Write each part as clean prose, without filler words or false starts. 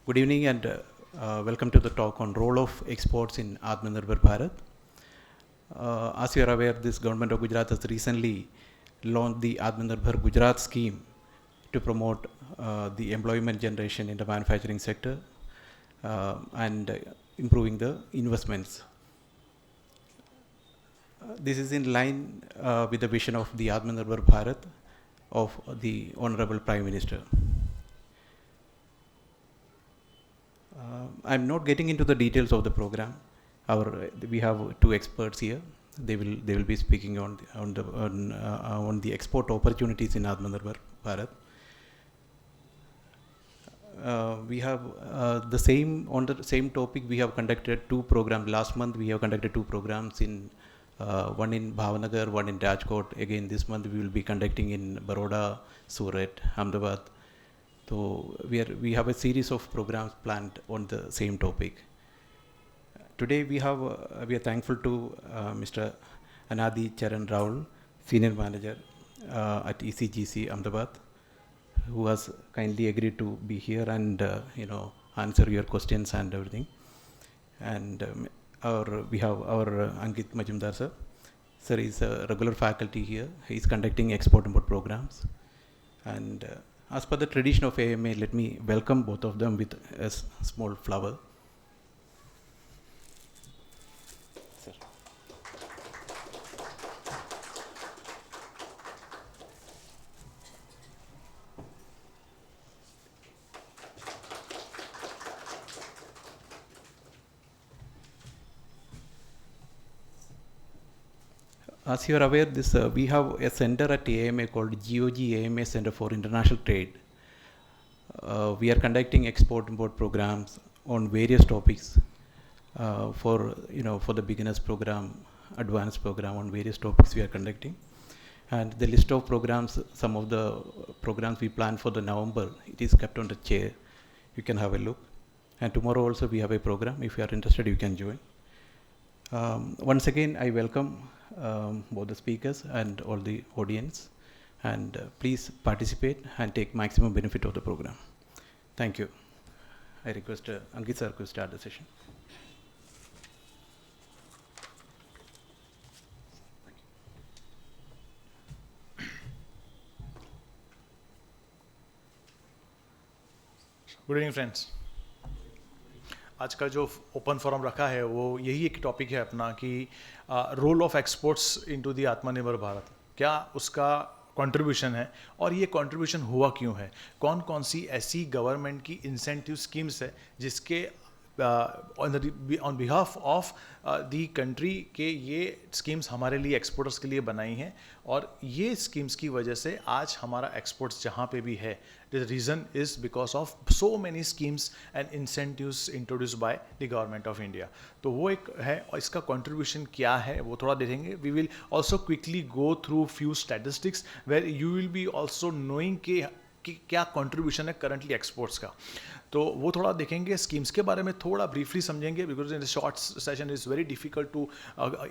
Good evening and welcome to the talk on role of exports in Atmanirbhar Bharat. As you are aware, this government of Gujarat has recently launched the Atmanirbhar Gujarat scheme to promote the employment generation in the manufacturing sector and improving the investments. This is in line with the vision of the Atmanirbhar Bharat of the Honorable Prime Minister. I'm not getting into the details of the program. We have two experts here. They will be speaking on the export opportunities in Atmanirbhar Bharat. We have the same topic. We have conducted two programs last month. We have conducted two programs in one in Bhavnagar, one in Rajkot. Again, this month we will be conducting in Baroda, Surat, Ahmedabad. So we have a series of programs planned on the same topic. Today we are thankful to Mr. Anadi Charan Raul, Senior Manager at ECGC Ahmedabad, who has kindly agreed to be here and answer your questions and everything. And we have our Ankit Majumdar sir. Sir is a regular faculty here. He is conducting export-import programs. And as per the tradition of AMA, let me welcome both of them with a small flower. Sir. As you are aware, we have a center at AMA called GOG AMA Center for International Trade. We are conducting export-import programs on various topics for the beginners program, advanced program, on various topics we are conducting. And the list of programs, some of the programs we plan for the November, it is kept on the chair. You can have a look. And tomorrow also we have a program. If you are interested, you can join. Once again, I welcome both the speakers and all the audience, and please participate and take maximum benefit of the program. Thank you. I request Ankit sir to start the session. Good evening friends. आज का जो open forum रखा है वो यही एक topic है अपना कि role of exports into the Atmanirbhar Bharat, क्या उसका कंट्रीब्यूशन है और ये कंट्रीब्यूशन हुआ क्यों है, कौन कौन सी ऐसी गवर्नमेंट की इंसेंटिव स्कीम्स है जिसके on behalf of the country के ये स्कीम्स हमारे लिए एक्सपोर्टर्स के लिए बनाई हैं, और ये स्कीम्स की वजह से आज हमारा एक्सपोर्ट्स जहाँ पे भी है, the reason is because of so many schemes and incentives introduce by the government of India. तो वो एक है, और इसका कंट्रीब्यूशन क्या है वो थोड़ा देखेंगे. We will also quickly go through few statistics where you will be also knowing कि क्या कंट्रीब्यूशन है करंटली एक्सपोर्ट्स का. तो वो थोड़ा देखेंगे. स्कीम्स के बारे में थोड़ा ब्रीफली समझेंगे because in the short session is very difficult to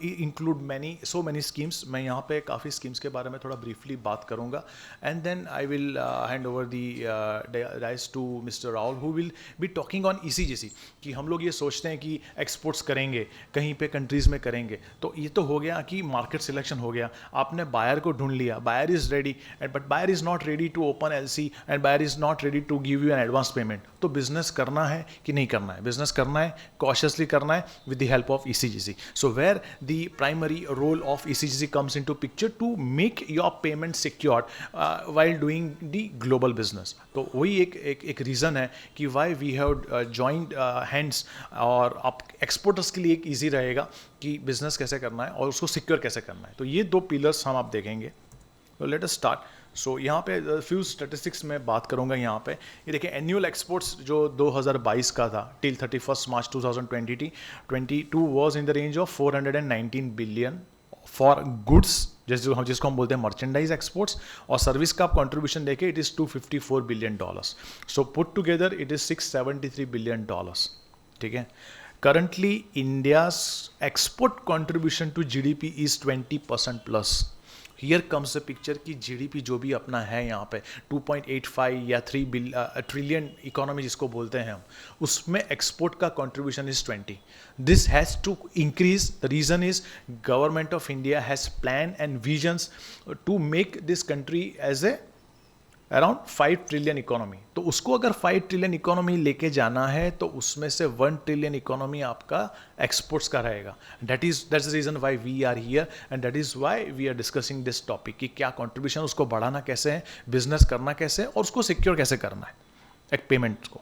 include so many schemes. मैं यहाँ पे काफ़ी स्कीम्स के बारे में थोड़ा ब्रीफली बात करूँगा, and then I will hand over the rice to Mr Rahul who will be talking on ECGC. कि हम लोग ये सोचते हैं कि एक्सपोर्ट्स करेंगे कहीं पे कंट्रीज़ में करेंगे, तो ये तो हो गया कि मार्केट सिलेक्शन हो गया, आपने बायर को ढूंढ लिया, buyer is ready, but buyer is not ready to open LC and buyer is not ready to give you an advance payment. तो बिजनेस करना है कि नहीं करना है? बिजनेस करना है, कॉशियसली करना है with the help of ECGC. So where the primary role of ECGC comes into picture to make your payment secured while doing the global business. तो वही एक रीज़न है कि why we have joined hands, और आप exporters के लिए एक ईजी रहेगा कि बिजनेस कैसे करना है और उसको सिक्योर कैसे करना है. तो ये दो पिलर्स हम आप देखेंगे. तो लेट अस स्टार्ट. सो यहाँ पे फ्यू स्टेटिस्टिक्स में बात करूँगा. यहाँ पे ये देखिए, एनुअल एक्सपोर्ट्स जो 2022 का था till 31 March 2022 was in the range of 419 billion for goods, जिसको हम बोलते हैं मर्चेंडाइज एक्सपोर्ट्स, और सर्विस का आप कंट्रीब्यूशन देखें it is $254 billion. So put together it is $673 billion. ठीक है. Currently India's export contribution to GDP is 20% plus. Here comes the picture कि जीडीपी जो भी अपना है यहाँ पे 2.85 या 3 ट्रिलियन इकोनॉमी जिसको बोलते हैं हम, उसमें एक्सपोर्ट का contribution is 20. This has to increase. The reason is government of India has plan and visions to make this country as a around 5 trillion economy. तो उसको अगर 5 ट्रिलियन इकोनॉमी लेके जाना है तो उसमें से 1 ट्रिलियन इकोनॉमी आपका एक्सपोर्ट्स का रहेगा. That's the reason why we are here and that is why we are discussing this topic कि क्या कंट्रीब्यूशन उसको बढ़ाना कैसे है, बिजनेस करना कैसे है और उसको सिक्योर कैसे करना है एक पेमेंट को.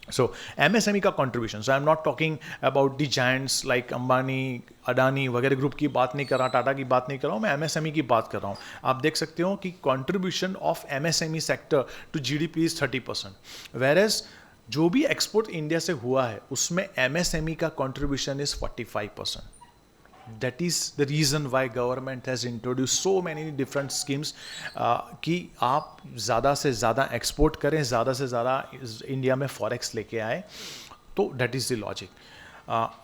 So MSME का contribution. So I'm not talking about the giants like Ambani, Adani वगैरह ग्रुप की बात नहीं कर रहा, टाटा की बात नहीं कर रहा हूँ, मैं MSME की बात कर रहा हूँ. आप देख सकते हो कि contribution of MSME sector to GDP is 30%. Whereas जो भी एक्सपोर्ट इंडिया से हुआ है उसमें MSME का contribution is 45%. That is the reason why government has introduced so many different schemes कि आप ज़्यादा से ज़्यादा एक्सपोर्ट करें, ज़्यादा से ज़्यादा इंडिया में फॉरेक्स लेके आए. तो that is the logic.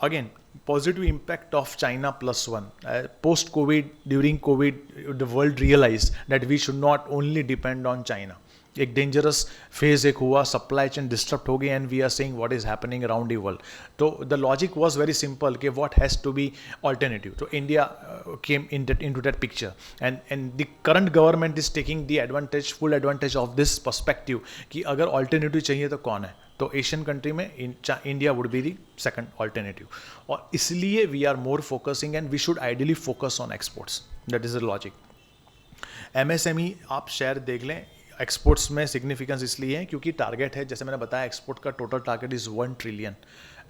Again, positive impact of China plus one. Post-COVID, during COVID, the world realized that we should not only depend on China. एक डेंजरस फेज एक हुआ, सप्लाई चेन डिस्टर्ब हो गई and we are seeing what is happening around the world. तो the logic was very simple कि what has to be alternative. तो India came into that picture and the current government is taking the advantage, full advantage of this perspective कि अगर alternative चाहिए तो कौन है. तो एशियन कंट्री में India would be the second alternative. और इसलिए we are more focusing and we should ideally focus on exports. That is the logic. MSME आप शेयर देख लें, एक्सपोर्ट्स में सिग्निफिकेंस इसलिए है क्योंकि टारगेट है, जैसे मैंने बताया, एक्सपोर्ट का total target is 1 trillion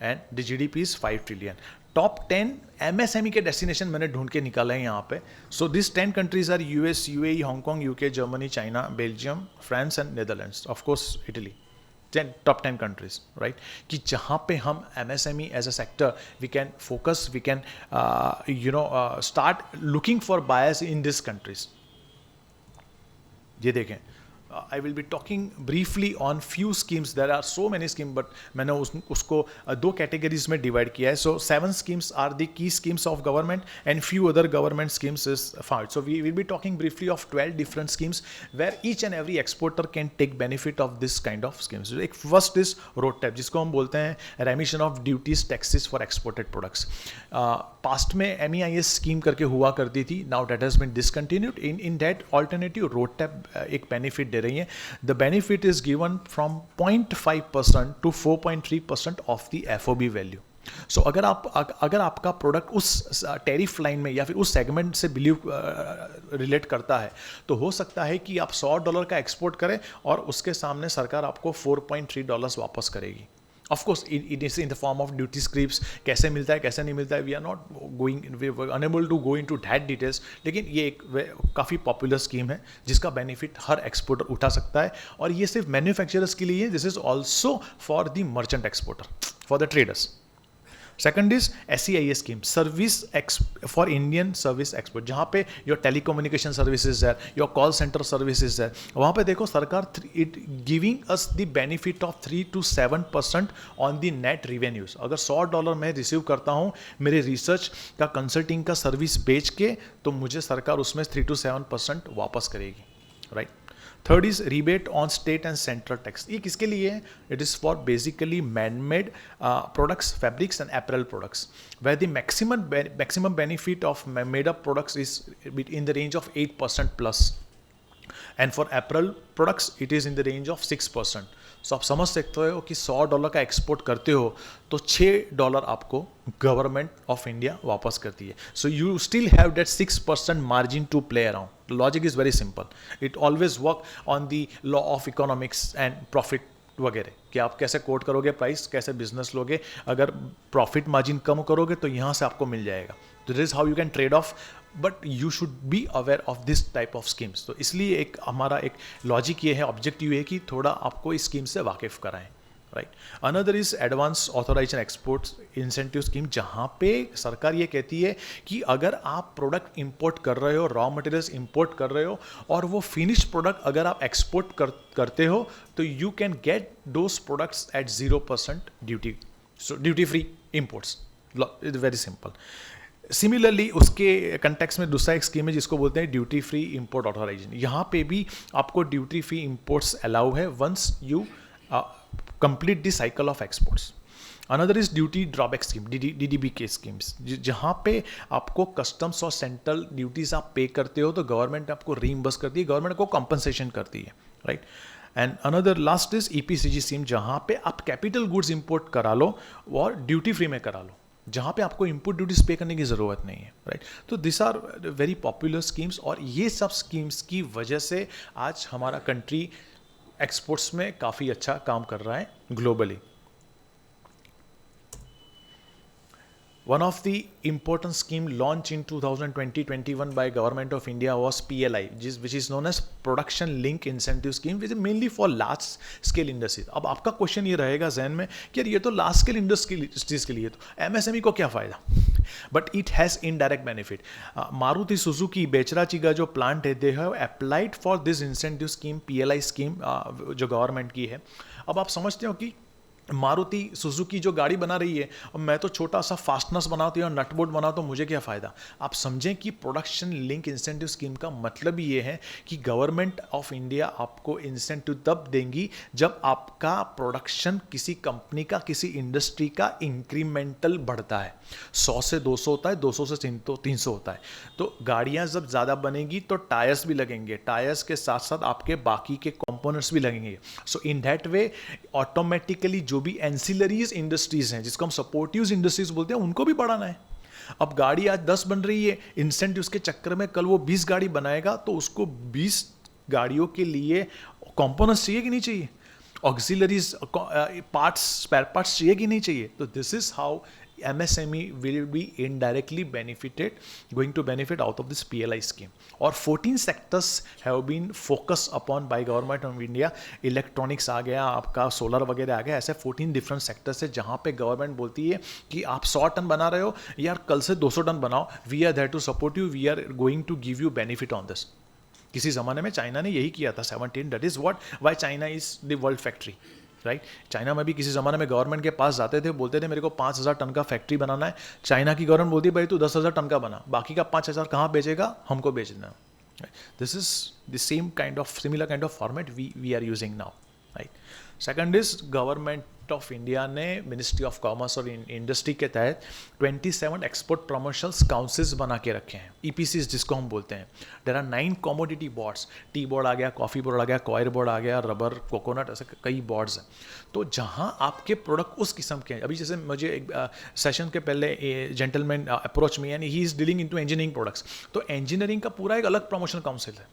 and the GDP is 5 trillion. Top 10 MSME के डेस्टिनेशन मैंने ढूंढ के निकाले हैं यहाँ पे. So this 10 countries are US, UAE, Hong Kong, UK, Germany, China, Belgium, France and Netherlands, of course Italy. Top 10 countries, right, कि जहाँ पे हम MSME as a sector we can focus, we can start looking for buyers in this countries. ये देखें, I will be talking briefly on few schemes. There are so many schemes, but मैंने उसको दो categories में divide किया है. So 7 schemes are the key schemes of government and few other government schemes is found. So we will be talking briefly of 12 different schemes where each and every exporter can take benefit of this kind of schemes. So first is RoDTEP, जिसको हम बोलते हैं remission of duties taxes for exported products. Past में MEIS scheme करके हुआ करती थी. Now that has been discontinued. In that alternative, RoDTEP एक benefit दे रही है. The benefit is given from 0.5% to 4.3% of the FOB value. So अगर आपका प्रोडक्ट उस टैरिफ लाइन में या फिर उस सेगमेंट से बिलीव रिलेट करता है तो हो सकता है कि आप $100 का एक्सपोर्ट करें और उसके सामने सरकार आपको $4.3 वापस करेगी. Of course, it is in the form of duty scripts. कैसे मिलता है, कैसे नहीं मिलता है, we are not going, we were unable to go into that details. लेकिन ये एक काफ़ी पॉपुलर स्कीम है जिसका बेनिफिट हर एक्सपोर्टर उठा सकता है. और ये सिर्फ मैन्युफैक्चरर्स के लिए, this is also for the merchant exporter, for the traders. Second is SEIS scheme, service for Indian service export, जहाँ पे योर टेलीकम्युनिकेशन सर्विसेज है, योर कॉल सेंटर सर्विसेज है, वहाँ पे देखो सरकार it giving us the benefit of 3 to 7% on the net revenues. अगर $100 मैं रिसीव करता हूँ मेरे रिसर्च का, कंसल्टिंग का सर्विस बेच के, तो मुझे सरकार उसमें 3 to 7% वापस करेगी, right. Third is rebate on state and central tax. ये किसके लिए है? It is for basically man made products, fabrics and apparel products, where the maximum benefit of made up products is in the range of 8% plus, and for apparel products it is in the range of 6%. So आप समझ सकते हो कि $100 का export करते हो तो $6 आपको गवर्नमेंट ऑफ इंडिया वापस करती है. So you still have that 6% margin to play around. Logic is very simple. It always work on the law of economics and profit वगैरह, कि आप कैसे कोट करोगे प्राइस, कैसे बिजनेस लोगे. अगर प्रॉफिट मार्जिन कम करोगे तो यहाँ से आपको मिल जाएगा. This is how you can trade off, but you should be aware of this type of schemes. तो इसलिए एक हमारा एक लॉजिक ये है, ऑब्जेक्टिव है कि थोड़ा आपको इस स्कीम से वाकिफ कराएं, right. Another is advance authorization exports incentive scheme, जहाँ पे सरकार ये कहती है कि अगर आप प्रोडक्ट इंपोर्ट कर रहे हो, रॉ मटेरियल्स इंपोर्ट कर रहे हो और वो फिनिश्ड प्रोडक्ट अगर आप एक्सपोर्ट करते हो तो you can get those products at 0% duty. So duty free imports, it's very simple. Similarly उसके कंटेक्स में दूसरा एक स्कीम है जिसको बोलते हैं ड्यूटी फ्री इंपोर्ट ऑथराइजेशन। यहाँ पे भी आपको ड्यूटी फ्री इंपोर्ट्स अलाउ है once you complete the cycle of exports. Another is duty drawback scheme, DDB के स्कीम्स, जहाँ पे आपको कस्टम्स और सेंट्रल ड्यूटीज आप पे करते हो तो गवर्नमेंट आपको रीइंबर्स करती है, गवर्नमेंट को कंपनसेशन करती है, right. And another last is EPCG scheme, जहाँ पे आप कैपिटल गुड्स इंपोर्ट करा लो और ड्यूटी फ्री में करा लो, जहाँ पे आपको इंपोर्ट ड्यूटीज पे करने की ज़रूरत नहीं है, राइट। तो this are very popular schemes, और ये सब स्कीम्स की वजह से आज हमारा कंट्री एक्सपोर्ट्स में काफ़ी अच्छा काम कर रहा है globally. One of the important scheme launched in 2020-21 by Government of India was PLI, which is known as Production Link Incentive Scheme, which is mainly for large scale industries. अब आपका question ये रहेगा जहन में कि यार ये तो लार्ज स्केल इंडस्ट्रीज के लिए, तो MSME को क्या फ़ायदा? But it has indirect benefit. Maruti Suzuki Becharaji का जो प्लांट है, they have applied for this incentive scheme, PLI scheme जो गवर्नमेंट की है। अब आप समझते हो कि मारुति सुजुकी जो गाड़ी बना रही है, और मैं तो छोटा सा फास्टनर्स बनाती हूँ और नटबोल्ट बनाता हूँ, मुझे क्या फ़ायदा? आप समझें कि प्रोडक्शन लिंक इंसेंटिव स्कीम का मतलब ये है कि गवर्नमेंट ऑफ इंडिया आपको इंसेंटिव तब देंगी जब आपका प्रोडक्शन किसी कंपनी का, किसी इंडस्ट्री का इंक्रीमेंटल बढ़ता है। 100 से 200 होता है, 200 से 300 होता है। तो गाड़ियाँ जब ज़्यादा बनेगी तो टायर्स भी लगेंगे, टायर्स के साथ साथ आपके बाकी के कंपोनेंट्स भी लगेंगे। सो इन दैट वे ऑटोमेटिकली जो भी एंसिलरीज इंडस्ट्रीज हैं, जिसको हम सपोर्टिव इंडस्ट्रीज बोलते हैं, उनको भी बढ़ाना है। अब गाड़ी आज 10 बन रही है, इंसेंटिव्स के चक्कर में कल वो 20 गाड़ी बनाएगा, तो उसको 20 गाड़ियों के लिए कंपोनेंट्स चाहिए कि नहीं चाहिए? ऑक्सिलरीज पार्ट्स, स्पेयर पार्ट्स चाहिए कि नहीं चाहिए? तो this is how MSME will be indirectly going to benefit out of this PLI scheme. और 14 sectors have been focused upon by government of India. Electronics आ गया, आपका सोलर वगैरह आ गया, ऐसे 14 डिफरेंट सेक्टर्स है जहाँ पे गवर्नमेंट बोलती है कि आप 100 टन बना रहे हो, यार कल से 200 टन बनाओ, we are there to support you, we are going to give you benefit on this. किसी ज़माने में चाइना ने यही किया था 17, that is what why China is the world factory, right. China में भी किसी ज़माने में गवर्नमेंट के पास जाते थे, बोलते थे मेरे को 5000 टन का फैक्ट्री बनाना है। चाइना की गवर्नमेंट बोलती है भाई तू 10,000 टन का बना, बाकी का 5000 कहाँ बेचेगा? हमको बेचना। This is the similar kind of format we are using now, right. Second is government of India ने मिनिस्ट्री ऑफ कॉमर्स और इंडस्ट्री के तहत 27 एक्सपोर्ट प्रमोशनल काउंसिल्स बना के रखे हैं, EPCs जिसको हम बोलते हैं। There are 9 commodity boards, tea board आ गया, कॉफ़ी बोर्ड आ गया, कॉयर बोर्ड आ गया, रबर, कोकोनट, ऐसे कई बोर्ड्स हैं। तो जहाँ आपके प्रोडक्ट उस किस्म के हैं, अभी जैसे मुझे एक सेशन के पहले gentleman approach me and he is dealing into engineering products, तो इंजीनियरिंग का पूरा एक अलग प्रमोशनल काउंसिल है,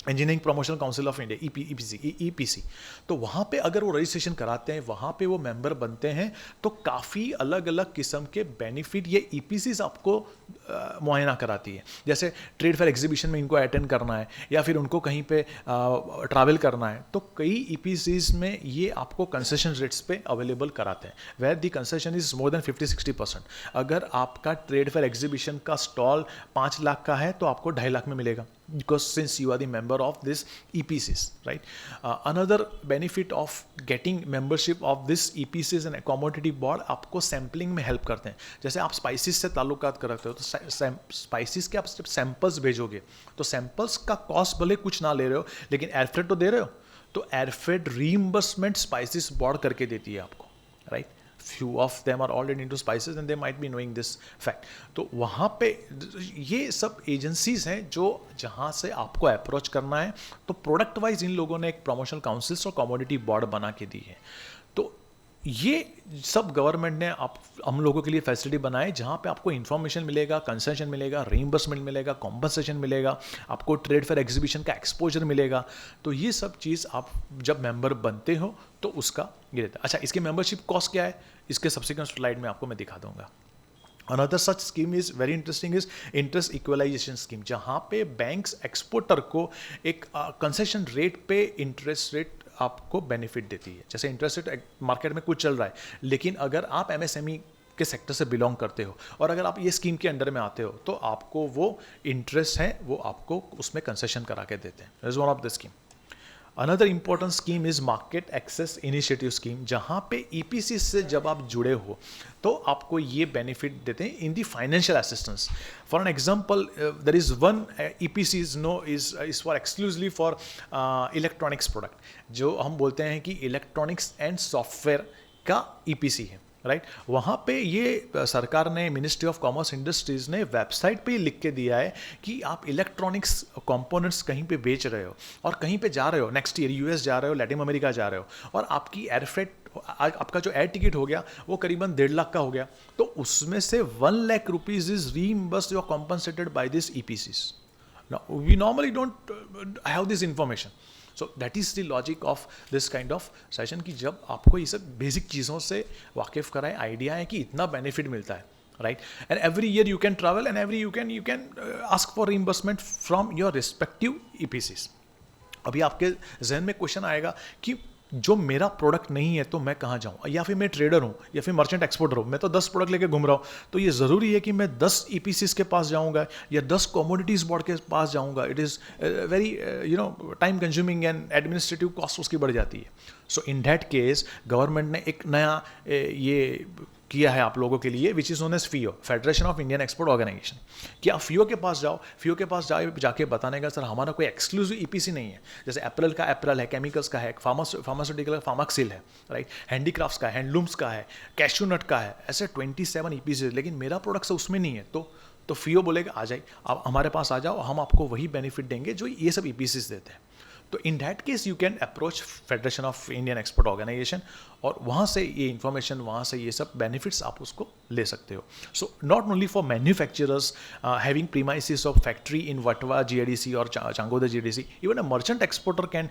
engineering promotional council of India, EPC। तो वहाँ पे अगर वो रजिस्ट्रेशन कराते हैं, वहाँ पे वो मेंबर बनते हैं, तो काफ़ी अलग अलग किस्म के बेनिफिट ये EPCs आपको मुआयना कराती है। जैसे ट्रेड फेयर एग्जीबिशन में इनको अटेंड करना है, या फिर उनको कहीं पे ट्रैवल करना है, तो कई EPCs में ये आपको कंसेशन रेट्स पे अवेलेबल कराते हैं, where the concession is more than 50-60%। अगर आपका ट्रेड फेयर एग्जीबिशन का स्टॉल 5 लाख का है, तो आपको 2.5 लाख में मिलेगा, because since you are the member of this EPCs, right? Another benefit of getting membership of this EPCs and commodity board, आपको सैम्पलिंग में हेल्प करते हैं। जैसे आप स्पाइसेस से ताल्लुकात कर रखते हो, तो स्पाइसेस के आप जब सैम्पल्स भेजोगे, तो सैम्पल्स का कॉस्ट भले कुछ ना ले रहे हो, लेकिन एयरफ्रेट तो दे रहे हो, तो एयरफ्रेट रीइंबर्समेंट स्पाइसेस बोर्ड करके देती है आपको, right. few of them are already into spices and they might be knowing this fact. तो वहाँ पे ये सब एजेंसीज हैं जो जहाँ से आपको अप्रोच करना है, तो प्रोडक्ट वाइज इन लोगों ने एक प्रमोशनल काउंसिल्स और कमोडिटी बोर्ड बना के दी है। तो ये सब गवर्नमेंट ने हम लोगों के लिए फैसिलिटी बनाए, जहाँ पे आपको इन्फॉर्मेशन मिलेगा, कंसेशन मिलेगा, रीइंबर्समेंट मिलेगा, कॉम्पनसेशन मिलेगा, आपको ट्रेड फेयर एग्जीबिशन का एक्सपोजर मिलेगा। तो ये सब चीज़ आप जब मेंबर बनते हो तो उसका ये रहता है। अच्छा, इसकी मेंबरशिप कॉस्ट क्या है, इसके सब्सिक्वेंट स्लाइड में आपको मैं दिखा दूंगा। Another such scheme is very interesting is interest equalization scheme, जहाँ पे बैंक्स एक्सपोर्टर को एक कंसेशन रेट पे इंटरेस्ट रेट आपको बेनिफिट देती है। जैसे इंटरेस्ट रेट मार्केट में कुछ चल रहा है, लेकिन अगर आप MSME के सेक्टर से बिलोंग करते हो और अगर आप ये स्कीम के अंडर में आते हो, तो आपको वो इंटरेस्ट है वो आपको उसमें कंसेशन करा के देते हैं। Is one of the scheme. Another important scheme is market access initiative scheme, जहाँ पे EPC से जब आप जुड़े हो तो आपको ये बेनिफिट देते हैं in the financial assistance. For an example, there is one EPC is for exclusively for electronics product, जो हम बोलते हैं कि इलेक्ट्रॉनिक्स एंड सॉफ्टवेयर का EPC है, राइट. वहाँ पे ये सरकार ने, मिनिस्ट्री ऑफ कॉमर्स इंडस्ट्रीज़ ने वेबसाइट पे लिख के दिया है कि आप इलेक्ट्रॉनिक्स कंपोनेंट्स कहीं पे बेच रहे हो और कहीं पे जा रहे हो, नेक्स्ट ईयर US जा रहे हो, लैटिन अमेरिका जा रहे हो, और आपकी एयरफ्रेट, आपका जो एयर टिकट हो गया वो करीबन 1.5 लाख का हो गया, तो उसमें से 1 लाख रुपीज़ इज रीइंबर्स्ड और compensated by this EPCs. Now, we normally don't have this information. So that is the logic of this kind of session, कि जब आपको ये सब बेसिक चीज़ों से वाकिफ़ कराए, आइडिया है कि इतना बेनिफिट मिलता है, right. And every year you can travel and every you can ask for reimbursement from your respective EPCs. अभी आपके जहन में क्वेश्चन आएगा कि जो मेरा प्रोडक्ट नहीं है तो मैं कहाँ जाऊँ, या फिर मैं ट्रेडर हूँ या फिर मर्चेंट एक्सपोर्टर हूँ, मैं तो 10 प्रोडक्ट लेके घूम रहा हूँ, तो ये ज़रूरी है कि मैं 10 EPCs के पास जाऊँगा या 10 कमोडिटीज़ बोर्ड के पास जाऊँगा. It is very time consuming and administrative cost उसकी बढ़ जाती है. सो इन दैट केस गवर्नमेंट ने एक नया ये किया है आप लोगों के लिए, which is known as FIO, federation of Indian export organization, कि आप FIO के पास जाओ, FIO के पास जाके बताने का, सर हमारा कोई एक्सक्लूसिव EPC नहीं है. जैसे एप्पल का एप्पल है, केमिकल्स का है, फार्मास्यूटिकल का फार्माक्सिल है, राइट, हैंडीक्राफ्ट्स का है, हैंडलूम्स का है, कैश्यू नट का है, ऐसे 27 EPC, लेकिन मेरा प्रोडक्ट से उसमें नहीं है. तो FIO बोलेगा आ जाइए, आप हमारे पास आ जाओ, हम आपको वही बेनिफिट देंगे जो ये सब EPCs देते हैं. तो in that case you can approach federation of Indian export organization, और वहाँ से ये इन्फॉर्मेशन, वहाँ से ये सब बेनिफिट्स आप उसको ले सकते हो. So not only for manufacturers having premises of factory in Vatva GIDC और Changodar GIDC, even a merchant exporter can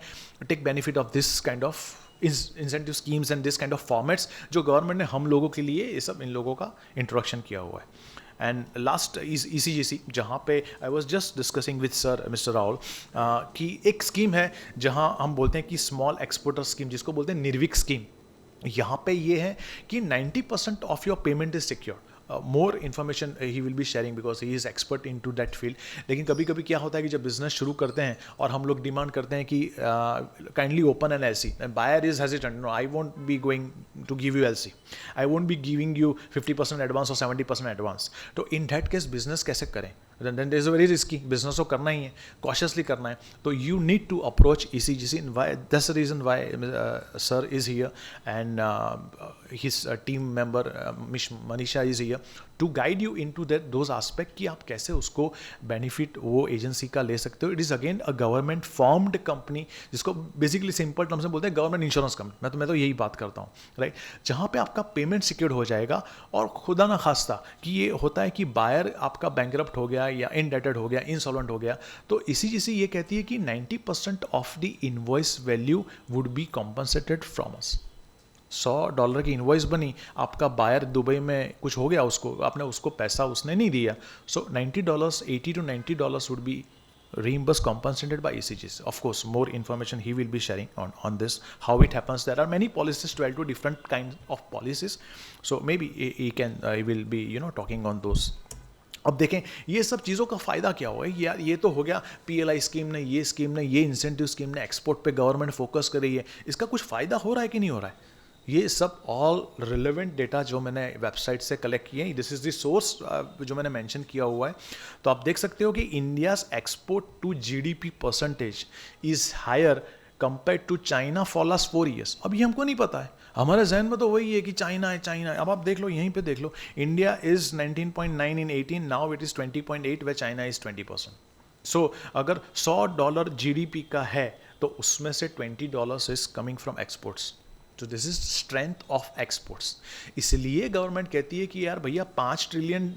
take benefit of this kind of incentive schemes and this kind of formats, जो government ने हम लोगों के लिए ये सब इन लोगों का इंट्रोडक्शन किया हुआ है. एंड लास्ट इज ECGC, जहाँ पे I was just discussing with sir mister Rahul कि एक स्कीम है जहाँ हम बोलते हैं कि स्मॉल एक्सपोर्टर स्कीम, जिसको बोलते हैं निर्विक स्कीम. यहाँ पे ये है कि 90% of your payment is secure. More information he will be sharing because he is expert in to that field. लेकिन कभी कभी क्या होता है कि जब बिजनेस शुरू करते हैं और हम लोग डिमांड करते हैं कि kindly open an LC, and buyer is hesitant, no I won't be going to give you LC, I won't be giving you 50% advance और 70% एडवांस. तो इन दैट केस बिजनेस कैसे करें? then there is a very risky business, तो करना ही है, cautiously करना है. तो you need to approach ECGC, and why, that's the reason why sir is here, and his team member Miss Manisha is here to guide you into those aspect कि आप कैसे उसको benefit वो एजेंसी का ले सकते हो. It is again a government formed company, जिसको basically simple terms में बोलते हैं गवर्नमेंट इंश्योरेंस कंपनी. मैं तो यही बात करता हूँ, राइट, जहाँ पे आपका पेमेंट सिक्योर्ड हो जाएगा. और खुदा ना खास्ता कि ये होता है कि बायर आपका बैंकरप्ट हो गया या इनडेटेड हो गया, इंसॉल्वेंट हो गया, तो ECGC ये कहती है कि 90% of the invoice value would be compensated from us. $100 की इनवॉइस बनी, आपका बायर दुबई में कुछ हो गया, उसको आपने उसको पैसा उसने नहीं दिया, सो $90, $80 to $90 would be reimbursed, compensated by ECGs. Of course, more information he will be sharing on this, how it happens. There are many policies, 12 to different kinds of policies. So maybe he will be talking on those. अब देखें ये सब चीज़ों का फ़ायदा क्या हुआ है यार. ये तो हो गया PLI स्कीम ने, ये स्कीम ने, ये इंसेंटिव स्कीम ने, एक्सपोर्ट पे गवर्नमेंट फोकस कर रही है. इसका कुछ फ़ायदा हो रहा है कि नहीं हो रहा है? ये सब ऑल रिलेवेंट डेटा जो मैंने वेबसाइट से कलेक्ट किए हैं, दिस इज़ द सोर्स जो मैंने मेंशन किया हुआ है. तो आप देख सकते हो कि India's export to GDP percentage is higher compare to China for last 4 years. अब ये हमको नहीं पता है, हमारे जहन में तो वही है कि चाइना है, चाइना है. अब आप देख लो, यहीं पे देख लो, India is 19.9 in 18, now it is 20.8, वे चाइना इज़ 20%. सो अगर $100 GDP का है तो उसमें से $20 इज़ कमिंग फ्रॉम एक्सपोर्ट्स. तो this is strength of exports. इसलिए गवर्नमेंट कहती है कि यार भैया $5 ट्रिलियन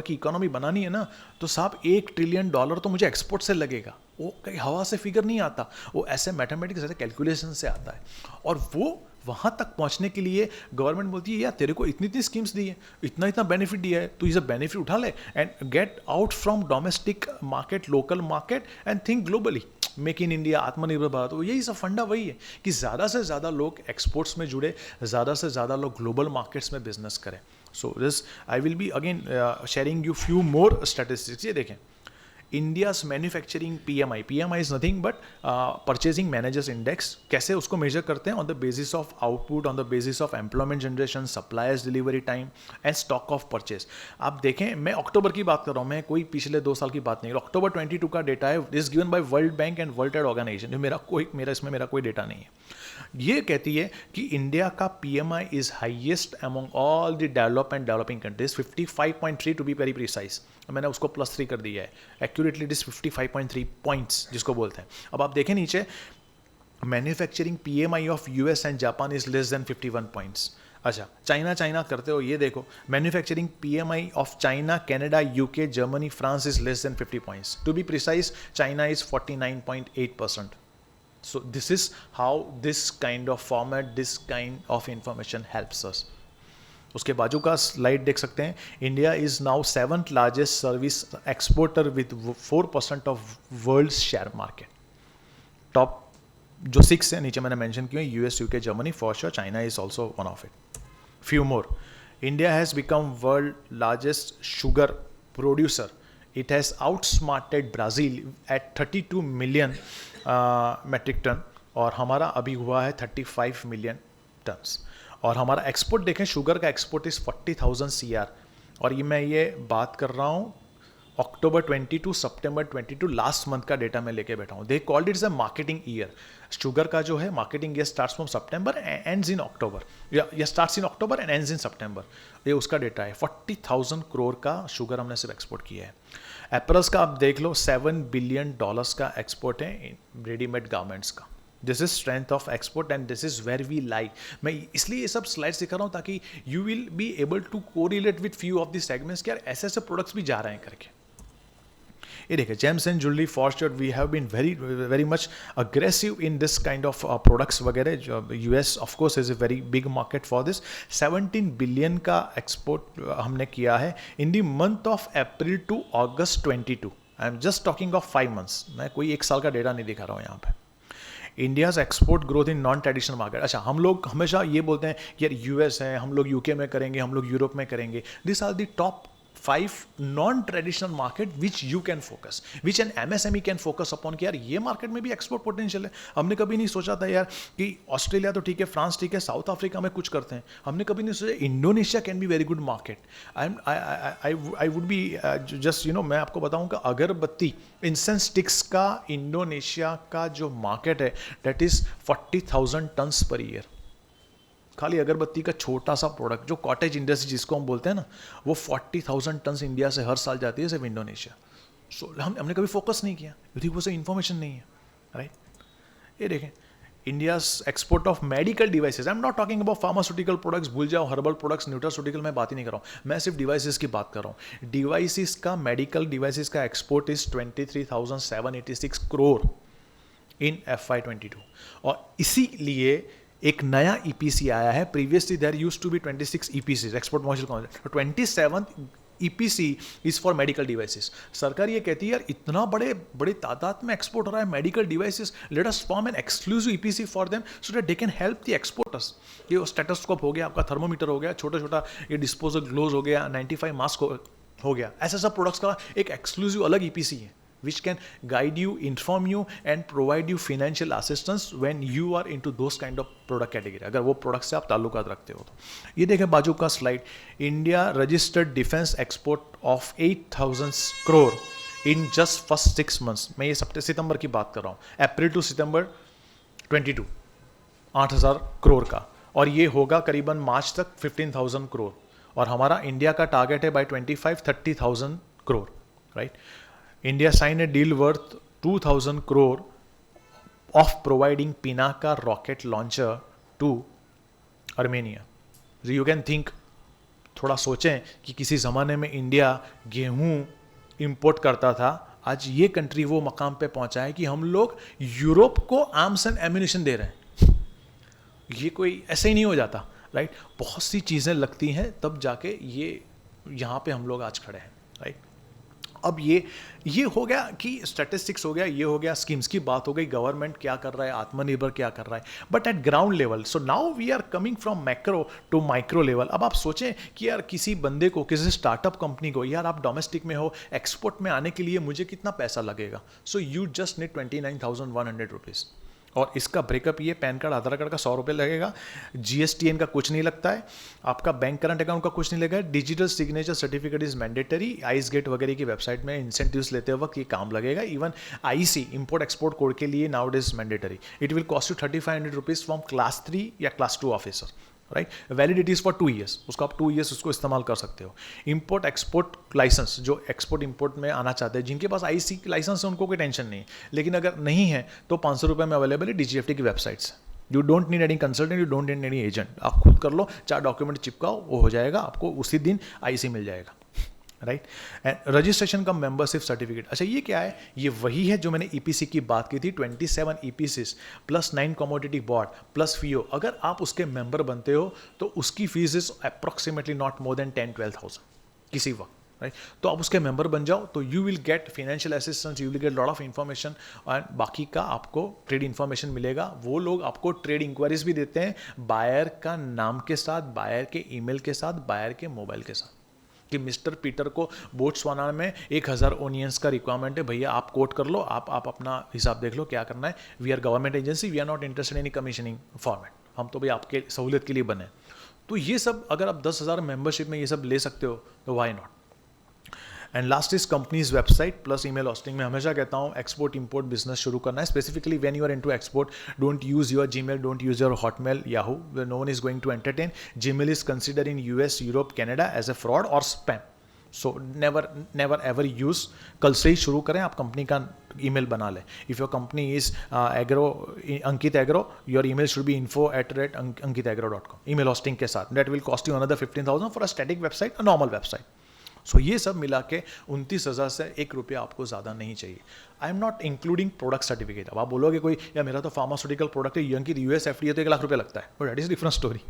की इकोनॉमी बनानी है ना, तो साहब $1 ट्रिलियन तो मुझे एक्सपोर्ट से लगेगा. वो कहीं हवा से फिगर नहीं आता, वो ऐसे मैथमेटिक्स, ऐसे कैलकुलेशन से आता है. और वो वहाँ तक पहुँचने के लिए गवर्नमेंट बोलती है यार तेरे को इतनी स्कीम्स दी है, इतना बेनिफिट दिया है, तो ये सब बेनिफिट उठा ले and get out from domestic market, local market, and think globally. Make in India, आत्मनिर्भर भारत, तो यही सब फंडा वही है कि ज़्यादा से ज़्यादा लोग एक्सपोर्ट्स में जुड़े, ज़्यादा से ज़्यादा लोग ग्लोबल मार्केट्स में बिजनेस करें. So this I will be again sharing you few more statistics. ये देखें, India's manufacturing PMI is nothing but purchasing managers index, कैसे उसको मेजर करते हैं? On the basis of output, on the basis of employment generation, suppliers delivery time and stock of purchase. आप देखें, मैं अक्टूबर की बात कर रहा हूँ, मैं कोई पिछले 2 साल की बात नहीं, अक्टूबर 22 का डेटा है, is given by World Bank and World Trade Organization. मेरा कोई डेटा नहीं है। ये कहती है कि इंडिया का PMI is highest among all the develop and developing countries, 55.3 to be very precise. मैंने उसको +3 कर दिया है, एक्यूरेटली इट इज 55.3 पॉइंट्स जिसको बोलते हैं। अब आप देखें नीचे, manufacturing PMI of US and Japan is less than 51 points. अच्छा, चाइना करते हो, ये देखो, manufacturing PMI of China, Canada, UK, Germany, France is less than 50 points. To be precise, China is 49.8%. So this is how this kind of format, this kind of information helps us. उसके बाजू का slide देख सकते हैं, India is now 7th largest service exporter with 4% of world share market. Top जो 6 है नीचे मैंने मेंशन किए, US, UK, Germany, for sure, China is also one of it. Few more, India has become world largest sugar producer. It has outsmarted Brazil at 32 million metric ton, और हमारा अभी हुआ है 35 million tons। और हमारा export देखें, sugar का export is 40,000 CR, और मैं बात कर रहा हूँ अक्टूबर 22 सितंबर 22 लास्ट मंथ का डेटा मैं लेके बैठा हूँ। They called it's a marketing year. Sugar का जो है marketing year starts from September ends in October, या starts in October and ends in September. ये उसका डेटा है। 40,000 करोड़ का शुगर हमने सिर्फ एक्सपोर्ट किया है। एपरल्स का आप देख लो, $7 बिलियन का एक्सपोर्ट है रेडीमेड गारमेंट्स का। This is strength of export and this is where we like. मैं इसलिए ये सब स्लाइड्स दिखा रहा हूँ ताकि you will be able to correlate with few of the segments, कि यार ऐसे ऐसे प्रोडक्ट्स भी जा रहे हैं करके। ये देखिए, gems and jewellery, for sure we have been very much aggressive in this kind of products वगैरह। US of course is a very big market for this. 17 billion का एक्सपोर्ट हमने किया है in the month of April to August 22। I am just talking of 5 months, मैं कोई 1 साल का data नहीं दिखा रहा हूँ यहाँ पे। India's export growth in non traditional market. अच्छा, हम लोग हमेशा ये बोलते हैं कि यार US है, हम लोग UK में करेंगे, हम लोग यूरोप में करेंगे। This are the top 5 non-traditional market which you can focus, which an MSME can focus upon, कि यार ये मार्केट में भी एक्सपोर्ट पोटेंशियल है। हमने कभी नहीं सोचा था यार कि ऑस्ट्रेलिया तो ठीक है, फ्रांस ठीक है, साउथ अफ्रीका में कुछ करते हैं। हमने कभी नहीं सोचा Indonesia can be very good market. I would be just मैं आपको बताऊंगा, अगरबत्ती इंसेंस स्टिक्स का इंडोनेशिया का जो मार्केट है that is 40,000 tons per year. खाली अगरबत्ती का छोटा सा प्रोडक्ट जो कॉटेज इंडस्ट्री जिसको हम बोलते हैं ना, वो 40,000 टन्स इंडिया से हर साल जाती है सिर्फ इंडोनेशिया। सो हमने कभी फोकस नहीं किया क्योंकि वो से इन्फॉर्मेशन नहीं है, राइट। ये देखें, India's export of medical devices. I am not talking about pharmaceutical products, भूल जाओ, हर्बल प्रोडक्ट्स, न्यूट्रास्यूटिकल मैं बात ही नहीं कर रहा हूँ, मैं सिर्फ डिवाइसेस की बात कर रहा हूँ। डिवाइसेस का, मेडिकल डिवाइसेस का export is 23,786 crore in FY22। और इसीलिए एक नया EPC आया है। Previously there used to be 26 EPCs, export module council. 27th EPC is for medical devices. सरकार ये कहती है यार इतना बड़े तादाद में एक्सपोर्ट हो रहा है medical devices, let us form an exclusive EPC for them so that they can help the exporters. ये स्टेटोस्कोप हो गया, आपका थर्मोमीटर हो गया, छोटा छोटा ये डिस्पोजल ग्लोव हो गया, 95 मास्क हो गया, ऐसे सब प्रोडक्ट्स का एक एक्सक्लूसिव अलग EPC है which can guide you, inform you and provide you financial assistance when you are into those kind of product category, अगर वो प्रोडक्ट से आप ताल्लुकात रखते हो तो। ये देखें बाजू का slide, India registered defence export of 8,000 crore in just first 6 months। मैं ये सितंबर की बात कर रहा हूँ, अप्रैल टू सितंबर 22, 8,000 करोड़ का, और ये होगा करीबन मार्च तक 15,000 करोड़। और हमारा इंडिया का टारगेट है by 25 30,000 crore, right. India signed a deal worth 2,000 crore of providing Pinaka rocket launcher to Armenia. So you can think, थोड़ा सोचें कि किसी ज़माने में इंडिया गेहूं इंपोर्ट करता था, आज ये कंट्री वो मकाम पे पहुंचा है कि हम लोग यूरोप को आर्म्स एंड एम्यूनिशन दे रहे हैं। ये कोई ऐसे ही नहीं हो जाता, राइट। बहुत सी चीज़ें लगती हैं तब जाके ये यहाँ पे हम लोग आज खड़े हैं, राइट। अब ये हो गया कि स्टैटिस्टिक्स हो गया, ये हो गया, स्कीम्स की बात हो गई, गवर्नमेंट क्या कर रहा है, आत्मनिर्भर क्या कर रहा है, but at ground level, so now we are coming from macro to micro level. अब आप सोचें कि यार किसी बंदे को, किसी स्टार्टअप कंपनी को, यार आप डोमेस्टिक में हो, एक्सपोर्ट में आने के लिए मुझे कितना पैसा लगेगा, so you just need 29,100 rupees. और इसका ब्रेकअप ये, पैन कार्ड आधार कार्ड का 100 रुपये लगेगा, GSTN का कुछ नहीं लगता है, आपका बैंक करंट अकाउंट का कुछ नहीं लगेगा, digital signature certificate is mandatory, ICEGATE वगैरह की वेबसाइट में इंसेंटिव्स लेते वक्त ये काम लगेगा। Even IC import export code के लिए now it is mandatory. It will cost you 3500 rupees from class 3 या class 2 officer, right. Validity is for 2 years, उसको आप 2 ईयर्स उसको इस्तेमाल कर सकते हो। इंपोर्ट एक्सपोर्ट लाइसेंस, जो एक्सपोर्ट इंपोर्ट में आना चाहते हैं, जिनके पास IC लाइसेंस है उनको कोई टेंशन नहीं, लेकिन अगर नहीं है तो 500 रुपये में अवेलेबल है DGFT की वेबसाइट से। You don't need any consultant, you don't need any agent, आप खुद कर लो, 4 डॉक्यूमेंट चिपकाओ, वो हो जाएगा, आपको उसी दिन IC मिल जाएगा, राइट। एंड रजिस्ट्रेशन का मेंबरशिप सर्टिफिकेट, अच्छा ये क्या है, ये वही है जो मैंने EPC की बात की थी, 27 EPCs plus 9 commodity board plus FIO। अगर आप उसके मेंबर बनते हो तो उसकी fees is approximately not more than 10-12,000 किसी वक्त, राइट। तो आप उसके मेंबर बन जाओ, तो you will get financial assistance, you will get lot of information, and बाकी का आपको ट्रेड इन्फॉर्मेशन मिलेगा। वो लोग आपको ट्रेड इंक्वायरीज भी देते हैं, बायर का नाम के साथ, बायर के ईमेल के साथ, बायर के मोबाइल के साथ, कि मिस्टर पीटर को बोट्सवाना में 1000 ओनियंस का रिक्वायरमेंट है, भैया आप कोट कर लो, आप अपना हिसाब देख लो क्या करना है। We are government agency, we are not interested in commissioning format, हम तो भाई आपके सहूलियत के लिए बने। तो ये सब अगर आप 10,000 मेंबरशिप में ये सब ले सकते हो तो why not. And last is company's website plus email hosting. मैं हमेशा कहता हूँ एक्सपोर्ट इंपोर्ट बिजनेस शुरू करना है, specifically when you are into export, don't use your Gmail, don't use your Hotmail, Yahoo, no one is going to entertain. Gmail is consider in US, Europe, Canada as a fraud और spam, so never ever use. कल से ही शुरू करें, आप company का email बना लें। If your company is agro, Ankit agro, your email should be info@ankitagro.com, email hosting के साथ। That will cost you another 15,000 for a static website, a normal website. So ये सब मिला के 29,000 से 1 रुपया आपको ज़्यादा नहीं चाहिए। I am not including product certificate. अब आप बोलोगे कोई, या मेरा तो फार्मास्यूटिकल प्रोडक्ट है, अंकित US FDA तो 1 लाख रुपये लगता है, but that is different story,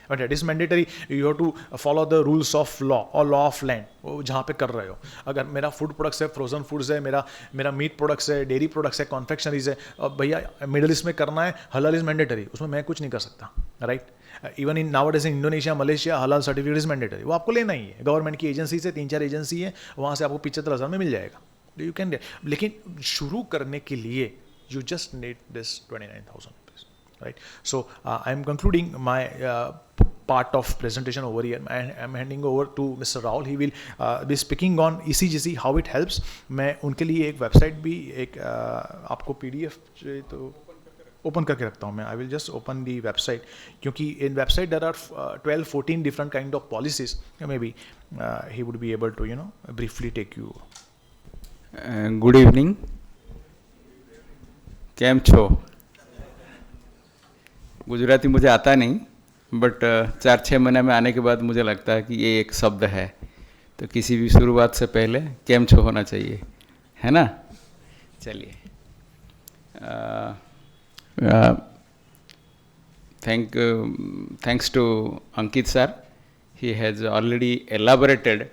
but that is mandatory, you have to follow the rules of law और लॉ ऑफ लैंड, वो जहाँ पे कर रहे हो। अगर मेरा फूड प्रोडक्ट्स है, फ्रोजन फूड्स है, मेरा मीट प्रोडक्ट्स है, डेयरी प्रोडक्ट्स है, कॉन्फेक्शनरीज है, और भैया मिडल ईस्ट में करना है, हलाल इज मैंडेटरी, उसमें मैं कुछ नहीं कर सकता, right. Even in nowadays in Indonesia, Malaysia, हलाल सर्टिफिकेट इज मैंडेटरी, वो आपको लेना ही है। गवर्नमेंट की एजेंसी से 3-4 एजेंसी है, वहाँ से आपको 75,000 में मिल जाएगा, यू कैन। लेकिन शुरू करने के लिए you just need this 29,000 rupees, right. So I am concluding my part of presentation over here. I am handing over to Mr. Rahul. He will be speaking on ECGC, how it helps. मैं उनके लिए एक website भी, एक आपको PDF तो open करके रखता हूँ मैं। I will just open the website, क्योंकि in website there are 12-14 different kind of policies, may be he would be able to briefly take you. Good evening, केम छो? गुजराती मुझे आता नहीं, बट 4-6 महीने में आने के बाद मुझे लगता है कि ये एक शब्द है, तो किसी भी शुरुआत से पहले केम छो होना चाहिए, है ना। चलिए, thanks to Ankit sir. He has already elaborated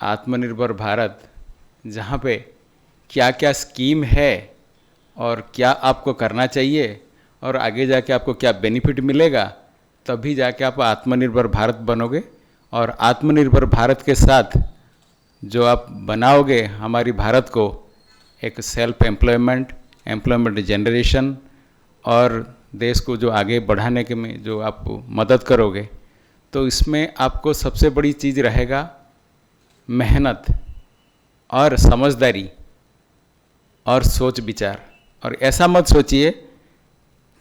आत्मनिर्भर भारत, जहाँ पे क्या क्या स्कीम है और क्या आपको करना चाहिए और आगे जाके आपको क्या बेनिफिट मिलेगा, तभी जाके आप आत्मनिर्भर भारत बनोगे। और आत्मनिर्भर भारत के साथ जो आप बनाओगे हमारी भारत को, एक सेल्फ एम्प्लॉयमेंट जनरेशन और देश को जो आगे बढ़ाने के में जो आप मदद करोगे, तो इसमें आपको सबसे बड़ी चीज़ रहेगा मेहनत और समझदारी और सोच विचार। और ऐसा मत सोचिए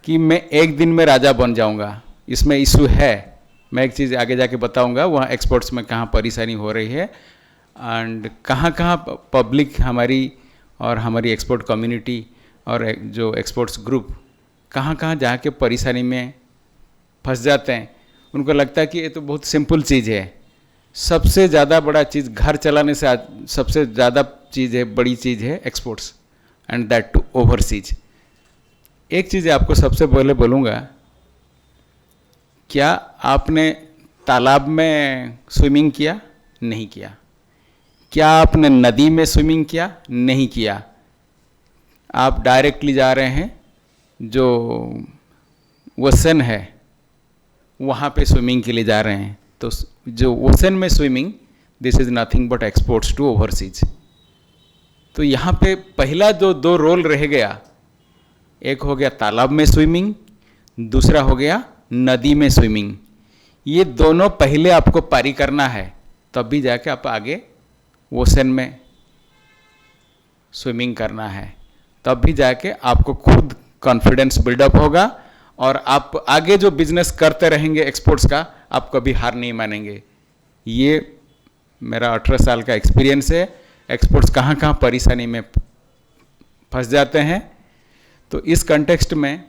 कि मैं एक दिन में राजा बन जाऊंगा, इसमें इशू है। मैं एक चीज़ आगे जाके बताऊंगा, वहाँ एक्सपोर्ट्स में कहाँ परेशानी हो रही है एंड कहाँ कहाँ पब्लिक हमारी और हमारी एक्सपोर्ट कम्युनिटी और जो एक्सपोर्ट्स ग्रुप कहाँ कहाँ जहाँ के परेशानी में फंस जाते हैं। उनको लगता है कि ये तो बहुत सिंपल चीज़ है। सबसे ज़्यादा बड़ा चीज़ घर चलाने से सबसे ज़्यादा चीज़ है, बड़ी चीज़ है exports, and that to overseas. एक चीज़ आपको सबसे पहले बोलूँगा, क्या आपने तालाब में स्विमिंग किया? नहीं किया। क्या आपने नदी में स्विमिंग किया? नहीं किया। आप डायरेक्टली जा रहे हैं, जो ओशन है वहाँ पे स्विमिंग के लिए जा रहे हैं। तो जो ओशन में swimming, this is nothing but exports to overseas. तो यहाँ पे पहला जो दो रोल रह गया, एक हो गया तालाब में स्विमिंग, दूसरा हो गया नदी में स्विमिंग। ये दोनों पहले आपको पारी करना है, तब भी जाके आप आगे ओशन में स्विमिंग करना है, तब भी जाके आपको खुद कॉन्फिडेंस बिल्डअप होगा और आप आगे जो बिजनेस करते रहेंगे एक्सपोर्ट्स का, आप कभी हार नहीं मानेंगे। ये मेरा 18 साल का एक्सपीरियंस है। एक्सपोर्ट्स कहाँ कहाँ परेशानी में फंस जाते हैं। तो इस कंटेक्स्ट में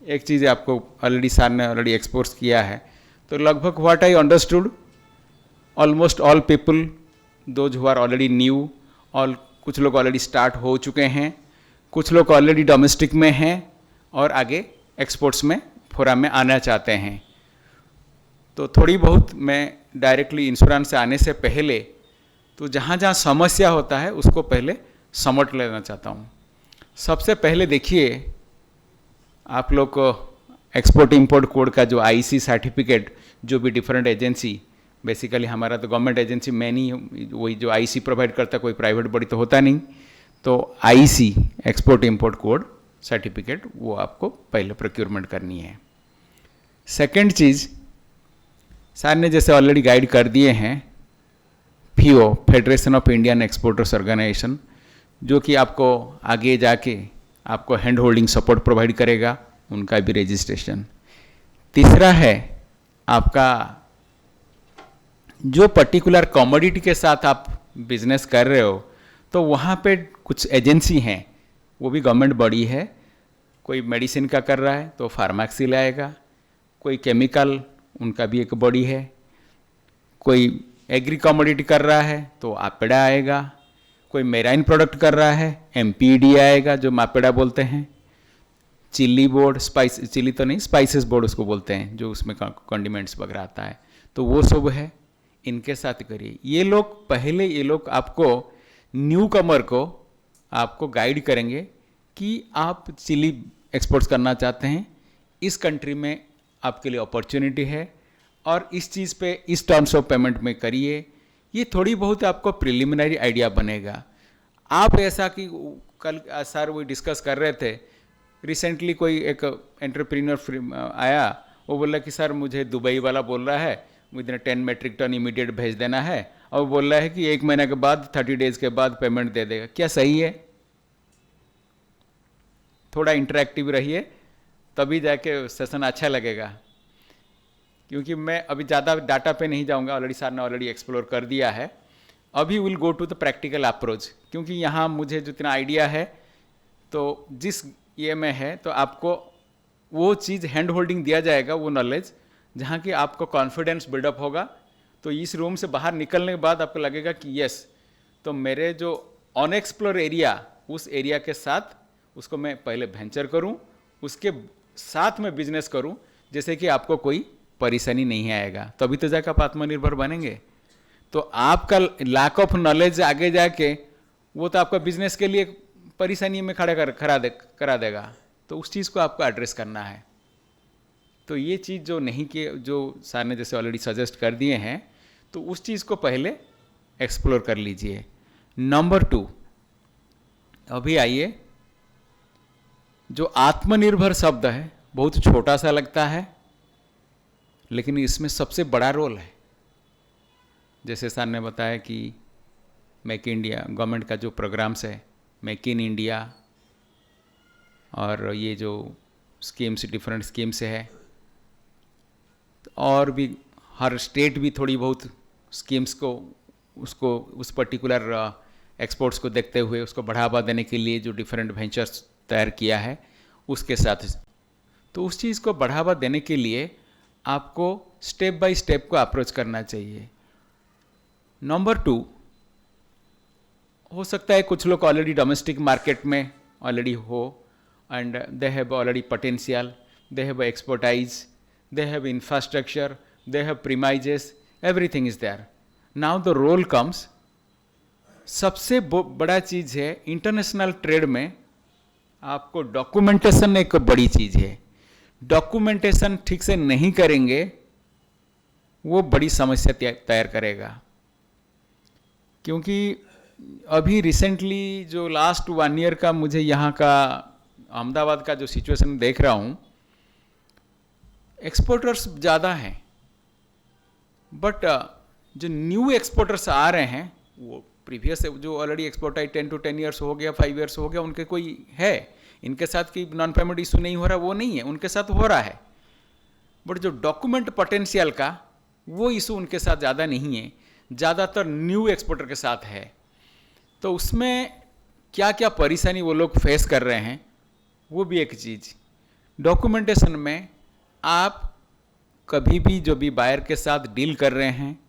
एक चीज़ आपको ऑलरेडी सर ने ऑलरेडी एक्सपोर्ट्स किया है, तो लगभग what I understood, almost all people those who are already knew, और कुछ लोग ऑलरेडी स्टार्ट हो चुके हैं, कुछ लोग ऑलरेडी डोमेस्टिक में हैं और आगे एक्सपोर्ट्स में फोरम में आना चाहते हैं। तो थोड़ी बहुत मैं डायरेक्टली इंश्योरेंस से आने से पहले तो जहाँ जहाँ समस्या होता है उसको पहले समझ लेना चाहता हूँ। सबसे पहले देखिए, आप लोग को एक्सपोर्ट इंपोर्ट कोड का जो आईसी सर्टिफिकेट, जो भी डिफरेंट एजेंसी, बेसिकली हमारा तो गवर्नमेंट एजेंसी में नहीं, वही जो आईसी प्रोवाइड करता है, कोई प्राइवेट बड़ी तो होता नहीं। तो IC export import code certificate वो आपको पहले प्रोक्योरमेंट करनी है। सेकंड चीज़, सर ने जैसे ऑलरेडी गाइड कर दिए हैं, FIO federation of Indian exporters organisation, जो कि आपको आगे जाके आपको हैंड होल्डिंग सपोर्ट प्रोवाइड करेगा, उनका भी रजिस्ट्रेशन। तीसरा है आपका जो पर्टिकुलर कमोडिटी के साथ आप बिजनेस कर रहे हो, तो वहाँ पे कुछ एजेंसी हैं, वो भी गवर्नमेंट बॉडी है। कोई मेडिसिन का कर रहा है तो फार्मेक्सी लाएगा, कोई केमिकल, उनका भी एक बॉडी है, कोई एग्री कमोडिटी कर रहा है तो आपेडा आएगा, कोई मेराइन प्रोडक्ट कर रहा है MPED आएगा, जो मापेडा बोलते हैं। चिल्ली बोर्ड, स्पाइस, चिल्ली तो नहीं, स्पाइसेस बोर्ड उसको बोलते हैं, जो उसमें कॉन्डिमेंट्स वगैरह आता है, तो वो सब है, इनके साथ करिए। ये लोग आपको न्यू कमर को आपको गाइड करेंगे कि आप चिली एक्सपोर्ट्स करना चाहते हैं, इस कंट्री में आपके लिए अपॉर्चुनिटी है और इस चीज़ पे इस टर्म्स ऑफ पेमेंट में करिए। ये थोड़ी बहुत आपको प्रिलिमिनरी आइडिया बनेगा। आप ऐसा कि कल सर वो डिस्कस कर रहे थे, रिसेंटली कोई एक एंटरप्रेन्योर आया, वो बोला कि सर मुझे दुबई वाला बोल रहा है मुझे 10 मेट्रिक टन इमीडिएट भेज देना है, और वो बोल रहा है कि 1 महीने के बाद 30 डेज के बाद पेमेंट दे देगा। क्या सही है? थोड़ा इंटरेक्टिव रहिए, तभी जाके सेशन अच्छा लगेगा। क्योंकि मैं अभी ज़्यादा डाटा पे नहीं जाऊंगा, ऑलरेडी सर ने ऑलरेडी एक्सप्लोर कर दिया है। अभी will go to the practical approach, क्योंकि यहाँ मुझे जितना आइडिया है, तो जिस ये में है, तो आपको वो चीज़ हैंड होल्डिंग दिया जाएगा, वो नॉलेज, जहाँ की आपको कॉन्फिडेंस बिल्डअप होगा। तो इस रूम से बाहर निकलने के बाद आपको लगेगा कि यस, तो मेरे जो अनएक्सप्लोर एरिया, उस एरिया के साथ उसको मैं पहले वेंचर करूं, उसके साथ में बिजनेस करूं, जैसे कि आपको कोई परेशानी नहीं आएगा, तभी तो जाकर आप आत्मनिर्भर बनेंगे। तो आपका लैक ऑफ नॉलेज आगे जाके वो तो आपका बिजनेस के लिए परेशानी में करा देगा। तो उस चीज़ को आपको एड्रेस करना है। तो ये चीज़ जो नहीं कि जो सर ने जैसे ऑलरेडी सजेस्ट कर दिए हैं, तो उस चीज़ को पहले एक्सप्लोर कर लीजिए। नंबर 2, अभी आइए, जो आत्मनिर्भर शब्द है बहुत छोटा सा लगता है, लेकिन इसमें सबसे बड़ा रोल है। जैसे सर ने बताया कि मेक इंडिया, गवर्नमेंट का जो प्रोग्राम्स है, मेक इन इंडिया, और ये जो स्कीम्स, डिफरेंट स्कीम्स है, और भी हर स्टेट भी थोड़ी बहुत स्कीम्स को उसको उस पर्टिकुलर एक्सपोर्ट्स को देखते हुए उसको बढ़ावा देने के लिए जो डिफरेंट वेंचर्स तैयार किया है, उसके साथ, तो उस चीज़ को बढ़ावा देने के लिए आपको स्टेप बाय स्टेप को अप्रोच करना चाहिए। नंबर 2, हो सकता है कुछ लोग ऑलरेडी डोमेस्टिक मार्केट में ऑलरेडी हो, and they have already potential, they have expertise, they have infrastructure, they have premises, everything is there. Now the role comes सबसे बड़ा चीज़ है इंटरनेशनल ट्रेड में, आपको डॉक्यूमेंटेशन एक बड़ी चीज़ है। डॉक्यूमेंटेशन ठीक से नहीं करेंगे वो बड़ी समस्या तैयार करेगा। क्योंकि अभी रिसेंटली जो लास्ट 1 ईयर का मुझे यहाँ का अहमदाबाद का जो सिचुएशन देख रहा हूँ, एक्सपोर्टर्स ज़्यादा हैं, बट जो न्यू एक्सपोर्टर्स आ रहे हैं वो प्रीवियस जो already export I 10 to 10 years हो गया, 5 ईयर्स हो गया, उनके कोई है, इनके साथ कोई नॉन पेमेंट इशू नहीं हो रहा, वो नहीं है, उनके साथ हो रहा है। बट जो डॉक्यूमेंट पोटेंशियल का वो इशू उनके साथ ज़्यादा नहीं है, ज़्यादातर न्यू एक्सपोर्टर के साथ है। तो उसमें क्या क्या परेशानी वो लोग फेस कर रहे हैं वो भी एक चीज़। डॉक्यूमेंटेशन में आप कभी भी जो भी बायर के साथ डील कर रहे हैं,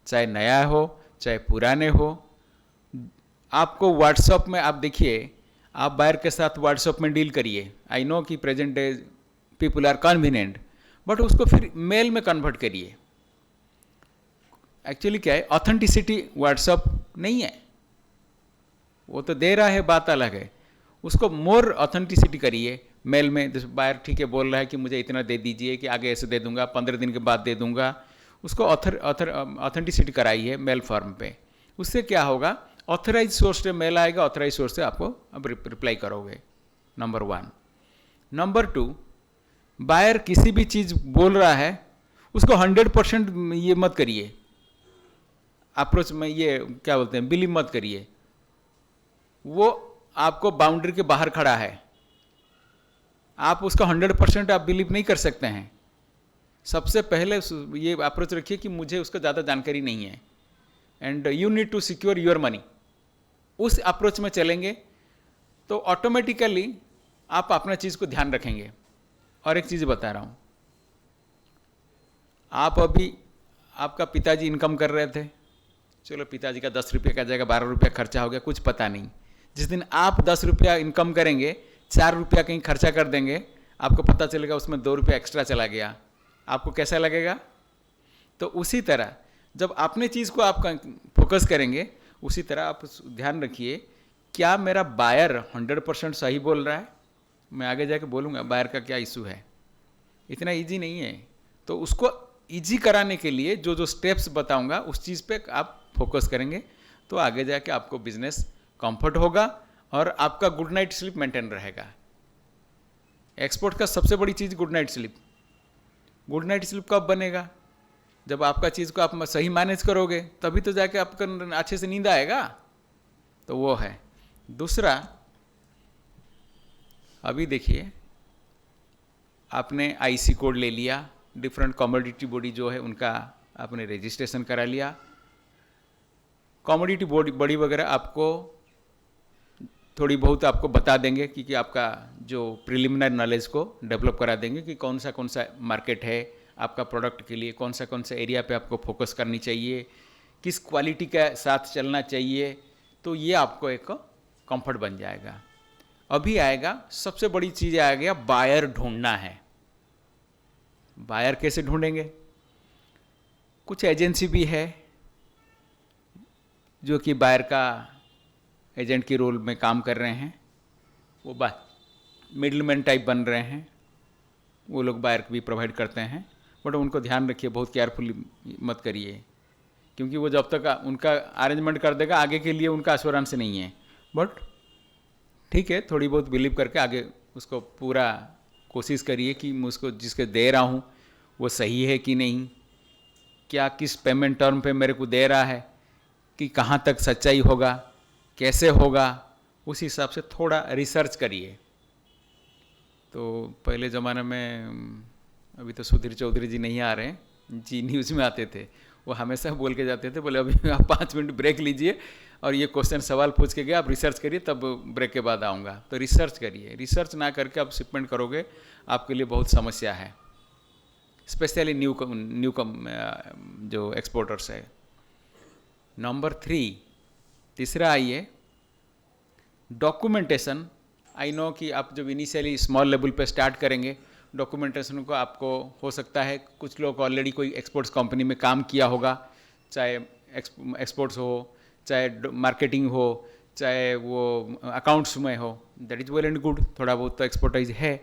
चाहे नया हो चाहे पुराने हो, आपको व्हाट्सअप में, आप देखिए, आप बायर के साथ व्हाट्सअप में डील करिए। आई नो कि present day people are convenient, but उसको फिर मेल में कन्वर्ट करिए। एक्चुअली क्या है, ऑथेंटिसिटी व्हाट्सअप नहीं है, वो तो दे रहा है, बात अलग है। उसको मोर ऑथेंटिसिटी करिए मेल में। जैसे बायर ठीक है बोल रहा है कि मुझे इतना दे दीजिए कि आगे ऐसे दे दूंगा, 15 दिन के बाद दे दूंगा, उसको ऑथेंटिसिटी कराइए मेल फॉर्म पे। उससे क्या होगा, ऑथराइज सोर्स से मेल आएगा, ऑथराइज सोर्स से आपको अब रिप्लाई करोगे, नंबर 1। नंबर 2, बायर किसी भी चीज़ बोल रहा है उसको 100% ये मत करिए, अप्रोच में ये क्या बोलते हैं, बिलीव मत करिए। वो आपको बाउंड्री के बाहर खड़ा है, आप उसका 100% आप बिलीव नहीं कर सकते हैं। सबसे पहले ये अप्रोच रखिए कि मुझे उसका ज़्यादा जानकारी नहीं है, and you need to secure your money. उस अप्रोच में चलेंगे तो ऑटोमेटिकली आप अपना चीज़ को ध्यान रखेंगे। और एक चीज़ बता रहा हूँ, आप अभी, आपका पिताजी इनकम कर रहे थे, चलो पिताजी का 10 रुपये का जगह 12 रुपया खर्चा हो गया, कुछ पता नहीं। जिस दिन आप 10 रुपया इनकम करेंगे, 4 रुपया कहीं खर्चा कर देंगे, आपको पता चलेगा उसमें 2 रुपया एक्स्ट्रा चला गया, आपको कैसा लगेगा? तो उसी तरह जब अपने चीज़ को आप फोकस करेंगे, उसी तरह आप ध्यान रखिए, क्या मेरा बायर 100% सही बोल रहा है? मैं आगे जाके बोलूँगा बायर का क्या इशू है। इतना इजी नहीं है, तो उसको इजी कराने के लिए जो जो स्टेप्स बताऊंगा उस चीज़ पे आप फोकस करेंगे, तो आगे जाके आपको बिजनेस कंफर्ट होगा और आपका गुड नाइट स्लीप मेंटेन रहेगा। एक्सपोर्ट का सबसे बड़ी चीज़ good night sleep. Good night sleep कब बनेगा? जब आपका चीज़ को आप सही मैनेज करोगे, तभी तो जाके आपका अच्छे से नींद आएगा। तो वो है। दूसरा, अभी देखिए, आपने आईसी कोड ले लिया, डिफरेंट कमोडिटी बॉडी जो है उनका आपने रजिस्ट्रेशन करा लिया। कमोडिटी बॉडी वगैरह आपको थोड़ी बहुत आपको बता देंगे कि आपका जो प्रिलिमिनरी नॉलेज को डेवलप करा देंगे कि कौन सा मार्केट है आपका प्रोडक्ट के लिए, कौन सा एरिया पे आपको फोकस करनी चाहिए, किस क्वालिटी के साथ चलना चाहिए। तो ये आपको एक कंफर्ट बन जाएगा। अभी आएगा सबसे बड़ी चीज़, आ गया बायर ढूंढना है। बायर कैसे ढूंढेंगे? कुछ एजेंसी भी है जो कि बायर का एजेंट की रोल में काम कर रहे हैं, वो मिडलमैन टाइप बन रहे हैं, वो लोग बायर भी प्रोवाइड करते हैं। बट उनको ध्यान रखिए, बहुत केयरफुली मत करिए, क्योंकि वो जब तक उनका अरेंजमेंट कर देगा, आगे के लिए उनका एश्योरेंस नहीं है। बट ठीक है, थोड़ी बहुत बिलीव करके आगे उसको पूरा कोशिश करिए कि मैं उसको जिसके दे रहा हूँ वो सही है कि नहीं, क्या किस पेमेंट टर्म पे मेरे को दे रहा है, कि कहाँ तक सच्चाई होगा, कैसे होगा, उस हिसाब से थोड़ा रिसर्च करिए। तो पहले ज़माने में, अभी तो सुधीर चौधरी जी नहीं आ रहे हैं जी, न्यूज़ में आते थे, वो हमेशा बोल के जाते थे, बोले अभी आप 5 मिनट ब्रेक लीजिए और ये क्वेश्चन सवाल पूछ के गए, आप रिसर्च करिए, तब ब्रेक के बाद आऊँगा। तो रिसर्च करिए, रिसर्च ना करके आप शिपमेंट करोगे, आपके लिए बहुत समस्या है, स्पेशली न्यू जो एक्सपोर्टर्स है। नंबर 3, तीसरा आइए डॉक्यूमेंटेशन। आई नो कि आप जब इनिशियली स्मॉल लेवल पे स्टार्ट करेंगे, डॉक्यूमेंटेशन को आपको हो सकता है, कुछ लोग ऑलरेडी कोई एक्सपोर्ट्स कंपनी में काम किया होगा, चाहे एक्सपोर्ट्स हो चाहे मार्केटिंग हो, चाहे वो अकाउंट्स में हो, that is well and good, थोड़ा बहुत तो एक्सपर्टाइज है।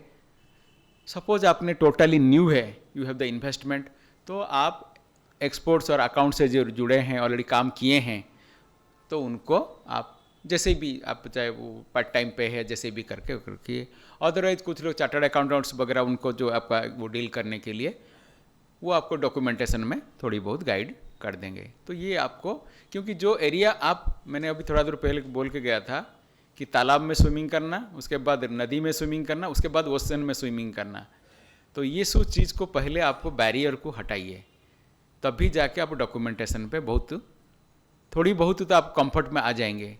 सपोज आपने टोटली न्यू है, यू हैव द इन्वेस्टमेंट, तो आप एक्सपोर्ट्स और अकाउंट से जो जुड़े हैं, ऑलरेडी काम किए हैं, तो उनको आप जैसे भी, आप चाहे वो पार्ट टाइम पे है, जैसे भी करके अदरवाइज कुछ लोग चार्टर्ड अकाउंटेंट्स वगैरह, उनको जो आपका वो डील करने के लिए वो आपको डॉक्यूमेंटेशन में थोड़ी बहुत गाइड कर देंगे। तो ये आपको, क्योंकि जो एरिया आप, मैंने अभी थोड़ा देर पहले बोल के गया था कि तालाब में स्विमिंग करना, उसके बाद नदी में स्विमिंग करना, उसके बाद ओशन में स्विमिंग करना, तो ये सब चीज़ को पहले आपको बैरियर को हटाइए, तभी जाके आप डॉक्यूमेंटेशन पे बहुत थोड़ी बहुत तो आप कंफर्ट में आ जाएंगे।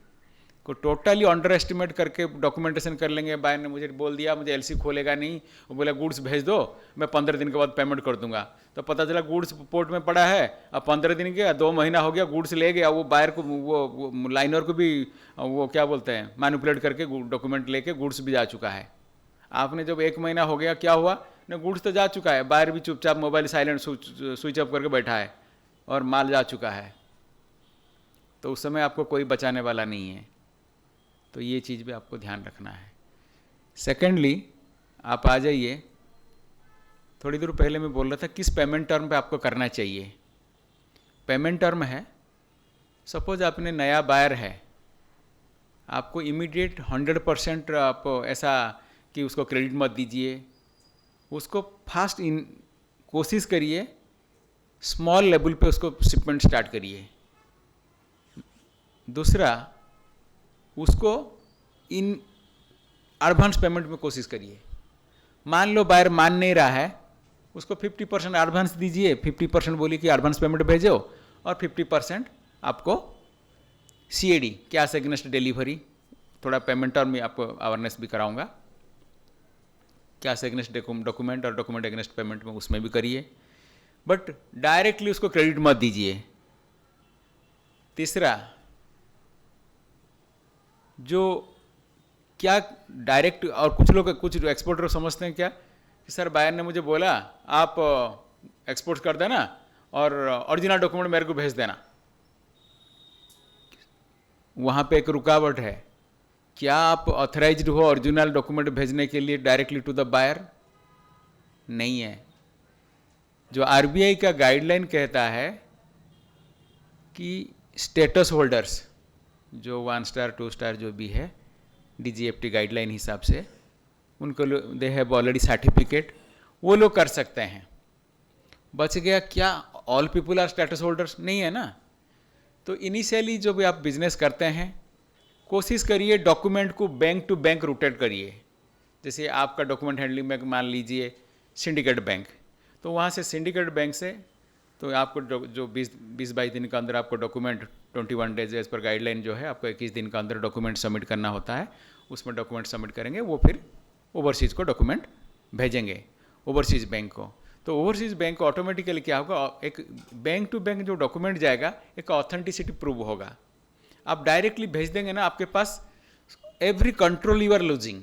को टोटली अंडर एस्टिमेट करके डॉक्यूमेंटेशन कर लेंगे, बाय ने मुझे बोल दिया मुझे एलसी खोलेगा नहीं, वो बोला गुड्स भेज दो, मैं 15 दिन के बाद पेमेंट कर दूंगा, तो पता चला गुड्स पोर्ट में पड़ा है, अब 15 दिन के 2 महीना हो गया, गुड्स ले गया, वो बायर को वो लाइनर को भी वो क्या बोलते हैं मैनिपुलेट करके डॉक्यूमेंट लेके गुड्स भी जा चुका है। आपने जब 1 महीना हो गया, क्या हुआ ना, गुड्स तो जा चुका है, बायर भी चुपचाप मोबाइल साइलेंट स्विच ऑफ करके बैठा है और माल जा चुका है, तो उस समय आपको कोई बचाने वाला नहीं है। तो ये चीज़ भी आपको ध्यान रखना है। सेकेंडली, आप आ जाइए, थोड़ी देर पहले मैं बोल रहा था किस पेमेंट टर्म पे आपको करना चाहिए। पेमेंट टर्म है, सपोज आपने नया बायर है, आपको इमीडिएट 100% आप ऐसा कि उसको क्रेडिट मत दीजिए, उसको फास्ट इन कोशिश करिए, स्मॉल लेवल पे उसको शिपमेंट स्टार्ट करिए। दूसरा, उसको इन एडवांस पेमेंट में कोशिश करिए। मान लो बायर मान नहीं रहा है, उसको 50% एडवांस दीजिए, 50% बोलिए कि एडवांस पेमेंट भेजो, और 50% आपको CAD, कैश अगेंस्ट डिलीवरी, थोड़ा पेमेंट टर्म में आपको अवेयरनेस भी कराऊंगा, कैश अगेंस्ट डॉक्यूमेंट और डॉक्यूमेंट अगेंस्ट पेमेंट में उसमें भी करिए, बट डायरेक्टली उसको क्रेडिट मत दीजिए। तीसरा, जो क्या डायरेक्ट, और कुछ लोग कुछ एक्सपोर्टर समझते हैं क्या कि सर बायर ने मुझे बोला आप एक्सपोर्ट कर देना और ओरिजिनल डॉक्यूमेंट मेरे को भेज देना। वहाँ पे एक रुकावट है, क्या आप ऑथराइज्ड हो ओरिजिनल डॉक्यूमेंट भेजने के लिए डायरेक्टली टू द बायर? नहीं है। जो RBI का गाइडलाइन कहता है कि स्टेटस होल्डर्स, जो 1 स्टार 2 स्टार जो भी है DGFT गाइडलाइन हिसाब से, उनको दे हैव ऑलरेडी सर्टिफिकेट, वो लोग कर सकते हैं। बच गया क्या all people are status holders? नहीं है ना। तो इनिशियली जो भी आप बिजनेस करते हैं, कोशिश करिए डॉक्यूमेंट को बैंक टू बैंक रूटेड करिए। जैसे आपका डॉक्यूमेंट हैंडलिंग में मान लीजिए सिंडिकेट बैंक, तो वहाँ से सिंडिकेट बैंक से तो आपको जो 20-22 दिन के अंदर आपको document 21 days as per guideline जो है, आपको 21 दिन के अंदर डॉक्यूमेंट सबमिट करना होता है, उसमें डॉक्यूमेंट सबमिट करेंगे, वो फिर ओवरसीज़ को डॉक्यूमेंट भेजेंगे ओवरसीज़ बैंक को। तो ओवरसीज़ बैंक को ऑटोमेटिकली क्या होगा, एक बैंक टू बैंक जो डॉक्यूमेंट जाएगा एक ऑथेंटिसिटी प्रूव होगा। आप डायरेक्टली भेज देंगे ना, आपके पास every control you are losing,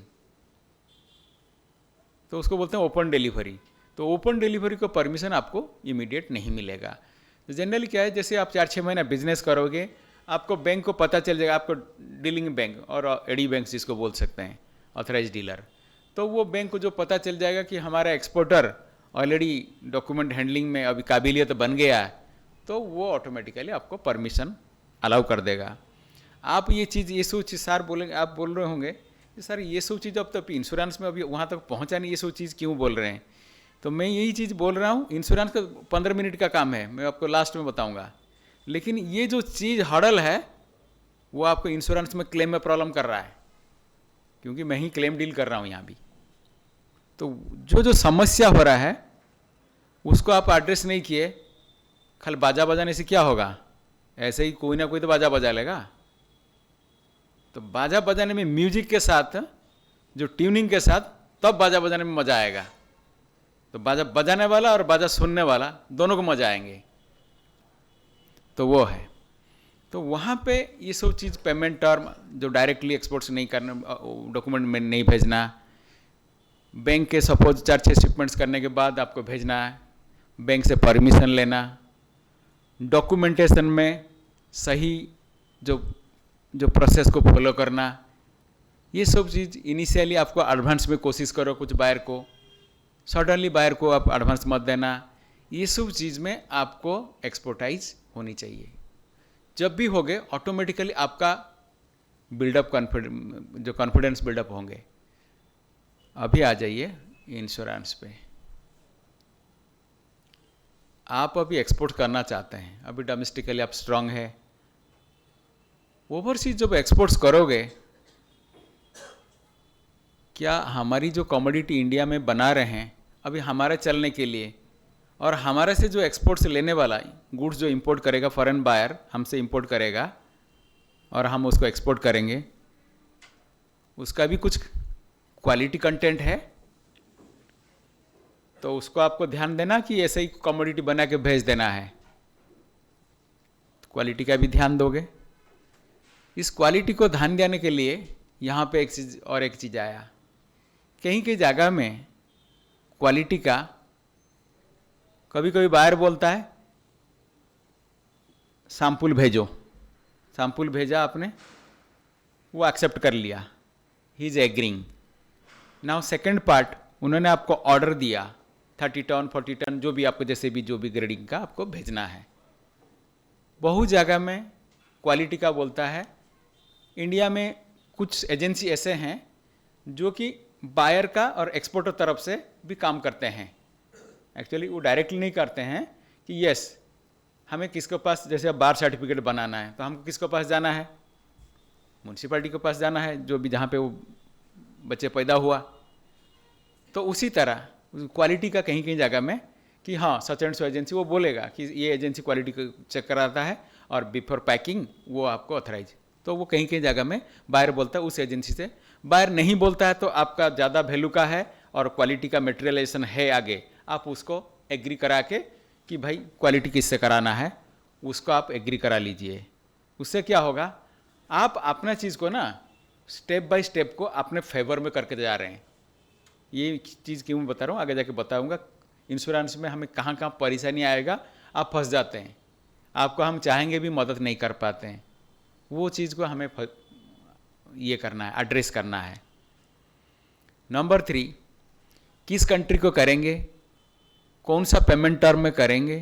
तो उसको बोलते हैं ओपन डिलीवरी। तो ओपन डिलीवरी को परमिशन आपको इमीडिएट नहीं मिलेगा। तो जनरली क्या है, जैसे आप 4-6 महीना बिजनेस करोगे, आपको बैंक को पता चल जाएगा, आपको डीलिंग बैंक और एडी बैंक जिसको बोल सकते हैं ऑथराइज डीलर, तो वो बैंक को जो पता चल जाएगा कि हमारा एक्सपोर्टर ऑलरेडी डॉक्यूमेंट हैंडलिंग में अभी काबिलियत बन गया है, तो वो ऑटोमेटिकली आपको परमिशन अलाउ कर देगा। आप ये चीज़, ये सब चीज़ सर बोलेंगे, आप बोल रहे होंगे सर ये सब चीज़ अब तो इंश्योरेंस में अभी वहाँ तक पहुँचा नहीं, ये सब चीज़ क्यों बोल रहे हैं? तो मैं यही चीज़ बोल रहा हूँ, इंश्योरेंस का 15 मिनट का काम है, मैं आपको लास्ट में बताऊँगा, लेकिन ये जो चीज़ हर्डल है वो आपको इंश्योरेंस में क्लेम में प्रॉब्लम कर रहा है, क्योंकि मैं ही क्लेम डील कर रहा हूँ यहाँ भी। तो जो समस्या हो रहा है उसको आप एड्रेस नहीं किए, खाली बाजा बजाने से क्या होगा? ऐसे ही कोई ना कोई तो बाजा बजा लेगा। तो बाजा बजाने में म्यूजिक के साथ, जो ट्यूनिंग के साथ, तब बाजा बजाने में मज़ा आएगा। तो बाजा बजाने वाला और बाजा सुनने वाला दोनों को मजा आएंगे। तो वो है, तो वहाँ पे ये सब चीज़ पेमेंट टर्म जो डायरेक्टली एक्सपोर्ट्स नहीं करना, डॉक्यूमेंट में नहीं भेजना, बैंक के सपोज 4-6 शिपमेंट्स करने के बाद आपको भेजना है, बैंक से परमिशन लेना, डॉक्यूमेंटेशन में सही जो जो प्रोसेस को फॉलो करना, ये सब चीज़ इनिशियली आपको एडवांस में कोशिश करो कुछ बायर को, सडनली बायर को आप एडवांस मत देना। ये सब चीज़ में आपको एक्सपर्टाइज होनी चाहिए। जब भी होगे ऑटोमेटिकली आपका बिल्डअप जो कॉन्फिडेंस बिल्डअप होंगे। अभी आ जाइए इंश्योरेंस पे। आप अभी एक्सपोर्ट करना चाहते हैं, अभी डोमेस्टिकली आप स्ट्रांग है, ओवरसीज जब एक्सपोर्ट्स करोगे, क्या हमारी जो कमोडिटी इंडिया में बना रहे हैं अभी हमारे चलने के लिए, और हमारे से जो एक्सपोर्ट से लेने वाला गुड्स जो इंपोर्ट करेगा, फॉरेन बायर हमसे इंपोर्ट करेगा और हम उसको एक्सपोर्ट करेंगे, उसका भी कुछ क्वालिटी कंटेंट है, तो उसको आपको ध्यान देना कि ऐसे ही कमोडिटी बना के भेज देना है। क्वालिटी का भी ध्यान दोगे। इस क्वालिटी को ध्यान देने के लिए यहाँ पे एक चीज़ आया, कहीं कहीं जगह में क्वालिटी का कभी कभी बायर बोलता है सैंपल भेजो, सैंपल भेजा आपने, वो एक्सेप्ट कर लिया, he is agreeing. Now second part, उन्होंने आपको ऑर्डर दिया 30 टन 40 टन जो भी आपको जैसे भी जो भी ग्रेडिंग का आपको भेजना है। बहुत जगह में क्वालिटी का बोलता है। इंडिया में कुछ एजेंसी ऐसे हैं जो कि बायर का और एक्सपोर्टर तरफ से भी काम करते हैं। एक्चुअली वो डायरेक्टली नहीं करते हैं कि यस हमें किसके पास, जैसे अब बार सर्टिफिकेट बनाना है तो हमको किसके पास जाना है, म्यूनसिपैलिटी के पास जाना है, जो भी जहाँ पे वो बच्चे पैदा हुआ। तो उसी तरह क्वालिटी का कहीं कहीं जगह में कि हाँ सच एंड सो एजेंसी वो बोलेगा कि ये एजेंसी क्वालिटी को चेक कराता है और बिफोर पैकिंग वो आपको ऑथराइज, तो वो कहीं कहीं जगह में बायर बोलता है उस एजेंसी से। बायर नहीं बोलता है तो आपका ज़्यादा वैल्यू का है और क्वालिटी का मटेरियलाइजेशन है आगे, आप उसको एग्री करा के कि भाई क्वालिटी किससे कराना है उसको आप एग्री करा लीजिए। उससे क्या होगा, आप अपना चीज़ को ना स्टेप बाय स्टेप को अपने फेवर में करके जा रहे हैं। ये चीज़ क्यों बता रहा हूँ, आगे जाके बताऊँगा। इंश्योरेंस में हमें कहाँ कहाँ परेशानी आएगा, आप फंस जाते हैं, आपको हम चाहेंगे भी मदद नहीं कर पाते हैं, वो चीज़ को हमें ये करना है, एड्रेस करना है। नंबर 3, किस कंट्री को करेंगे, कौन सा पेमेंट टर्म में करेंगे,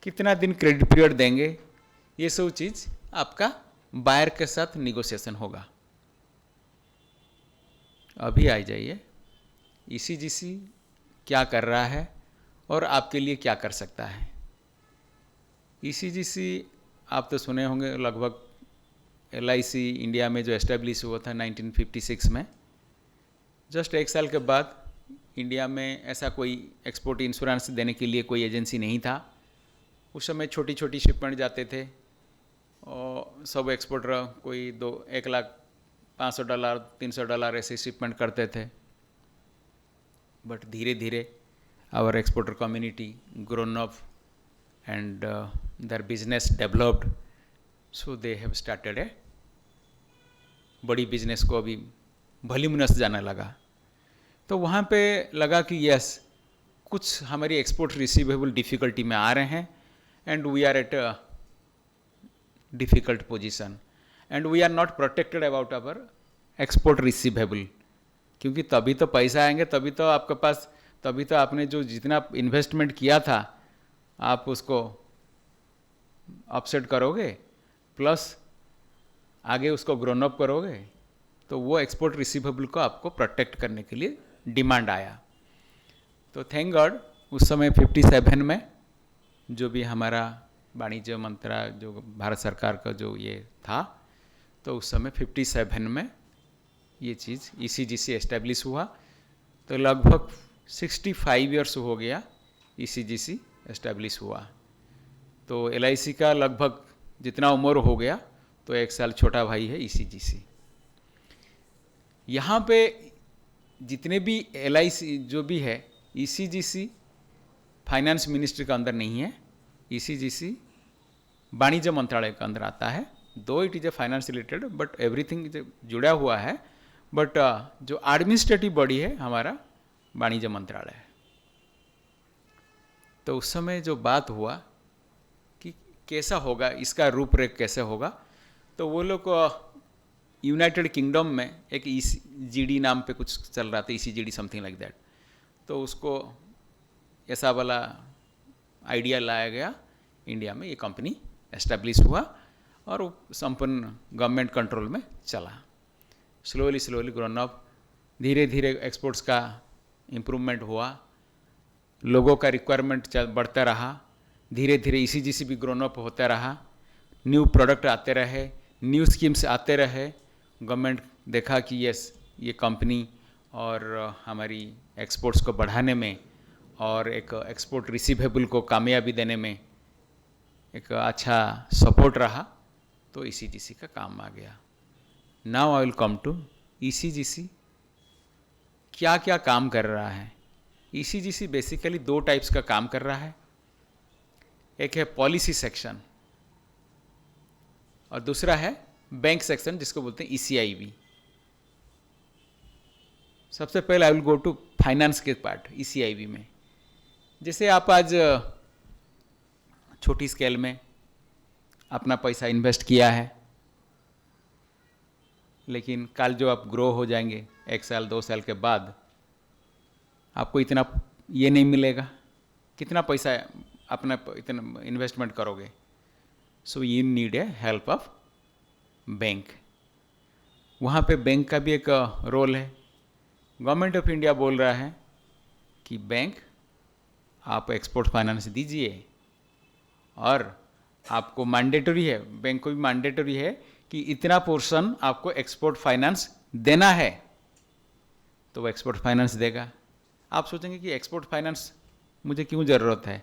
कितना दिन क्रेडिट पीरियड देंगे, ये सब चीज़ आपका बायर के साथ निगोशिएशन होगा। अभी आ जाइए ECGC क्या कर रहा है और आपके लिए क्या कर सकता है। ECGC आप तो सुने होंगे, लगभग LIC इंडिया में जो एस्टेब्लिश हुआ था 1956 में। जस्ट 1 साल के बाद इंडिया में ऐसा कोई एक्सपोर्ट इंश्योरेंस देने के लिए कोई एजेंसी नहीं था। उस समय छोटी छोटी शिपमेंट जाते थे और सब एक्सपोर्टर कोई $1,500 $300 ऐसे शिपमेंट करते थे। बट धीरे धीरे our exporter community grown up and their business developed, so they have started a बड़ी बिजनेस को अभी वॉल्यूमिनस जाने लगा। तो वहाँ पे लगा कि यस कुछ हमारी एक्सपोर्ट रिसीवेबल डिफ़िकल्टी में आ रहे हैं and we are at a difficult position and we are not protected about our export receivable, क्योंकि तभी तो पैसा आएंगे, तभी तो आपके पास, तभी तो आपने जो जितना इन्वेस्टमेंट किया था आप उसको ऑफसेट करोगे प्लस आगे उसको ग्रोन अप करोगे, तो वो एक्सपोर्ट रिसीवेबल को आपको प्रोटेक्ट करने के लिए डिमांड आया। तो थैंक गॉड उस समय 57 में जो भी हमारा वाणिज्य मंत्रालय जो भारत सरकार का जो ये था, तो उस समय 57 में ये चीज़ ECGC एस्टेब्लिश हुआ। तो लगभग 65 ईयर्स हो गया ECGC एस्टेब्लिश हुआ। तो LIC का लगभग जितना उम्र हो गया तो 1 साल छोटा भाई है ECGC। यहाँ पे जितने भी LIC जो भी है, ECGC फाइनेंस मिनिस्ट्री का अंदर नहीं है, ECGC वाणिज्य मंत्रालय के अंदर आता है। दो it is A finance related but everything जुड़ा हुआ है, बट जो एडमिनिस्ट्रेटिव बॉडी है हमारा वाणिज्य मंत्रालय है। तो उस समय जो बात हुआ कि कैसा होगा, इसका रूपरेख कैसे होगा, तो वो लोग यूनाइटेड किंगडम में एक ECGD नाम पे कुछ चल रहा था, ECGD समथिंग लाइक दैट। तो उसको ऐसा वाला आइडिया लाया गया, इंडिया में ये कंपनी एस्टेब्लिश हुआ और वो संपूर्ण गवर्नमेंट कंट्रोल में चला। स्लोली ग्रोन अप, धीरे धीरे एक्सपोर्ट्स का इम्प्रूवमेंट हुआ, लोगों का रिक्वायरमेंट बढ़ता रहा, धीरे धीरे ECGC भी ग्रोन अप होता रहा, न्यू प्रोडक्ट आते रहे, न्यू स्कीम्स आते रहे। गवर्नमेंट देखा कि यस, ये कंपनी और हमारी एक्सपोर्ट्स को बढ़ाने में और एक एक्सपोर्ट रिसीवेबल को कामयाबी देने में एक अच्छा सपोर्ट रहा, तो ECGC का काम आ गया। Now I will come to ECGC क्या क्या काम कर रहा है। ECGC बेसिकली 2 टाइप्स का काम कर रहा है, एक है पॉलिसी सेक्शन और दूसरा है बैंक सेक्शन, जिसको बोलते हैं ECIB। सबसे पहले I will go to finance के पार्ट ECIB में। जैसे आप आज छोटी स्केल में अपना पैसा इन्वेस्ट किया है, लेकिन कल जो आप ग्रो हो जाएंगे 1 साल 2 साल के बाद, आपको इतना ये नहीं मिलेगा, कितना पैसा अपना इतना इन्वेस्टमेंट करोगे। So you need a help of bank. वहाँ पे बैंक का भी एक रोल है। गवर्नमेंट ऑफ इंडिया बोल रहा है कि बैंक आप एक्सपोर्ट फाइनेंस दीजिए, और आपको मैंडेटरी है, बैंक को भी मैंडेटरी है कि इतना पोर्शन आपको एक्सपोर्ट फाइनेंस देना है, तो वो एक्सपोर्ट फाइनेंस देगा। आप सोचेंगे कि एक्सपोर्ट फाइनेंस मुझे क्यों ज़रूरत है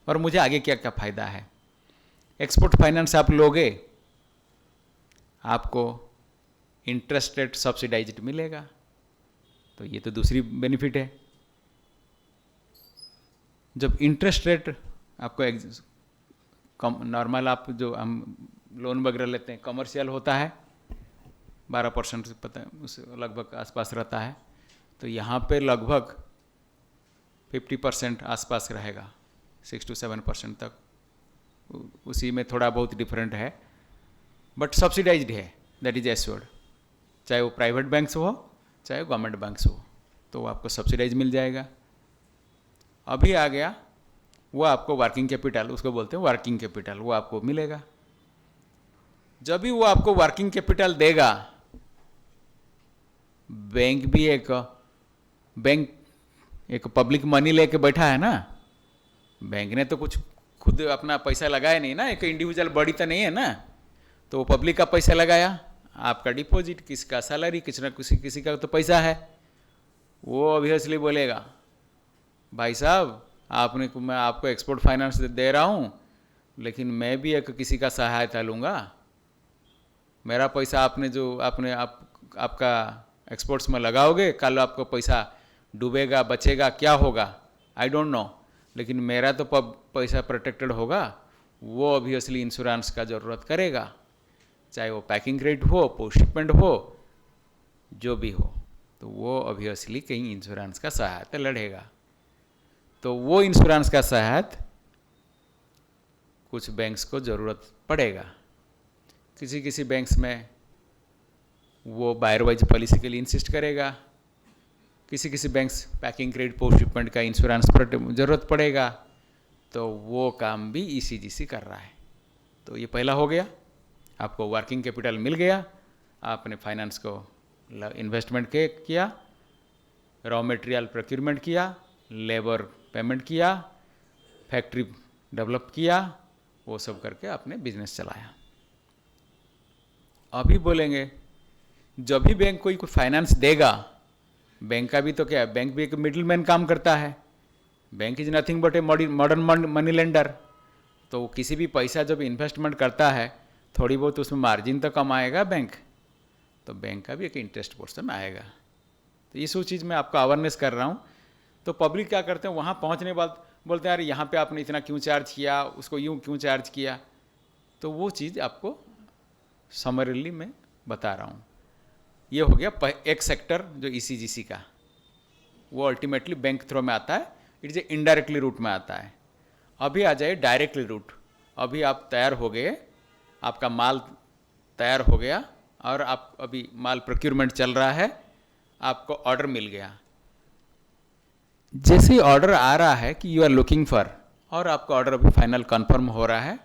और मुझे आगे क्या क्या फ़ायदा है। एक्सपोर्ट फाइनेंस आप लोगे, आपको इंटरेस्ट रेट सब्सिडाइज्ड मिलेगा, तो ये तो दूसरी बेनिफिट है। जब इंटरेस्ट रेट आपको नॉर्मल, आप जो हम लोन वगैरह लेते हैं कमर्शियल होता है 12% पता है, उस लगभग आसपास रहता है, तो यहाँ पे लगभग 50% आसपास रहेगा, 6 to 7% तक, उसी में थोड़ा बहुत डिफरेंट है, बट सब्सिडाइज्ड है, दैट इज एश्योर्ड। चाहे वो प्राइवेट बैंक्स हो चाहे गवर्नमेंट बैंक्स हो, तो वो आपको सब्सिडाइज मिल जाएगा। अभी आ गया वो आपको वर्किंग कैपिटल, उसको बोलते हैं वर्किंग कैपिटल, वो आपको मिलेगा। जब भी वो आपको वर्किंग कैपिटल देगा, बैंक भी एक पब्लिक मनी लेके बैठा है ना, बैंक ने तो कुछ खुद अपना पैसा लगाया नहीं ना, एक इंडिविजुअल बॉडी तो नहीं है ना, तो वो पब्लिक का पैसा लगाया, आपका डिपॉजिट, किसका सैलरी, किसी का तो पैसा है, वो ऑब्वियसली बोलेगा भाई साहब मैं आपको एक्सपोर्ट फाइनेंस दे रहा हूँ, लेकिन मैं भी एक किसी का सहायता लूँगा, मेरा पैसा आपका एक्सपोर्ट्स में लगाओगे, कल आपको पैसा डूबेगा बचेगा क्या होगा आई डोंट नो, लेकिन मेरा तो पैसा प्रोटेक्टेड होगा। वो ऑब्वियसली इंश्योरेंस का ज़रूरत करेगा, चाहे वो पैकिंग रेट हो, पोस्ट शिपमेंट हो, जो भी हो, तो वो ऑब्वियसली कहीं इंश्योरेंस का सहायता लड़ेगा। तो वो इंश्योरेंस का सहायता कुछ बैंक्स को ज़रूरत पड़ेगा। किसी बैंक्स में वो बायर वाइज पॉलिसी के लिए इंसिस्ट करेगा, किसी banks packing credit post shipment का इंश्योरेंस पर ज़रूरत पड़ेगा, तो वो काम भी ECGC कर रहा है। तो ये पहला हो गया, आपको वर्किंग कैपिटल मिल गया, आपने फाइनेंस को इन्वेस्टमेंट किया, रॉ मटेरियल प्रोक्यूरमेंट किया, लेबर पेमेंट किया, फैक्ट्री डेवलप किया, वो सब करके आपने बिजनेस चलाया। अभी बोलेंगे जब भी बैंक कोई फाइनेंस देगा, बैंक का भी तो क्या है, बैंक भी एक मिडिलमैन काम करता है, bank is nothing but a modern money lender. तो किसी भी पैसा जब इन्वेस्टमेंट करता है, थोड़ी बहुत उसमें मार्जिन तो कमाएगा बैंक, तो बैंक का भी एक इंटरेस्ट पोर्शन आएगा। तो ये सब चीज़ मैं आपको अवेयरनेस कर रहा हूँ। तो पब्लिक क्या करते हैं, वहाँ पहुँचने के बाद बोलते हैं यार यहाँ पे आपने इतना क्यों चार्ज किया, उसको यूँ क्यों चार्ज किया। तो वो चीज़ आपको समरली मैं बता रहा हूँ। ये हो गया एक सेक्टर जो ECGC का, वो अल्टीमेटली बैंक थ्रू में आता है, इट इज इनडायरेक्टली रूट में आता है। अभी आ जाए डायरेक्टली रूट। अभी आप तैयार हो गए, आपका माल तैयार हो गया और आप अभी माल प्रोक्यूरमेंट चल रहा है, आपको ऑर्डर मिल गया। जैसे ही ऑर्डर आ रहा है कि यू आर लुकिंग फॉर, और आपका ऑर्डर अभी फाइनल कंफर्म हो रहा है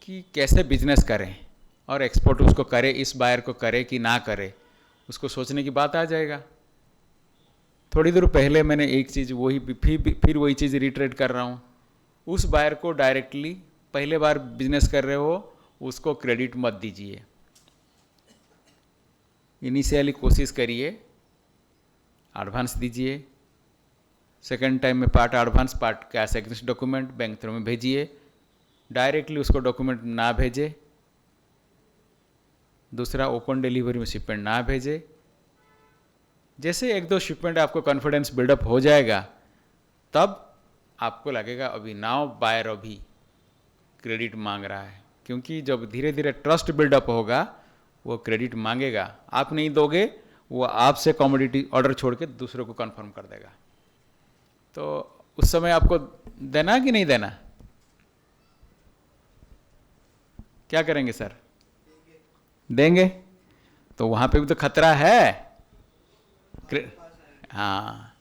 कि कैसे बिजनेस करें और एक्सपोर्ट उसको करे, इस बायर को करे कि ना करे, उसको सोचने की बात आ जाएगा। थोड़ी देर पहले मैंने एक चीज़ वही फिर वही चीज़ रिट्रेट कर रहा हूँ, उस बायर को डायरेक्टली पहले बार बिजनेस कर रहे हो उसको क्रेडिट मत दीजिए। इनिशियली कोशिश करिए, एडवांस दीजिए, सेकंड टाइम में part advance part cash against document bank through में भेजिए, डायरेक्टली उसको डॉक्यूमेंट ना भेजे, दूसरा ओपन डिलीवरी में शिपमेंट ना भेजे। जैसे एक दो शिपमेंट आपको कॉन्फिडेंस बिल्डअप हो जाएगा, तब आपको लगेगा अभी नाउ बायर अभी क्रेडिट मांग रहा है, क्योंकि जब धीरे धीरे ट्रस्ट बिल्डअप होगा वो क्रेडिट मांगेगा, आप नहीं दोगे वो आपसे कमोडिटी ऑर्डर छोड़ के दूसरों को कंफर्म कर देगा। तो उस समय आपको देना कि नहीं देना, क्या करेंगे सर? देंगे। तो वहाँ पे भी तो खतरा है। हाँ,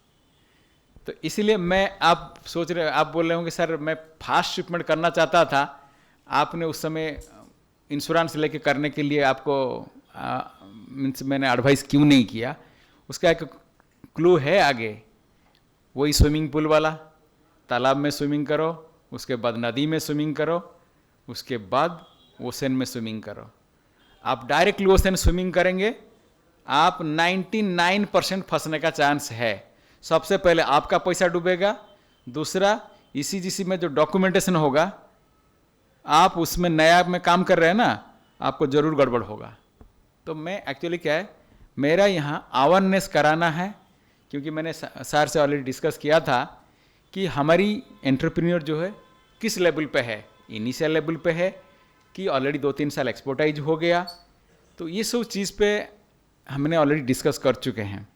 तो इसीलिए मैं, आप सोच रहे, आप बोल रहे होंगे सर मैं फास्ट शिपमेंट करना चाहता था, आपने उस समय इंश्योरेंस लेके करने के लिए आपको मीन्स मैंने एडवाइस क्यों नहीं किया? उसका एक क्लू है आगे, वही स्विमिंग पूल वाला, तालाब में स्विमिंग करो, उसके बाद नदी में स्विमिंग करो, उसके बाद ओशन में स्विमिंग करो। आप डायरेक्टली ओशन स्विमिंग करेंगे, आप 99% फंसने का चांस है। सबसे पहले आपका पैसा डूबेगा, दूसरा ईसीजीसी में जो डॉक्यूमेंटेशन होगा, आप उसमें नया में काम कर रहे हैं ना, आपको ज़रूर गड़बड़ होगा। तो मैं एक्चुअली क्या है, मेरा यहाँ अवेयरनेस कराना है, क्योंकि मैंने सर से ऑलरेडी डिस्कस किया था कि हमारी एंटरप्रेन्योर जो है किस लेवल पे है, इनिशियल लेवल पे है कि ऑलरेडी 2-3 साल एक्सपोर्टाइज हो गया। तो ये सब चीज़ पे हमने ऑलरेडी डिस्कस कर चुके हैं।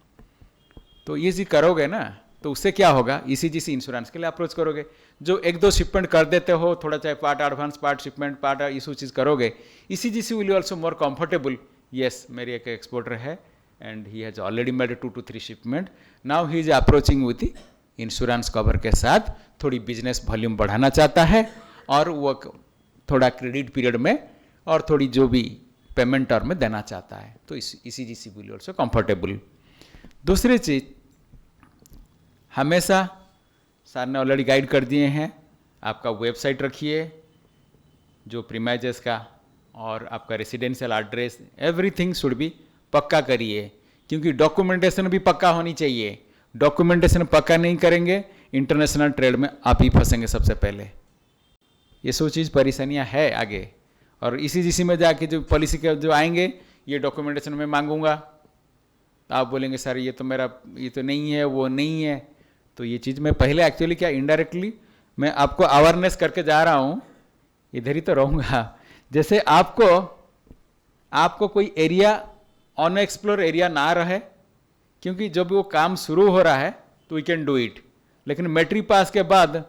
तो ये चीज़ करोगे ना, तो उससे क्या होगा, ईसीजीसी इंश्योरेंस के लिए अप्रोच करोगे। जो एक दो शिपमेंट कर देते हो, थोड़ा चाहे part advance part shipment part ये सब चीज़ करोगे, ECGC will also more comfortable. Yes, मेरी एक एक्सपोर्टर है and he has already made 2 to 3 shipment, now he is approaching with insurance cover के साथ, थोड़ी बिजनेस वॉल्यूम बढ़ाना चाहता है और वो थोड़ा क्रेडिट पीरियड में और थोड़ी जो भी पेमेंट टर्म में देना चाहता है, तो ईसीजीसी विल ऑल्सो कंफर्टेबल। दूसरी चीज़, हमेशा सर ने ऑलरेडी गाइड कर दिए हैं, आपका वेबसाइट रखिए जो प्रीमाइजेस का, और आपका residential address, everything should be पक्का करिए, क्योंकि डॉक्यूमेंटेशन भी पक्का होनी चाहिए। डॉक्यूमेंटेशन पक्का नहीं करेंगे, इंटरनेशनल ट्रेड में आप ही फंसेंगे सबसे पहले। ये सब चीज़ परेशानियाँ है आगे, और ईसीजीसी में जाके जो पॉलिसी के जो आएंगे, ये डॉक्यूमेंटेशन में मांगूंगा, तो आप बोलेंगे सर ये तो मेरा, ये तो नहीं है, वो नहीं है। तो ये चीज़ मैं पहले एक्चुअली क्या, इनडायरेक्टली मैं आपको अवेयरनेस करके जा रहा हूँ, इधर ही तो रहूँगा। जैसे आपको कोई एरिया अनएक्सप्लोर एरिया ना रहे, क्योंकि जब वो काम शुरू हो रहा है तो वी कैन डू इट, लेकिन मैट्रिक पास के बाद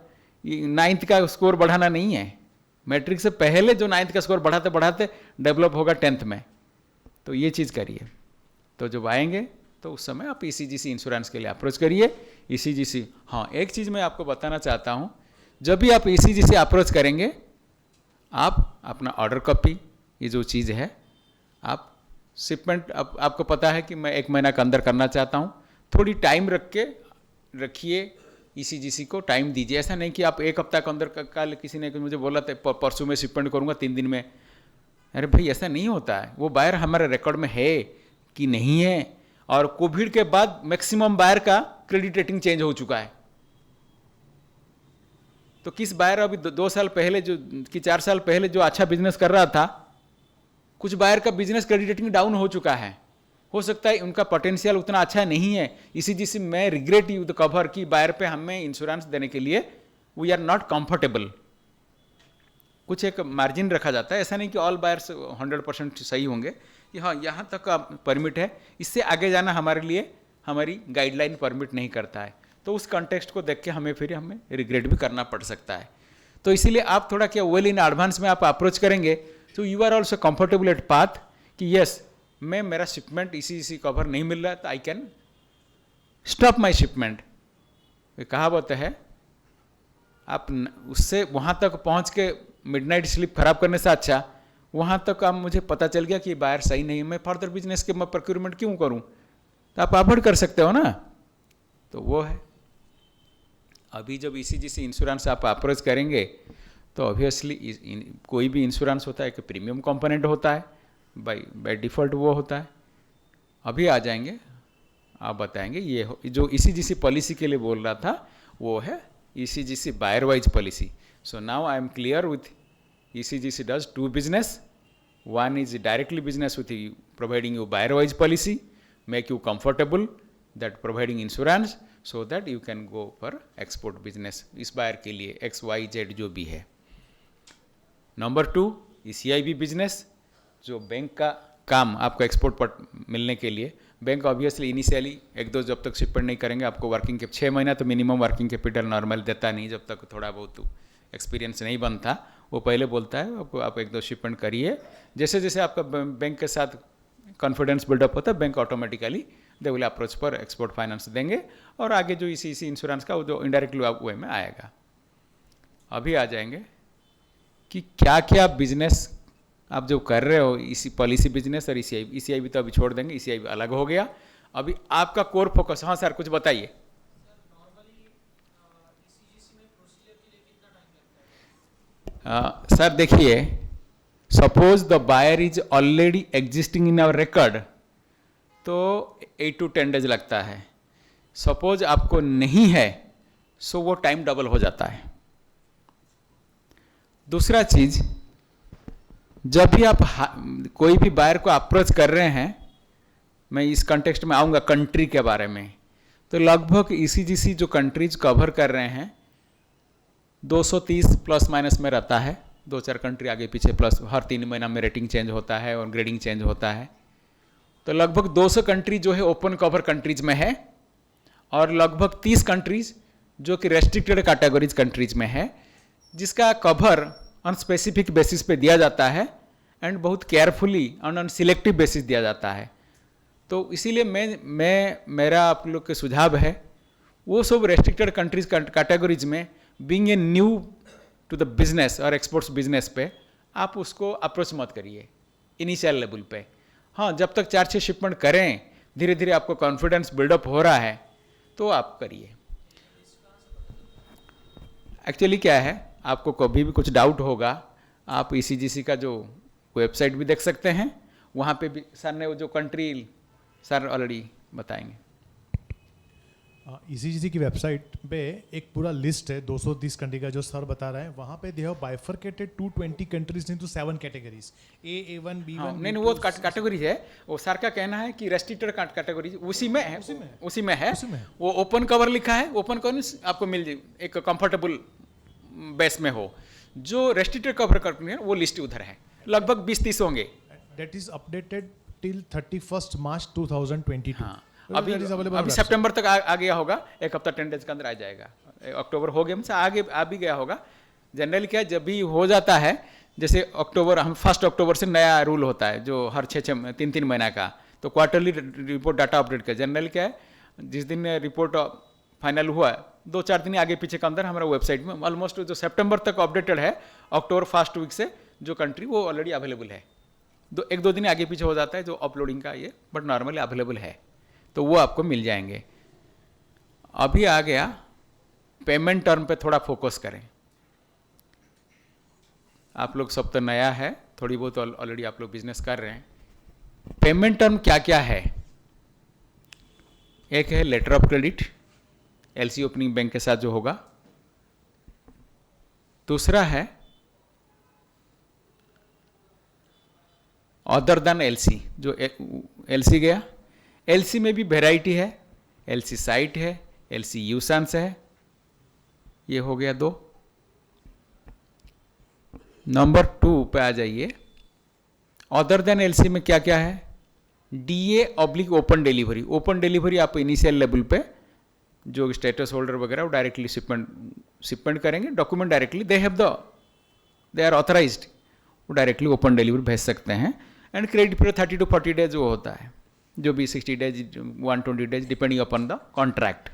9th का स्कोर बढ़ाना नहीं है। मैट्रिक से पहले जो 9th का स्कोर बढ़ाते बढ़ाते डेवलप होगा 10th में। तो ये चीज़ करिए। तो जब आएंगे तो उस समय आप ईसीजीसी इंश्योरेंस के लिए अप्रोच करिए। ईसीजीसी, हाँ एक चीज़ मैं आपको बताना चाहता हूँ, जब भी आप ईसीजीसी अप्रोच करेंगे, आप अपना ऑर्डर कॉपी, ये जो चीज़ है, आप शिपमेंट, आपको पता है कि मैं 1 महीना के अंदर करना चाहता हूँ, थोड़ी टाइम रखिए, ईसीजीसी को टाइम दीजिए। ऐसा नहीं कि आप 1 हफ्ता के अंदर, कल किसी ने मुझे बोला था परसों में शिपमेंट करूँगा 3 दिन में। अरे भाई ऐसा नहीं होता है, वो बायर हमारे रिकॉर्ड में है कि नहीं है। और कोविड के बाद मैक्सिमम बायर का क्रेडिट रेटिंग चेंज हो चुका है। तो किस बायर अभी 2 साल पहले जो कि 4 साल पहले जो अच्छा बिजनेस कर रहा था, कुछ बायर का बिजनेस क्रेडिट रेटिंग डाउन हो चुका है। हो सकता है उनका पोटेंशियल उतना अच्छा नहीं है। इसीलिए मैं रिग्रेट यू द कवर कि बायर पे हमें इंश्योरेंस देने के लिए वी आर नॉट कंफर्टेबल। कुछ एक मार्जिन रखा जाता है, ऐसा नहीं कि ऑल बायर्स 100% सही होंगे कि हाँ यहाँ तक का परमिट है, इससे आगे जाना हमारे लिए हमारी गाइडलाइन परमिट नहीं करता है। तो उस कॉन्टेक्स्ट को देख के हमें रिग्रेट भी करना पड़ सकता है। तो इसीलिए आप थोड़ा क्या वेल इन एडवांस में आप अप्रोच करेंगे तो you are also comfortable at path कि यस मैं मेरा शिपमेंट इसी कवर नहीं मिल रहा है तो I can stop my shipment. कहावत है आप उससे वहाँ तक पहुँच के मिडनाइट स्लीप खराब करने से अच्छा वहाँ तक आप मुझे पता चल गया कि बायर सही नहीं है, मैं फर्दर बिजनेस के मैं प्रोक्यूरमेंट क्यों करूँ, तो आप अवॉइड कर सकते हो ना। तो वो है अभी जब ECGC इंश्योरेंस आप अप्रोच करेंगे तो ऑब्वियसली कोई भी इंश्योरेंस होता है कि प्रीमियम कंपोनेंट होता है, बाय डिफ़ॉल्ट वो होता है। अभी आ जाएंगे आप बताएंगे ये जो ECGC पॉलिसी के लिए बोल रहा था वो है ECGC buyer wise policy. So now I am clear with ECGC does two business. One is directly business with you, providing you buyer wise policy, make you comfortable that providing insurance so that you can go for export business इस buyer के लिए XYZ जो भी है। Number 2 CIB business जो bank का काम आपको एक्सपोर्ट पर मिलने के लिए बैंक ऑब्वियसली इनिशियली 1-2 जब तक शिपमेंट नहीं करेंगे आपको वर्किंग के 6 महीना तो मिनिमम वर्किंग कैपिटल नॉर्मल देता नहीं जब तक थोड़ा बहुत एक्सपीरियंस नहीं बनता। वो पहले बोलता है आपको आप 1-2 शिपमेंट करिए, जैसे जैसे आपका बैंक के साथ कॉन्फिडेंस बिल्डअप होता है bank automatically they will approach पर एक्सपोर्ट फाइनेंस देंगे और आगे जो इसी इंश्योरेंस का वो जो इनडायरेक्टली वे में आएगा। अभी आ जाएंगे कि क्या क्या बिजनेस आप जो कर रहे हो इसी पॉलिसी बिजनेस और ECIB तो अभी छोड़ देंगे, ECIB अलग हो गया। अभी आपका कोर फोकस, हाँ सर कुछ बताइए। सर देखिए suppose the buyer is already existing in our record तो 8 to 10 डेज लगता है। सपोज आपको नहीं है सो वो टाइम डबल हो जाता है। दूसरा चीज जब भी आप कोई भी बायर को अप्रोच कर रहे हैं, मैं इस कॉन्टेक्स्ट में आऊँगा कंट्री के बारे में, तो लगभग ECGC जो कंट्रीज कवर कर रहे हैं 230 प्लस माइनस में रहता है, 2-4 कंट्री आगे पीछे प्लस, हर 3 महीना में रेटिंग चेंज होता है और ग्रेडिंग चेंज होता है। तो लगभग 200 कंट्री जो है ओपन कवर कंट्रीज में है और लगभग 30 कंट्रीज जो कि रेस्ट्रिक्टेड कैटेगरीज कंट्रीज में है, जिसका कवर ऑन स्पेसिफिक बेसिस पे दिया जाता है एंड बहुत केयरफुली ऑन सिलेक्टिव बेसिस दिया जाता है। तो इसीलिए मेरा आप लोग के सुझाव है वो सब रेस्ट्रिक्टेड कंट्रीज कैटेगरीज में being a new to the business और एक्सपोर्ट्स बिजनेस पे आप उसको अप्रोच मत करिए इनिशियल लेवल पे। हाँ जब तक 4-6 शिपमेंट करें धीरे धीरे आपको कॉन्फिडेंस बिल्डअप हो रहा है तो आप करिए। एक्चुअली क्या है आपको कभी भी कुछ डाउट होगा आप ECGC का जो वेबसाइट भी देख सकते हैं, वहाँ पे भी सर ने वो जो कंट्री सर ऑलरेडी बताएंगे। ECGC की वेबसाइट पे एक पूरा लिस्ट है 230 कंट्री का जो सर बता रहे हैं। वहाँ पे they have bifurcated 220 countries into 7 categories A1 B1 नहीं वो कैटेगरी है, वो सर का कहना है कि रेस्ट्रिक्टेड कैटेगरी उसी में है। वो ओपन कवर लिखा है, ओपन कवर आपको मिल जाए एक कंफर्टेबल बेस में हो। जो रेस्ट्रिक्टेड कवर कंपनी है वो लिस्ट उधर है, लगभग 20-30 होंगे। दैट इज अपडेटेड टिल 31 मार्च 2022। हाँ अभी सितंबर तक आ गया होगा, एक हफ्ता 10 डेज के अंदर आ जाएगा। अक्टूबर हो गया मतलब आगे आ भी गया होगा। जनरली क्या है जब भी हो जाता है जैसे अक्टूबर, हम 1 अक्टूबर से नया रूल होता है जो हर 3-3 महीना का, तो क्वार्टरली रिपोर्ट डाटा अपडेट का। जनरली क्या है जिस दिन रिपोर्ट फाइनल हुआ 2-4 दिन आगे पीछे के अंदर हमारा वेबसाइट में ऑलमोस्ट जो सितंबर तक अपडेटेड है, अक्टूबर फर्स्ट वीक से जो कंट्री वो ऑलरेडी अवेलेबल है। 1-2 दिन आगे पीछे हो जाता है जो अपलोडिंग का ये, बट नॉर्मली अवेलेबल है तो वो आपको मिल जाएंगे। अभी आ गया पेमेंट टर्म पे थोड़ा फोकस करें। आप लोग सब तो नया है, थोड़ी बहुत ऑलरेडी आप लोग बिजनेस कर रहे हैं। पेमेंट टर्म क्या क्या है? एक है letter of credit, LC opening bank के साथ जो होगा। दूसरा है अदर देन LC, जो LC गया। LC में भी वेराइटी है, LC साइट है, LC यूसेंस है, ये हो गया 2। नंबर 2 पे आ जाइए। अदर देन LC में क्या क्या है? DA/ open delivery. Open delivery आप इनिशियल लेवल पे जो स्टेटस होल्डर वगैरह वो डायरेक्टली शिपमेंट करेंगे, document directly they are authorised, वो डायरेक्टली ओपन डिलीवरी भेज सकते हैं। And credit period 30 to 40 days वो होता है, जो भी 60 days 120 days depending upon the contract.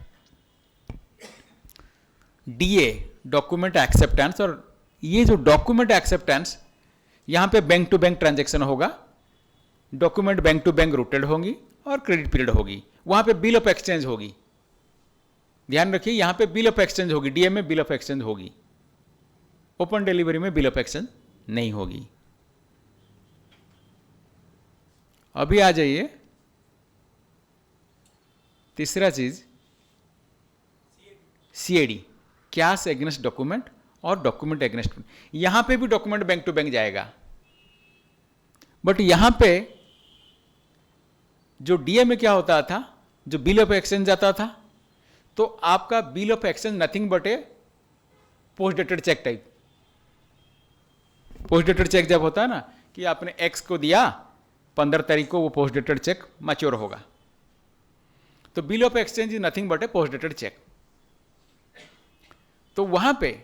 DA document acceptance, और ये जो डॉक्यूमेंट एक्सेप्टेंस यहाँ पे बैंक टू बैंक ट्रांजेक्शन होगा, document bank to bank rooted होंगी और क्रेडिट पीरियड होगी। वहाँ पे बिल ऑफ एक्सचेंज होगी, ध्यान रखिए यहाँ पे बिल ऑफ एक्सचेंज होगी, DA में बिल ऑफ एक्सचेंज होगी, ओपन डिलीवरी में बिल ऑफ एक्सचेंज नहीं होगी। अभी आ जाइए तीसरा चीज, CAD कैश एग्नेस्ट डॉक्यूमेंट और डॉक्यूमेंट एग्नेस्ट। यहां पे भी डॉक्यूमेंट बैंक टू बैंक जाएगा, बट यहां पे जो DA में क्या होता था, जो बिल ऑफ एक्सचेंज जाता था, तो आपका bill of exchange nothing but A post dated cheque type. Post dated cheque जब होता है ना कि आपने X को दिया, 15 तारीख को वो पोस्ट डेटेड चेक मैच्योर होगा, तो bill of exchange is nothing but A post dated cheque. तो वहां पे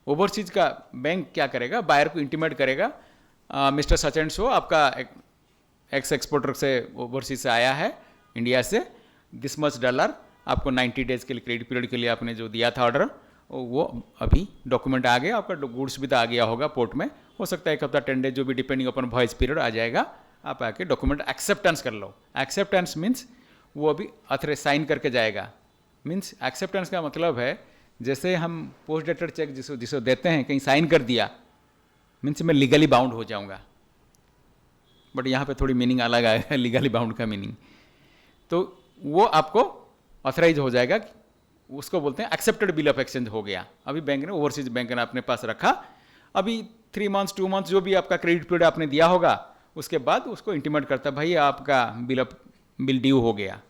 ओवरसीज का बैंक क्या करेगा, बायर को इंटीमेट करेगा, मिस्टर सचिन सो आपका एक्स एक्सपोर्टर से ओवरसीज से आया है इंडिया से, दिस मच डॉलर आपको 90 डेज के लिए क्रेडिट पीरियड के लिए आपने जो दिया था ऑर्डर, वो अभी डॉक्यूमेंट आ गया, आपका गुड्स भी तो आ गया होगा पोर्ट में, हो सकता है 1 हफ्ता 10 डेज जो भी डिपेंडिंग अपन वॉइस पीरियड आ जाएगा, आप आके डॉक्यूमेंट एक्सेप्टेंस कर लो। एक्सेप्टेंस मीन्स वो अभी अथरे साइन करके जाएगा। मीन्स एक्सेप्टेंस का मतलब है जैसे हम पोस्ट डेटेड चेक जिसको देते हैं, कहीं साइन कर दिया मीन्स मैं लीगली बाउंड हो जाऊंगा, बट यहाँ पे थोड़ी मीनिंग अलग आएगा लीगली बाउंड का मीनिंग। तो वो आपको ऑथराइज हो जाएगा, उसको बोलते हैं एक्सेप्टेड बिल ऑफ एक्सचेंज हो गया। अभी बैंक ने, ओवरसीज बैंक ने अपने पास रखा, अभी 3 months 2 months जो भी आपका क्रेडिट पीरियड आपने दिया होगा, उसके बाद उसको इंटीमेट करता है भाई आपका बिल ड्यू हो गया।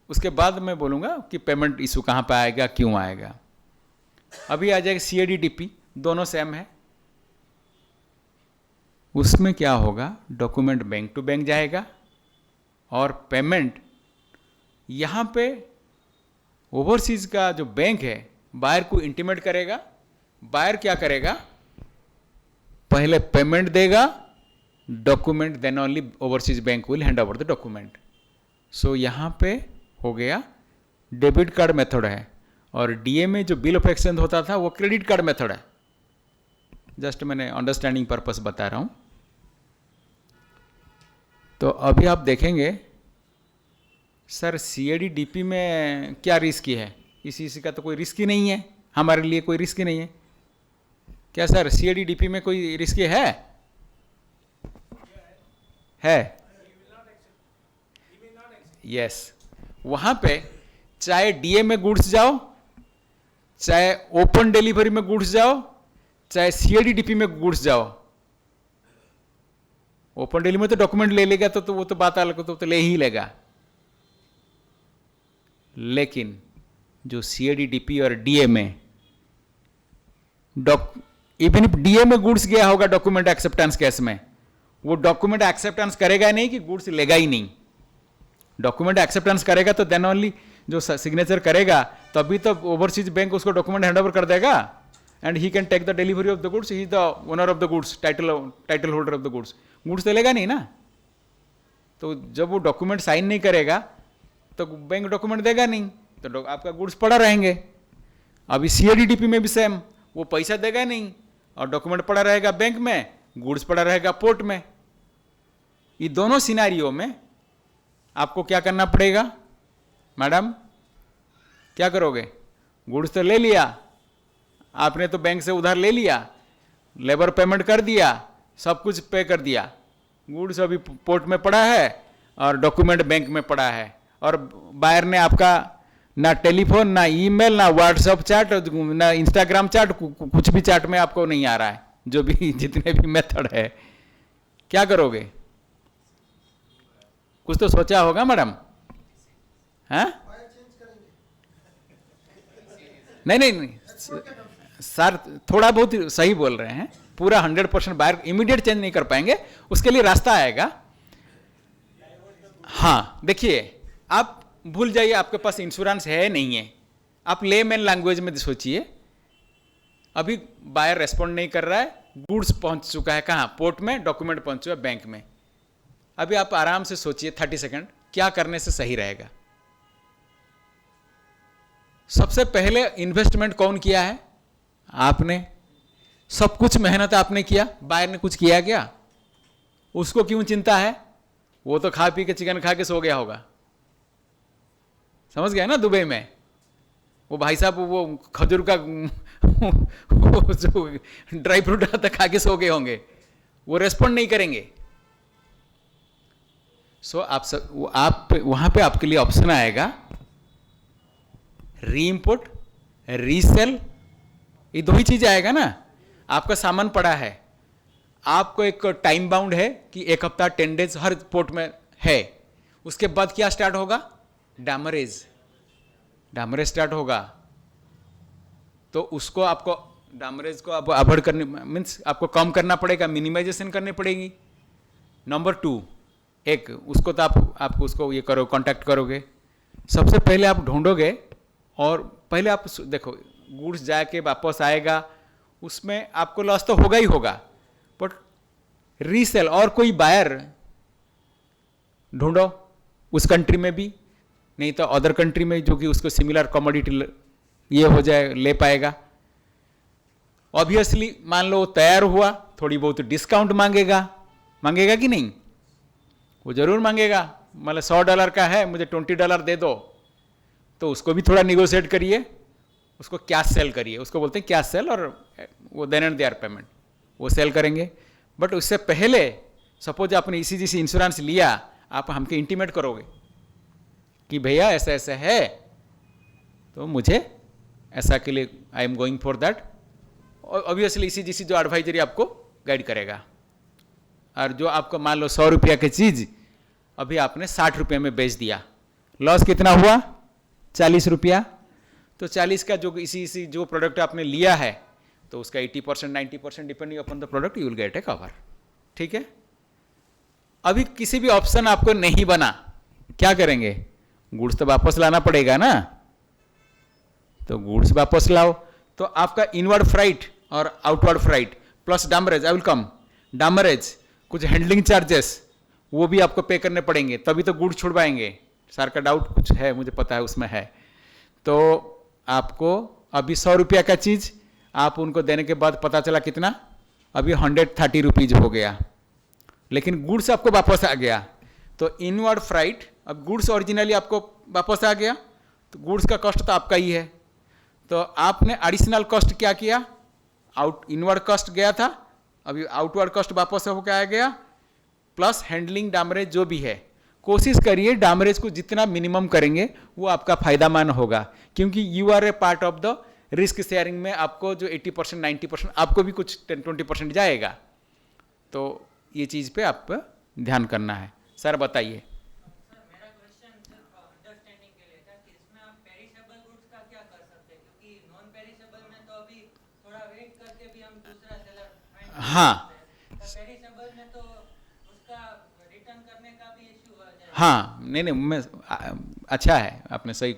उसके बाद मैं बोलूँगा कि पेमेंट इशू कहाँ पे आएगा, क्यों आएगा। अभी आ जाएगा CAD DP, दोनों सेम है। उसमें क्या होगा, डॉक्यूमेंट बैंक टू बैंक जाएगा और पेमेंट यहाँ पे ओवरसीज का जो बैंक है बायर को इंटीमेट करेगा। बायर क्या करेगा, पहले पेमेंट देगा, document, then only overseas bank will hand over the document. So यहाँ पे हो गया डेबिट कार्ड मेथड है, और DA में जो बिल ऑफ एक्सचेंज होता था वो क्रेडिट कार्ड मेथड है। जस्ट मैंने अंडरस्टैंडिंग पर्पस बता रहा हूँ। तो अभी आप देखेंगे सर CAD DP में क्या रिस्क है, इसी का तो कोई रिस्क ही नहीं है, हमारे लिए कोई रिस्क ही नहीं है। क्या सर CAD DP में कोई रिस्क है? यस। वहां पे चाहे DA में गुड्स जाओ, चाहे ओपन डिलीवरी में गुड्स जाओ, चाहे CAD DP में गुड्स जाओ, ओपन डिलीवरी में तो डॉक्यूमेंट ले लेगा, तो वो तो बात अलग, तो ले ही लेगा। लेकिन जो CAD DP और DA में, इवन इफ DA में गुड्स गया होगा डॉक्यूमेंट एक्सेप्टेंस केस में, वो डॉक्यूमेंट एक्सेप्टेंस करेगा नहीं कि गुड्स लेगा ही नहीं। डॉक्यूमेंट एक्सेप्टेंस करेगा तो देन ओनली जो सिग्नेचर करेगा तभी तो ओवरसीज बैंक उसको डॉक्यूमेंट हैंड ओवर कर देगा, and he can take the delivery of the goods, he is the owner of the goods, title holder of the goods. Goods तो लेगा नहीं ना, तो जब वो डॉक्यूमेंट साइन नहीं करेगा तो बैंक डॉक्यूमेंट देगा नहीं, तो आपका गुड्स पड़ा रहेंगे। अभी CAD DP में भी सेम, वो पैसा देगा नहीं और डॉक्यूमेंट पड़ा रहेगा बैंक में, गुड्स पड़ा रहेगा पोर्ट में। ये दोनों सिनारियो में आपको क्या करना पड़ेगा मैडम, क्या करोगे? गुड्स तो ले लिया आपने, तो बैंक से उधार ले लिया, लेबर पेमेंट कर दिया, सब कुछ पे कर दिया, गुड्स अभी पोर्ट में पड़ा है और डॉक्यूमेंट बैंक में पड़ा है, और बायर ने आपका ना टेलीफोन, ना ईमेल, ना व्हाट्सएप चैट, ना इंस्टाग्राम चैट, कुछ भी चैट में आपको नहीं आ रहा है, जो भी जितने भी मेथड है। क्या करोगे? कुछ तो सोचा होगा मैडम, हैं? नहीं, सर थोड़ा बहुत सही बोल रहे हैं, पूरा 100% बायर इमीडिएट चेंज नहीं कर पाएंगे, उसके लिए रास्ता आएगा। हाँ देखिए, आप भूल जाइए आपके पास इंश्योरेंस है नहीं है, आप लेमैन लैंग्वेज में सोचिए। अभी बायर रेस्पॉन्ड नहीं कर रहा है, गुड्स पहुंच चुका है कहाँ, पोर्ट में, डॉक्यूमेंट पहुंच चुका है बैंक में। अभी आप आराम से सोचिए 30 सेकंड क्या करने से सही रहेगा। सबसे पहले इन्वेस्टमेंट कौन किया है? आपने। सब कुछ मेहनत आपने किया, बायर ने कुछ किया क्या? उसको क्यों चिंता है? वो तो खा पी के चिकन खा के सो गया होगा। समझ गया ना? दुबई में वो भाई साहब वो खजूर का वो जो ड्राई फ्रूट आता खा के सो गए होंगे, वो रेस्पॉन्ड नहीं करेंगे। सो आप वहां पे आपके लिए ऑप्शन आएगा री इम्पोर्ट, रीसेल, ये दो ही चीज आएगा ना। आपका सामान पड़ा है, आपको एक टाइम बाउंड है कि 1 हफ्ता 10 डेज हर पोर्ट में है। उसके बाद क्या स्टार्ट होगा? डैमरेज स्टार्ट होगा। तो उसको आपको डैमरेज को आप अवॉइड करने मीन्स आपको कम करना पड़ेगा, मिनिमाइजेशन करनी पड़ेगी। नंबर 2, एक उसको तो आप उसको ये करो, कांटेक्ट करोगे। सबसे पहले आप ढूंढोगे और पहले आप देखो गुड्स जाके वापस आएगा, उसमें आपको लॉस तो होगा ही होगा, बट रीसेल और कोई बायर ढूंढो उस कंट्री में भी, नहीं तो अदर कंट्री में जो कि उसको सिमिलर कमोडिटी ये हो जाए, ले पाएगा। ऑब्वियसली मान लो तैयार हुआ, थोड़ी बहुत डिस्काउंट मांगेगा कि नहीं? वो जरूर मांगेगा। मतलब $100 का है, मुझे $20 दे दो, तो उसको भी थोड़ा निगोशिएट करिए, उसको कैश सेल करिए। उसको बोलते हैं कैश सेल, और वो देन एंड देयर पेमेंट वो सेल करेंगे। बट उससे पहले सपोज आपने ECGC इंश्योरेंस लिया, आप हमको इंटीमेट करोगे कि भैया ऐसा ऐसा है, तो मुझे ऐसा के लिए I am going for that. और ऑब्वियसली ECGC जो एडवाइजरी आपको गाइड करेगा। और जो आपको मान लो 100 रुपया की चीज़ अभी आपने 60 रुपये में बेच दिया, लॉस कितना हुआ? 40 रुपया। तो 40 का जो ECGC जो प्रोडक्ट आपने लिया है, तो उसका 80% 90% depending upon the product you will get A cover. ठीक है। अभी किसी भी ऑप्शन आपको नहीं बना, क्या करेंगे? गुड्स तो वापस लाना पड़ेगा ना, तो गुड्स वापस लाओ। तो आपका इनवर्ड फ्राइट और outward freight plus demurrage, I will come demurrage, कुछ हैंडलिंग चार्जेस वो भी आपको पे करने पड़ेंगे, तभी तो गुड्स छुड़वाएंगे। सर का डाउट कुछ है, मुझे पता है उसमें है। तो आपको अभी 100 रुपया का चीज़ आप उनको देने के बाद पता चला कितना, अभी 130 रुपीज हो गया, लेकिन गुड्स आपको वापस आ गया। तो इनवर्ड फ्राइट, अब गुड्स ओरिजिनली आपको वापस आ गया, तो गुड्स का कॉस्ट तो आपका ही है। तो आपने एडिशनल कॉस्ट क्या किया? इनवर्ड कॉस्ट गया था, अभी आउटवर्ड कॉस्ट वापस होकर आ गया, प्लस हैंडलिंग डैमरेज जो भी है। कोशिश करिए डैमरेज को जितना मिनिमम करेंगे वो आपका फायदामंद होगा, क्योंकि you are a part of the risk sharing में। आपको जो 80% 90% आपको भी कुछ 10-20% जाएगा। तो ये चीज़ पे आप ध्यान करना है। सर बताइए। मेरा क्वेश्चन सिर्फ अंडरस्टैंडिंग के लिए था कि इसमें आप पेरिशेबल गुड्स का क्या कर सकते हैं, क्योंकि नॉन पेरिशेबल में तो अभी थोड़ा वेट करके भी हम दूसरा सेलर फाइंड हाँ, पेरिशेबल में तो उसका रिटर्न करने का भी इश्यू हो जाए। हाँ, नहीं मैं अच्छा है, आपने सही।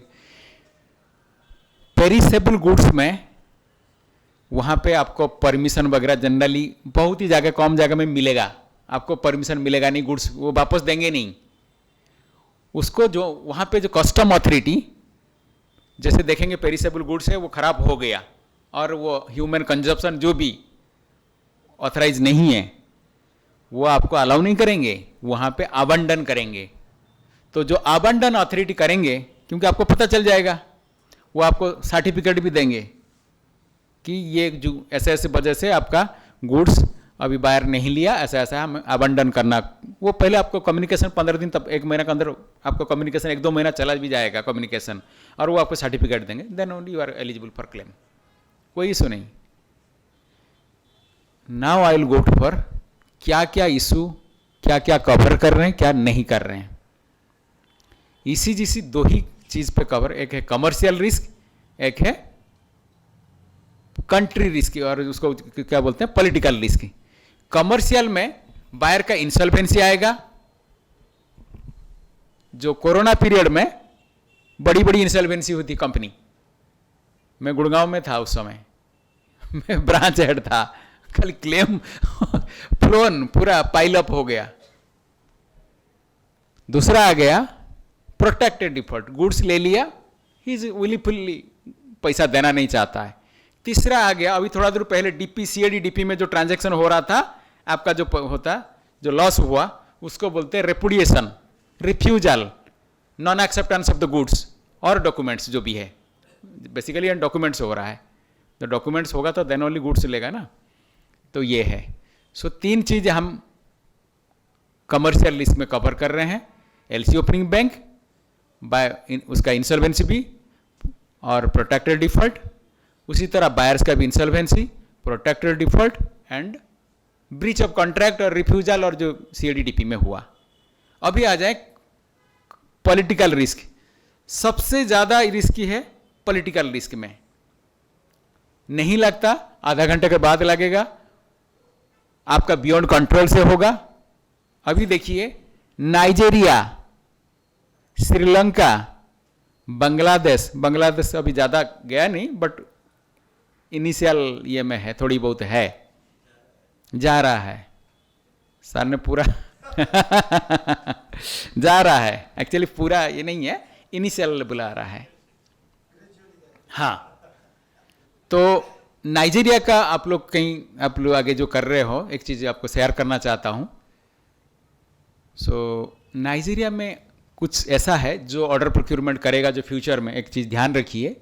पेरिसेबल गुड्स में वहाँ पे आपको परमिशन वगैरह जनरली बहुत ही जगह, कम जगह में मिलेगा, आपको परमिशन मिलेगा नहीं, गुड्स वो वापस देंगे नहीं। उसको जो वहाँ पे जो कस्टम अथॉरिटी जैसे देखेंगे पेरिसेबल गुड्स है वो खराब हो गया और वो ह्यूमन कंजप्शन जो भी ऑथराइज नहीं है वो आपको अलाउ नहीं करेंगे, वहाँ पे अबंडन करेंगे। तो जो अबंडन अथॉरिटी करेंगे, क्योंकि आपको पता चल जाएगा, वो आपको सर्टिफिकेट भी देंगे कि ये जो ऐसे ऐसे वजह से आपका गुड्स अभी बायर नहीं लिया, ऐसा ऐसा हमें अबंडन करना। वो पहले आपको कम्युनिकेशन 15 दिन तब 1 महीना के अंदर आपको कम्युनिकेशन 1-2 महीना चला भी जाएगा कम्युनिकेशन, और वो आपको सर्टिफिकेट देंगे, then only you are eligible for claim. कोई इशू नहीं। Now I will go to for क्या क्या इशू, क्या क्या कवर कर रहे हैं, क्या नहीं कर रहे हैं। ECGC 2 ही चीज पे कवर, एक है कमर्शियल रिस्क, एक है कंट्री रिस्क, और उसको क्या बोलते हैं, पॉलिटिकल रिस्क। कमर्शियल में बायर का इंसॉल्वेंसी आएगा, जो कोरोना पीरियड में बड़ी बड़ी इंसॉल्वेंसी हुई थी कंपनी। मैं गुड़गांव में था उस समय, मैं ब्रांच हेड था खाली क्लेम फ्लोन पूरा पाइल अप हो गया। दूसरा आ गया प्रोटेक्टेड डिफॉल्ट, गुड्स ले लिया, ही इज विलीफुली पैसा देना नहीं चाहता है। तीसरा आ गया, अभी थोड़ा देर पहले डीपी सीएडी डीपी में जो ट्रांजैक्शन हो रहा था, आपका जो होता जो लॉस हुआ उसको बोलते हैं repudiation, refusal, non acceptance of the goods और डॉक्यूमेंट्स जो भी है, बेसिकली डॉक्यूमेंट्स हो रहा है। तो डॉक्यूमेंट्स होगा तो देन ओनली गुड्स लेगा ना। तो ये है। सो तीन चीज़ हम कमर्शियल लिस्ट में कवर कर रहे हैं, एलसी ओपनिंग बैंक, बाय उसका इंसॉल्वेंसी भी और प्रोटेक्टेड डिफॉल्ट। उसी तरह बायर्स का भी insolvency, protected default and breach of contract और रिफ्यूजल और जो सीएडीडीपी में हुआ। अभी आ जाए पॉलिटिकल रिस्क। सबसे ज़्यादा रिस्की है पॉलिटिकल रिस्क में। नहीं लगता, आधा घंटे के बाद लगेगा, आपका बियॉन्ड कंट्रोल से होगा। अभी देखिए नाइजीरिया, श्रीलंका, बांग्लादेश, बांग्लादेश अभी ज़्यादा गया नहीं बट इनिशियल ये में है, थोड़ी बहुत है, जा रहा है। सर ने पूरा जा रहा है, एक्चुअली पूरा ये नहीं है, इनिशियल बुला रहा है। हाँ, तो नाइजीरिया का आप लोग कहीं आप लोग आगे जो कर रहे हो, एक चीज़ आपको शेयर करना चाहता हूँ। सो नाइजीरिया में कुछ ऐसा है जो ऑर्डर प्रोक्यूरमेंट करेगा जो फ्यूचर में, एक चीज़ ध्यान रखिए,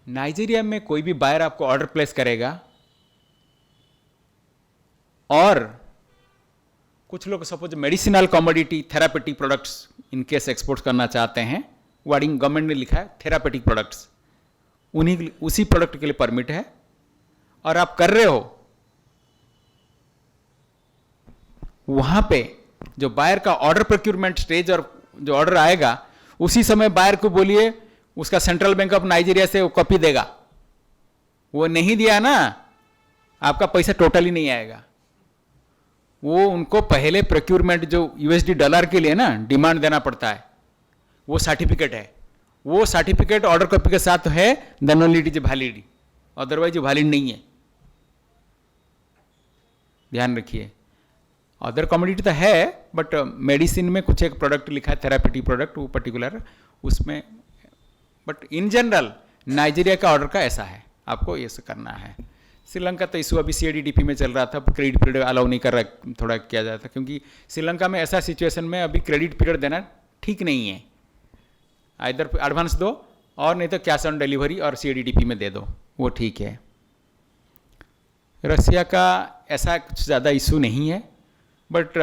नाइजीरिया में कोई भी बायर आपको ऑर्डर प्लेस करेगा और कुछ लोग suppose medicinal commodity, therapeutic products in case export करना चाहते हैं, वर्डिंग गवर्नमेंट ने लिखा है थेरापेटिक प्रोडक्ट्स, उन्हीं उसी प्रोडक्ट के लिए परमिट है और आप कर रहे हो, वहां पे जो बायर का ऑर्डर प्रोक्यूरमेंट स्टेज और जो ऑर्डर आएगा उसी समय बायर को बोलिए उसका सेंट्रल बैंक ऑफ नाइजीरिया से वो कॉपी देगा। वो नहीं दिया ना, आपका पैसा टोटली नहीं आएगा। वो उनको पहले प्रोक्यूरमेंट जो यूएसडी डॉलर के लिए ना डिमांड देना पड़ता है, वो सर्टिफिकेट है, वो सर्टिफिकेट ऑर्डर कॉपी के साथ है, then only it is valid, otherwise valid नहीं है। ध्यान रखिए। अदर कमोडिटी तो है बट मेडिसिन में कुछ एक प्रोडक्ट लिखा है थेरापेटिक प्रोडक्ट, वो पर्टिकुलर उसमें, बट इन जनरल नाइजीरिया का ऑर्डर का ऐसा है, आपको ये करना है। श्रीलंका तो इशू अभी सीएडीडीपी में चल रहा था, क्रेडिट पीरियड अलाउ नहीं कर रहा, थोड़ा किया जाता था, क्योंकि श्रीलंका में ऐसा सिचुएशन में अभी क्रेडिट पीरियड देना ठीक नहीं है। इधर एडवांस दो और नहीं तो कैश ऑन डिलीवरी और सीएडीडीपी में दे दो, वो ठीक है। रसिया का ऐसा कुछ ज़्यादा इशू नहीं है, बट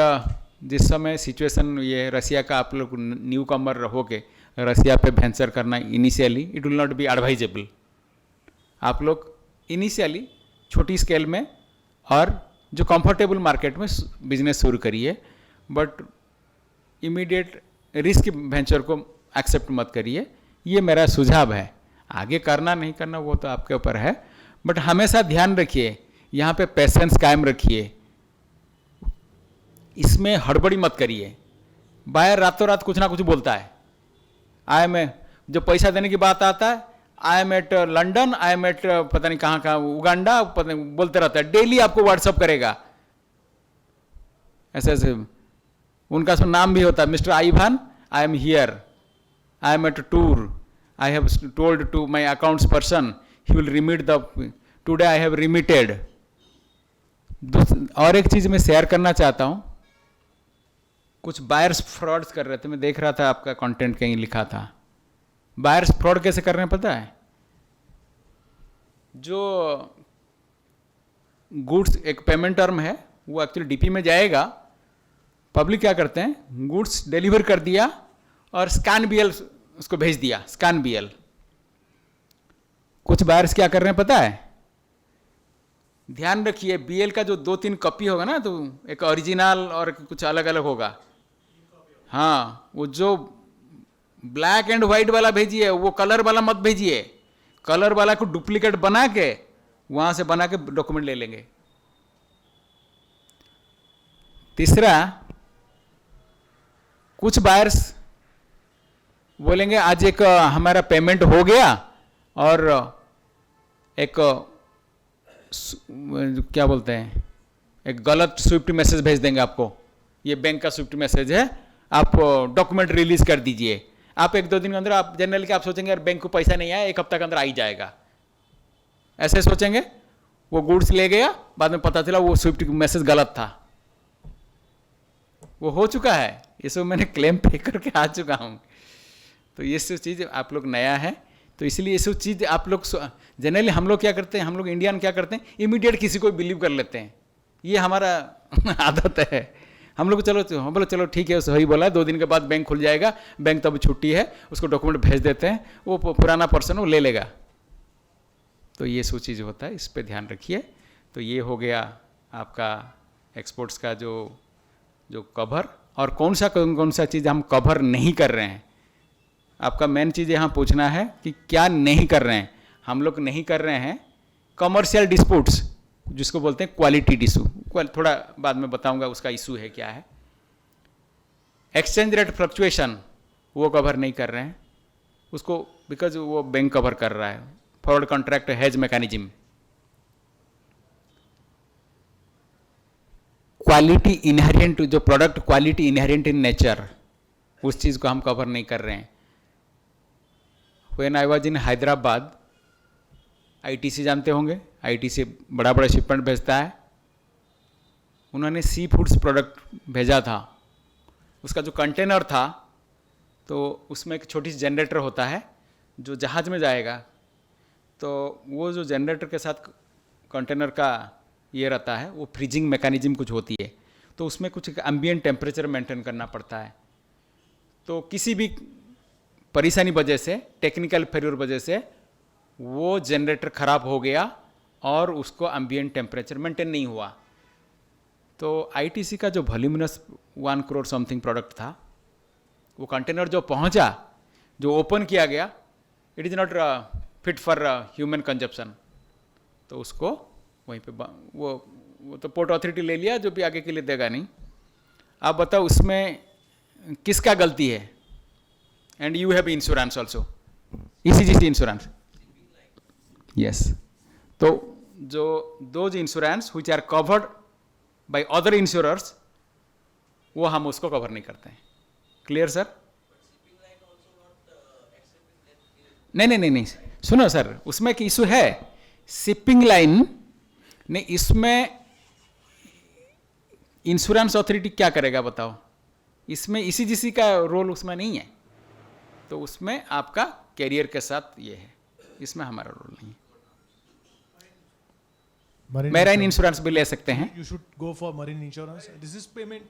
जिस समय सिचुएशन ये रसिया का आप लोग न्यू कमर रहोगे, रसिया पे वेंचर करना initially it will not be advisable. आप लोग इनिशियली छोटी स्केल में और जो कंफर्टेबल मार्केट में बिजनेस शुरू करिए, बट इमीडिएट रिस्क वेंचर को एक्सेप्ट मत करिए, ये मेरा सुझाव है। आगे करना नहीं करना वो तो आपके ऊपर है, बट हमेशा ध्यान रखिए, यहाँ पे पेशेंस कायम रखिए, इसमें हड़बड़ी मत करिए। बायर रातों रात कुछ ना कुछ बोलता है, आई एम जो पैसा देने की बात आता है, I am at London, I am at पता नहीं कहाँ कहाँ उगांडा, पता नहीं बोलते रहता है, डेली आपको व्हाट्सअप करेगा ऐसे ऐसे। उनका सब नाम भी होता है, mister Ivan, I am here, I am at tour, I have told to my accounts person he will remit the, today I have remitted. और एक चीज़ मैं शेयर करना चाहता हूँ, कुछ बायर्स फ्रॉड्स कर रहे थे, मैं देख रहा था आपका कंटेंट कहीं लिखा था। बायर्स फ्रॉड कैसे कर रहे हैं पता है? जो गुड्स एक पेमेंट टर्म है वो एक्चुअली डीपी में जाएगा, पब्लिक क्या करते हैं, गुड्स डिलीवर कर दिया और स्कैन बीएल उसको भेज दिया, स्कैन बीएल। कुछ बायर्स क्या कर रहे हैं पता है? ध्यान रखिए, बीएल का जो 2-3 कॉपी होगा ना, तो एक ओरिजिनल और कुछ अलग अलग होगा। हाँ, वो जो ब्लैक एंड व्हाइट वाला भेजिए, वो कलर वाला मत भेजिए। कलर वाला को डुप्लीकेट बना के वहां से बना के डॉक्यूमेंट ले लेंगे। तीसरा, कुछ बायर्स बोलेंगे आज एक हमारा पेमेंट हो गया और एक क्या बोलते हैं, एक गलत स्विफ्ट मैसेज भेज देंगे आपको, ये बैंक का स्विफ्ट मैसेज है, आप डॉक्यूमेंट रिलीज कर दीजिए। आप 1-2 दिन के अंदर आप जनरली आप सोचेंगे यार बैंक को पैसा नहीं आया, 1 हफ्ता के अंदर आ ही जाएगा, ऐसे सोचेंगे। वो गुड्स ले गया, बाद में पता चला वो स्विफ्ट मैसेज गलत था। वो हो चुका है, ये सब मैंने क्लेम पे करके आ चुका हूँ। तो ये सब चीज़ आप लोग नया है, तो इसलिए ये सब चीज़ आप लोग जनरली हम लोग क्या करते हैं, हम लोग इंडियन क्या करते हैं, इमीडिएट किसी को बिलीव कर लेते हैं, ये हमारा आदत है। हम लोग चलो ठीक है, सही बोला, 2 दिन के बाद बैंक खुल जाएगा, बैंक तब छुट्टी है, उसको डॉक्यूमेंट भेज देते हैं, वो पुराना पर्सन वो ले लेगा। तो ये सब चीज़ होता है, इस पर ध्यान रखिए। तो ये हो गया आपका एक्सपोर्ट्स का जो कवर, और कौन सा चीज़ हम कवर नहीं कर रहे हैं। आपका मेन चीज़ यहाँ पूछना है कि क्या नहीं कर रहे हैं। हम लोग नहीं कर रहे हैं कमर्शियल डिस्प्यूट्स, जिसको बोलते हैं क्वालिटी इशू, थोड़ा बाद में बताऊंगा उसका इशू है क्या है। एक्सचेंज रेट फ्लक्चुएशन वो कवर नहीं कर रहे हैं उसको, बिकॉज वो बैंक कवर कर रहा है। Forward contract hedge mechanism, quality inherent, जो product quality inherent in nature, उस चीज़ को हम कवर नहीं कर रहे हैं। When I was in Hyderabad, ITC जानते होंगे, आईटीसी बड़ा बड़ा शिपमेंट भेजता है, उन्होंने सी फूड्स प्रोडक्ट भेजा था। उसका जो कंटेनर था, तो उसमें एक छोटी सी जनरेटर होता है जो जहाज़ में जाएगा, तो वो जो जनरेटर के साथ कंटेनर का ये रहता है, वो फ्रीजिंग मैकेनिज्म कुछ होती है, तो उसमें कुछ एम्बिएंट टेम्परेचर मेंटेन करना पड़ता है। तो किसी भी परेशानी वजह से, टेक्निकल फेल्योर वजह से वो जनरेटर ख़राब हो गया और उसको एम्बिएंट टेम्परेचर मेंटेन नहीं हुआ। तो आईटीसी का जो वॉल्यूमिनस 1 करोड़ समथिंग प्रोडक्ट था, वो कंटेनर जो पहुंचा, जो ओपन किया गया, it is not fit for human consumption, तो उसको वहीं पे वो तो पोर्ट अथॉरिटी ले लिया, जो भी आगे के लिए देगा नहीं। आप बताओ उसमें किसका गलती है? And you have insurance also, ECGC insurance, yes. तो जो those insurance which are covered by other insurers, वो हम उसको कवर नहीं करते हैं। Clear sir? नहीं, सुनो सर, उसमें एक इशू है, शिपिंग लाइन ने, इसमें इंश्योरेंस अथॉरिटी क्या करेगा बताओ? इसमें ईसीजीसी का रोल उसमें नहीं है, तो उसमें आपका कैरियर के साथ ये है, इसमें हमारा रोल नहीं है। मैराइन इंश्योरेंस भी ले सकते हैं। You should go for marine insurance. This is payment.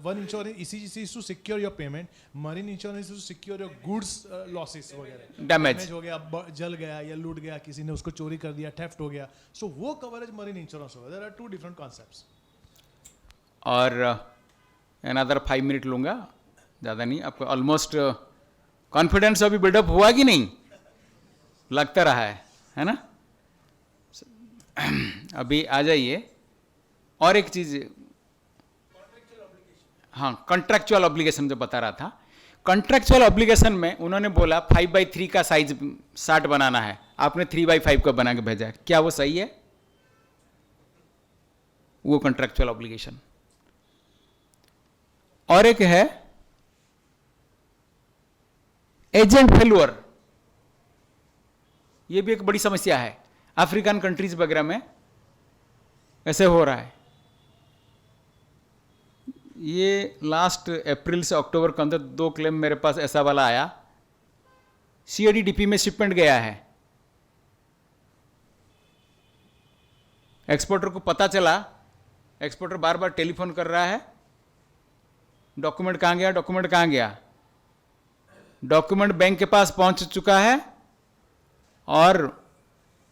One insurance ECGC is to secure your payment. Marine insurance is to secure your goods losses वगैरह. Damage हो गया, जल गया या लूट गया, किसी ने उसको चोरी कर दिया, थेफ्ट हो गया. So वो कवरेज marine insurance होगा. There are 2 different concepts. और another 5 मिनट लूँगा, ज़्यादा नहीं। आपको ऑलमोस्ट कॉन्फिडेंस अभी बिल्डअप हुआ कि नहीं? लगता रहा है ना? अभी आ जाइए। और एक चीज़, हाँ, कॉन्ट्रैक्चुअल ऑब्लिगेशन जो बता रहा था, कॉन्ट्रैक्चुअल ऑब्लिगेशन में उन्होंने बोला 5/3 का साइज 60 बनाना है, आपने 3/5 का बना के भेजा है, क्या वो सही है? वो कॉन्ट्रैक्चुअल ऑब्लिगेशन। और एक है एजेंट फेल्यूर, ये भी एक बड़ी समस्या है। अफ्रीकन कंट्रीज वगैरह में ऐसे हो रहा है। ये लास्ट अप्रैल से अक्टूबर के अंदर 2 क्लेम मेरे पास ऐसा वाला आया। CADDP में शिपमेंट गया है, एक्सपोर्टर को पता चला, एक्सपोर्टर बार बार टेलीफोन कर रहा है, डॉक्यूमेंट कहाँ गया, डॉक्यूमेंट कहाँ गया। डॉक्यूमेंट बैंक के पास पहुंच चुका है और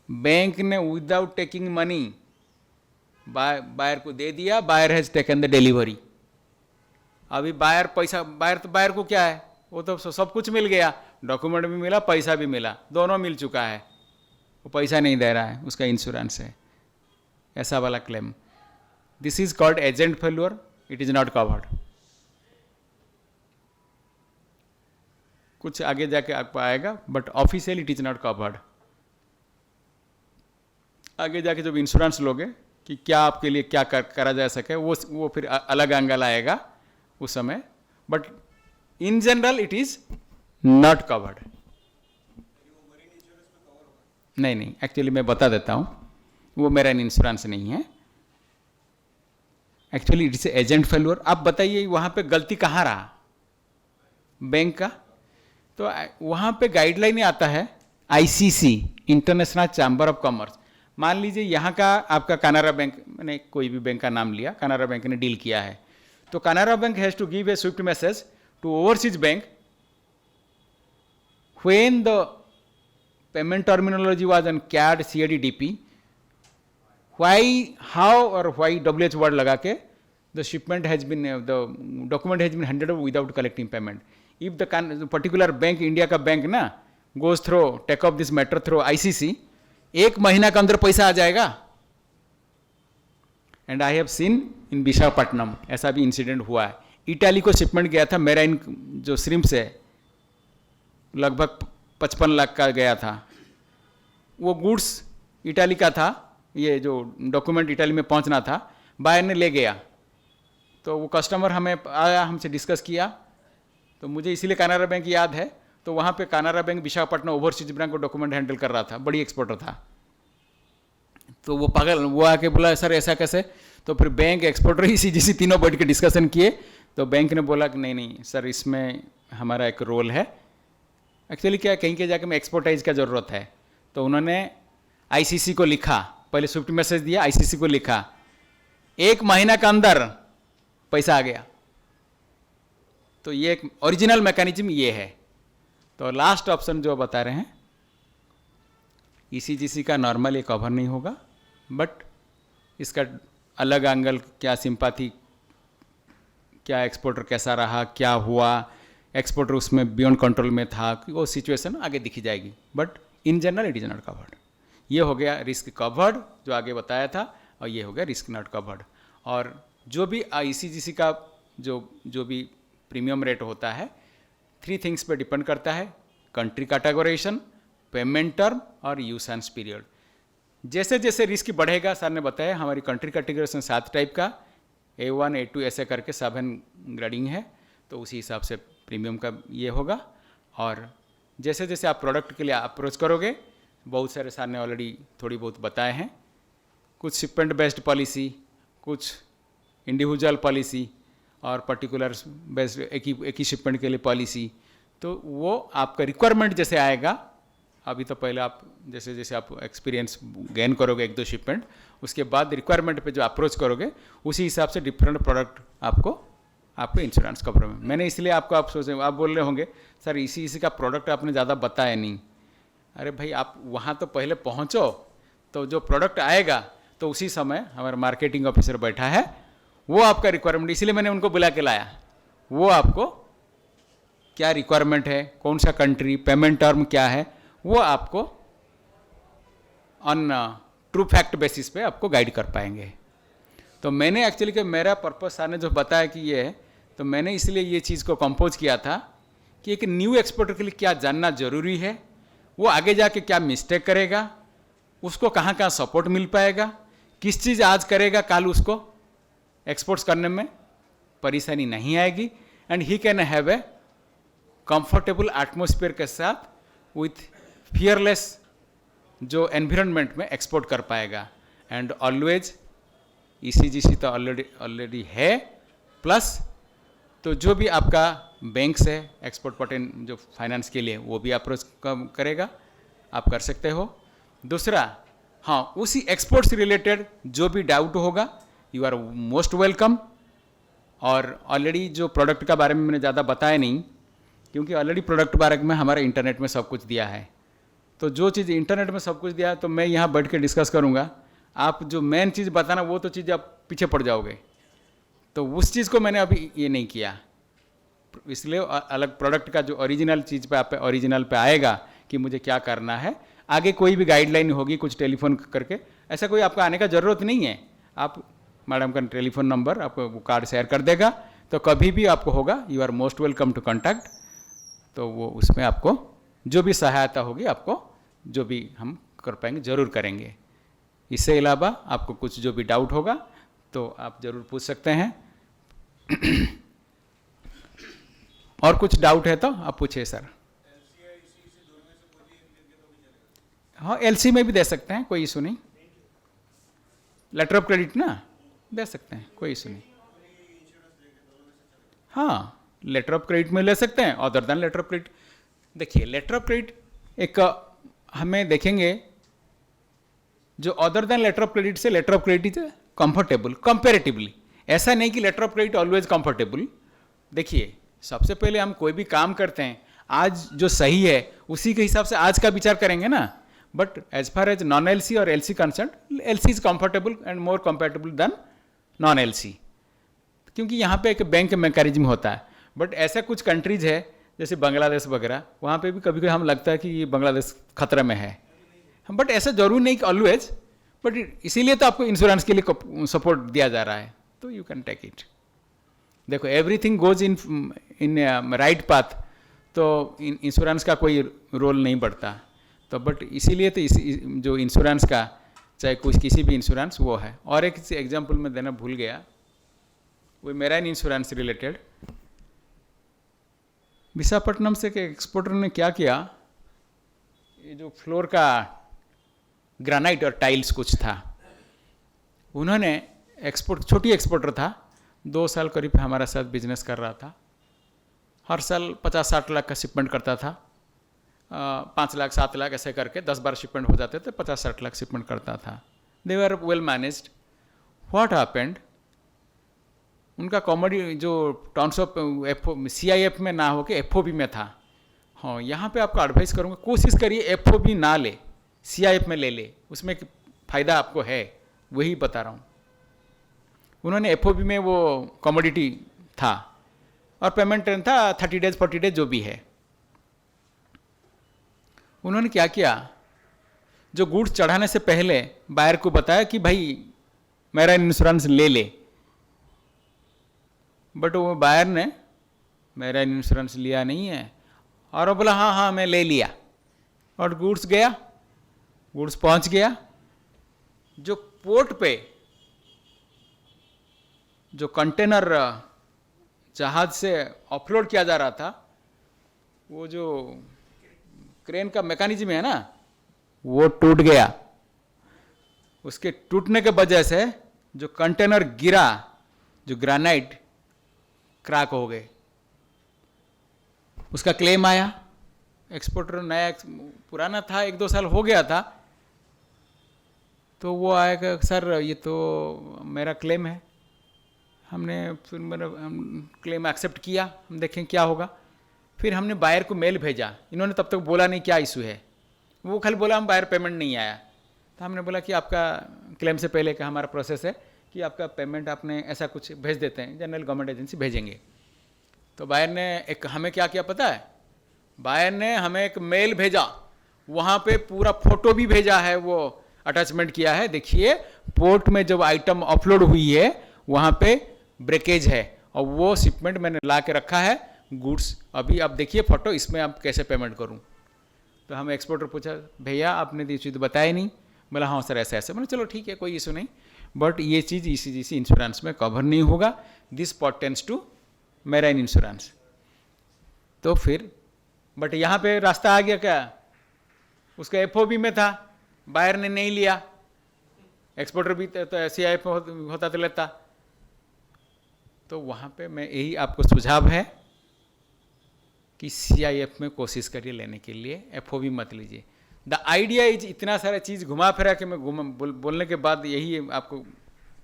बैंक ने विदाउट टेकिंग मनी बायर को दे दिया, buyer has taken the delivery. अभी बायर पैसा, बायर को क्या है, वो तो सब कुछ मिल गया, डॉक्यूमेंट भी मिला, पैसा भी मिला, दोनों मिल चुका है, वो पैसा नहीं दे रहा है, उसका इंश्योरेंस है, ऐसा वाला claim. This is called agent failure, it is not covered. कुछ आगे जाके आपको आएगा, but official it is not covered. आगे जाके जब इंश्योरेंस लोगे कि क्या आपके लिए क्या करा जा सके, वो फिर अलग एंगल आएगा उस समय, but in general it is not covered. नहीं, एक्चुअली मैं बता देता हूँ, वो मेरा इंश्योरेंस नहीं है, actually it is agent failure. आप बताइए वहाँ पे गलती कहाँ रहा बैंक का? तो वहाँ पे गाइडलाइन आता है ICC, international chamber of commerce. मान लीजिए यहाँ का आपका कनारा बैंक, मैंने कोई भी बैंक का नाम लिया, कनारा बैंक ने डील किया है, तो Canara bank has to give a swift message to overseas bank when the payment terminology was on CAD CAD DP, how or why WH word लगा के the shipment has been, the document has been handed over without collecting payment. If the particular bank, India का bank ना, goes through, take up this matter through ICC, 1 महीना के अंदर पैसा आ जाएगा। And I have seen in Visakhapatnam ऐसा भी incident हुआ है। इटाली को शिपमेंट गया था, मेरा इन जो श्रिम्प्स है लगभग 55 लाख का गया था। वो गुड्स इटाली का था, ये जो डॉक्यूमेंट इटाली में पहुंचना था, बायर ने ले गया, तो वो कस्टमर हमें आया, हमसे डिस्कस किया, तो मुझे इसीलिए कनारा बैंक याद है। तो वहाँ पे कनारा बैंक विशाखापट्टनम ओवरसीज बैंक को डॉक्यूमेंट हैंडल कर रहा था, बड़ी एक्सपोर्टर था। तो वो पागल, वो आके बोला सर ऐसा कैसे? तो फिर बैंक, एक्सपोर्टर, इसी तीनों बैठ के डिस्कशन किए, तो बैंक ने बोला कि नहीं सर, इसमें हमारा एक रोल है। एक्चुअली क्या, कहीं के जाके में एक्सपोर्टाइज का ज़रूरत है, तो उन्होंने आईसीसी को लिखा, पहले स्विफ्ट मैसेज दिया, आईसीसी को लिखा, 1 महीना के अंदर पैसा आ गया। तो ये एक ओरिजिनल मैकेनिज्म ये है। तो लास्ट ऑप्शन जो बता रहे हैं, ईसीजीसी का नॉर्मल ये कवर नहीं होगा, बट इसका अलग एंगल, क्या सिंपैथी, क्या एक्सपोर्टर कैसा रहा, क्या हुआ, एक्सपोर्टर उसमें बियॉन्ड कंट्रोल में था, वो सिचुएशन आगे दिखी जाएगी, but in general it is not covered. ये हो गया रिस्क कवर्ड जो आगे बताया था, और ये हो गया रिस्क नॉट कवर्ड। और जो भी ईसीजीसी का जो भी प्रीमियम रेट होता है, 3 थिंग्स पे डिपेंड करता है, कंट्री कैटेगराइजेशन, पेमेंट टर्म और यूसेंस पीरियड। जैसे जैसे रिस्क बढ़ेगा, सर ने बताया हमारी कंट्री कैटेगराइजेशन 7 टाइप का, A1 A2 ऐसे करके 7 ग्रेडिंग है, तो उसी हिसाब से प्रीमियम का ये होगा। और जैसे जैसे आप प्रोडक्ट के लिए अप्रोच करोगे, बहुत सारे सर ने ऑलरेडी थोड़ी बहुत बताए हैं, कुछ शिपमेंट बेस्ड पॉलिसी, कुछ इंडिविजुअल पॉलिसी और पर्टिकुलर बेस्ड एक ही शिपमेंट के लिए पॉलिसी। तो वो आपका रिक्वायरमेंट जैसे आएगा, अभी तो पहले आप जैसे जैसे आप एक्सपीरियंस गेन करोगे 1-2 शिपमेंट, उसके बाद रिक्वायरमेंट पे जो अप्रोच करोगे, उसी हिसाब से डिफरेंट प्रोडक्ट आपको इंश्योरेंस कवर में। मैंने इसलिए आपको, आप सोचे, आप बोल रहे होंगे सर इसी का प्रोडक्ट आपने ज़्यादा बताया नहीं। अरे भाई, आप वहाँ तो पहले पहुँचो, तो जो प्रोडक्ट आएगा तो उसी समय हमारा मार्केटिंग ऑफिसर बैठा है, वो आपका रिक्वायरमेंट, इसलिए मैंने उनको बुला के लाया, वो आपको क्या रिक्वायरमेंट है, कौन सा कंट्री, पेमेंट टर्म क्या है, वो आपको ऑन ट्रू फैक्ट बेसिस पे आपको गाइड कर पाएंगे। तो मैंने एक्चुअली कि मेरा पर्पस सर ने जो बताया कि ये है, तो मैंने इसलिए ये चीज़ को कंपोज किया था कि एक न्यू एक्सपोर्टर के लिए क्या जानना जरूरी है, वो आगे जाके क्या मिस्टेक करेगा, उसको कहाँ कहाँ सपोर्ट मिल पाएगा, किस चीज़ आज करेगा कल उसको एक्सपोर्ट्स करने में परेशानी नहीं आएगी, and he can have a comfortable atmosphere के साथ विथ फियरलेस जो एनवायरनमेंट में एक्सपोर्ट कर पाएगा। एंड ऑलवेज ईसीजीसी तो ऑलरेडी है, प्लस तो जो भी आपका बैंक से एक्सपोर्ट पर्टेन जो फाइनेंस के लिए, वो भी अप्रोच करेगा, आप कर सकते हो। दूसरा, हाँ, उसी एक्सपोर्ट से रिलेटेड जो भी डाउट होगा, यू आर मोस्ट वेलकम। और ऑलरेडी जो प्रोडक्ट का बारे में मैंने ज़्यादा बताया नहीं, क्योंकि ऑलरेडी प्रोडक्ट बारे में हमारे इंटरनेट में सब कुछ दिया है। तो जो चीज़ इंटरनेट में सब कुछ दिया है, तो मैं यहाँ बैठ के डिस्कस करूँगा, आप जो मेन चीज़ बताना, वो तो चीज़ आप पीछे पड़ जाओगे। तो उस चीज़ को मैंने अभी ये नहीं किया, इसलिए अलग प्रोडक्ट का जो ओरिजिनल चीज़ पे आप ओरिजिनल पे आएगा कि मुझे क्या करना है। आगे कोई भी गाइडलाइन होगी, कुछ टेलीफोन करके, ऐसा कोई आपका आने का ज़रूरत नहीं है। आप मैडम का टेलीफोन नंबर आपको वो कार्ड शेयर कर देगा, तो कभी भी आपको होगा, you are most welcome to contact. तो वो उसमें आपको जो भी सहायता होगी, आपको जो भी हम कर पाएंगे ज़रूर करेंगे। इससे अलावा आपको कुछ जो भी डाउट होगा तो आप ज़रूर पूछ सकते हैं। और कुछ डाउट है तो आप पूछिए सर। हाँ, एलसी में भी दे सकते हैं, कोई इशू नहीं। लेटर ऑफ क्रेडिट ना दे सकते हैं, कोई इशू नहीं। हाँ, लेटर ऑफ क्रेडिट में ले सकते हैं, other than letter of credit. देखिए, लेटर ऑफ क्रेडिट एक हमें देखेंगे जो other than letter of credit से letter of credit is comfortable comparatively. ऐसा नहीं कि letter of credit always comfortable. देखिए, सबसे पहले हम कोई भी काम करते हैं, आज जो सही है उसी के हिसाब से आज का विचार करेंगे ना। But as far as non LC और LC concern, LC is comfortable and more compatible than non LC, क्योंकि यहाँ पे एक बैंक मैकेनिज्म होता है। बट ऐसा कुछ कंट्रीज है जैसे बांग्लादेश वगैरह, वहाँ पे भी कभी कभी हम लगता है कि ये बांग्लादेश खतरे में है। बट ऐसा जरूर नहीं कि ऑलवेज, बट इसीलिए तो आपको इंश्योरेंस के लिए सपोर्ट दिया जा रहा है, तो यू कैन टेक इट। देखो, everything goes in right path, तो इंश्योरेंस का कोई रोल नहीं बढ़ता। तो बट इसीलिए तो जो इंश्योरेंस का, चाहे कुछ किसी भी इंश्योरेंस वो है। और एक एग्जांपल मैं देना भूल गया, वो मेराइन इंश्योरेंस रिलेटेड। विशाखापट्टनम से के एक्सपोर्टर ने क्या किया, ये जो फ्लोर का ग्रेनाइट और टाइल्स कुछ था, उन्होंने एक्सपोर्ट, छोटी एक्सपोर्टर था, 2 साल करीब हमारा साथ बिजनेस कर रहा था। हर साल 50-60 लाख का शिपमेंट करता था, 5 लाख 7 लाख ऐसे करके 10 बार शिपमेंट हो जाते थे, 50-60 लाख शिपमेंट करता था। They were well managed. What happened, उनका कॉमोडिटी जो टर्म्स ऑफ CIF में ना होके FOB में था। हाँ, यहाँ पे आपको एडवाइस करूँगा, कोशिश करिए FOB ना ले, CIF में ले, उसमें फ़ायदा आपको है, वही बता रहा हूँ। उन्होंने FOB में वो कॉमोडिटी था और पेमेंट टर्म था 30 डेज 40 डेज जो भी है। उन्होंने क्या किया, जो गुड्स चढ़ाने से पहले बायर को बताया कि भाई मेरा इंश्योरेंस ले ले। बट वो बायर ने मेरा इंश्योरेंस लिया नहीं है और वो बोला हाँ हाँ मैं ले लिया, और गुड्स गया, गुड्स पहुंच गया। जो पोर्ट पे जो कंटेनर जहाज से ऑफलोड किया जा रहा था, वो जो क्रेन का मैकेनिज्म है ना, वो टूट गया। उसके टूटने के वजह से जो कंटेनर गिरा, जो ग्रेनाइट क्रैक हो गए, उसका क्लेम आया। एक्सपोर्टर नया पुराना था, 1-2 साल हो गया था, तो वो आएगा सर ये तो मेरा क्लेम है। हमने फिर मेरा क्लेम एक्सेप्ट किया, हम देखें क्या होगा। फिर हमने बायर को मेल भेजा, इन्होंने तब तक बोला नहीं क्या इशू है, वो खाली बोला हम बायर पेमेंट नहीं आया। तो हमने बोला कि आपका क्लेम से पहले का हमारा प्रोसेस है कि आपका पेमेंट आपने ऐसा कुछ भेज देते हैं, जनरल गवर्नमेंट एजेंसी भेजेंगे। तो बायर ने एक हमें क्या किया पता है, बायर ने हमें एक मेल भेजा, वहाँ पे पूरा फोटो भी भेजा है, वो अटैचमेंट किया है। देखिए पोर्ट में जब आइटम ऑफलोड हुई है वहाँ पे ब्रेकेज है और वो शिपमेंट मैंने ला के रखा है, गुड्स अभी आप देखिए फोटो, इसमें आप कैसे पेमेंट करूँ। तो हम एक्सपोर्टर पूछा भैया आपने ये चीज़ बताया नहीं, बोला हाँ सर ऐसे ऐसे। मैंने चलो ठीक है कोई इशू नहीं, बट ये चीज़ ECGC इंश्योरेंस में कवर नहीं होगा, this pertains to marine insurance. तो फिर बट यहाँ पे रास्ता आ गया क्या, उसका FOB में था, बायर ने नहीं लिया, एक्सपोर्टर भी तो CIF होता तो लेता। तो वहाँ पे मैं यही आपको सुझाव है कि CIF में कोशिश करिए लेने के लिए, FOB मत लीजिए। द आइडिया इज, इतना सारा चीज़ घुमा फिरा के मैं बोलने के बाद यही आपको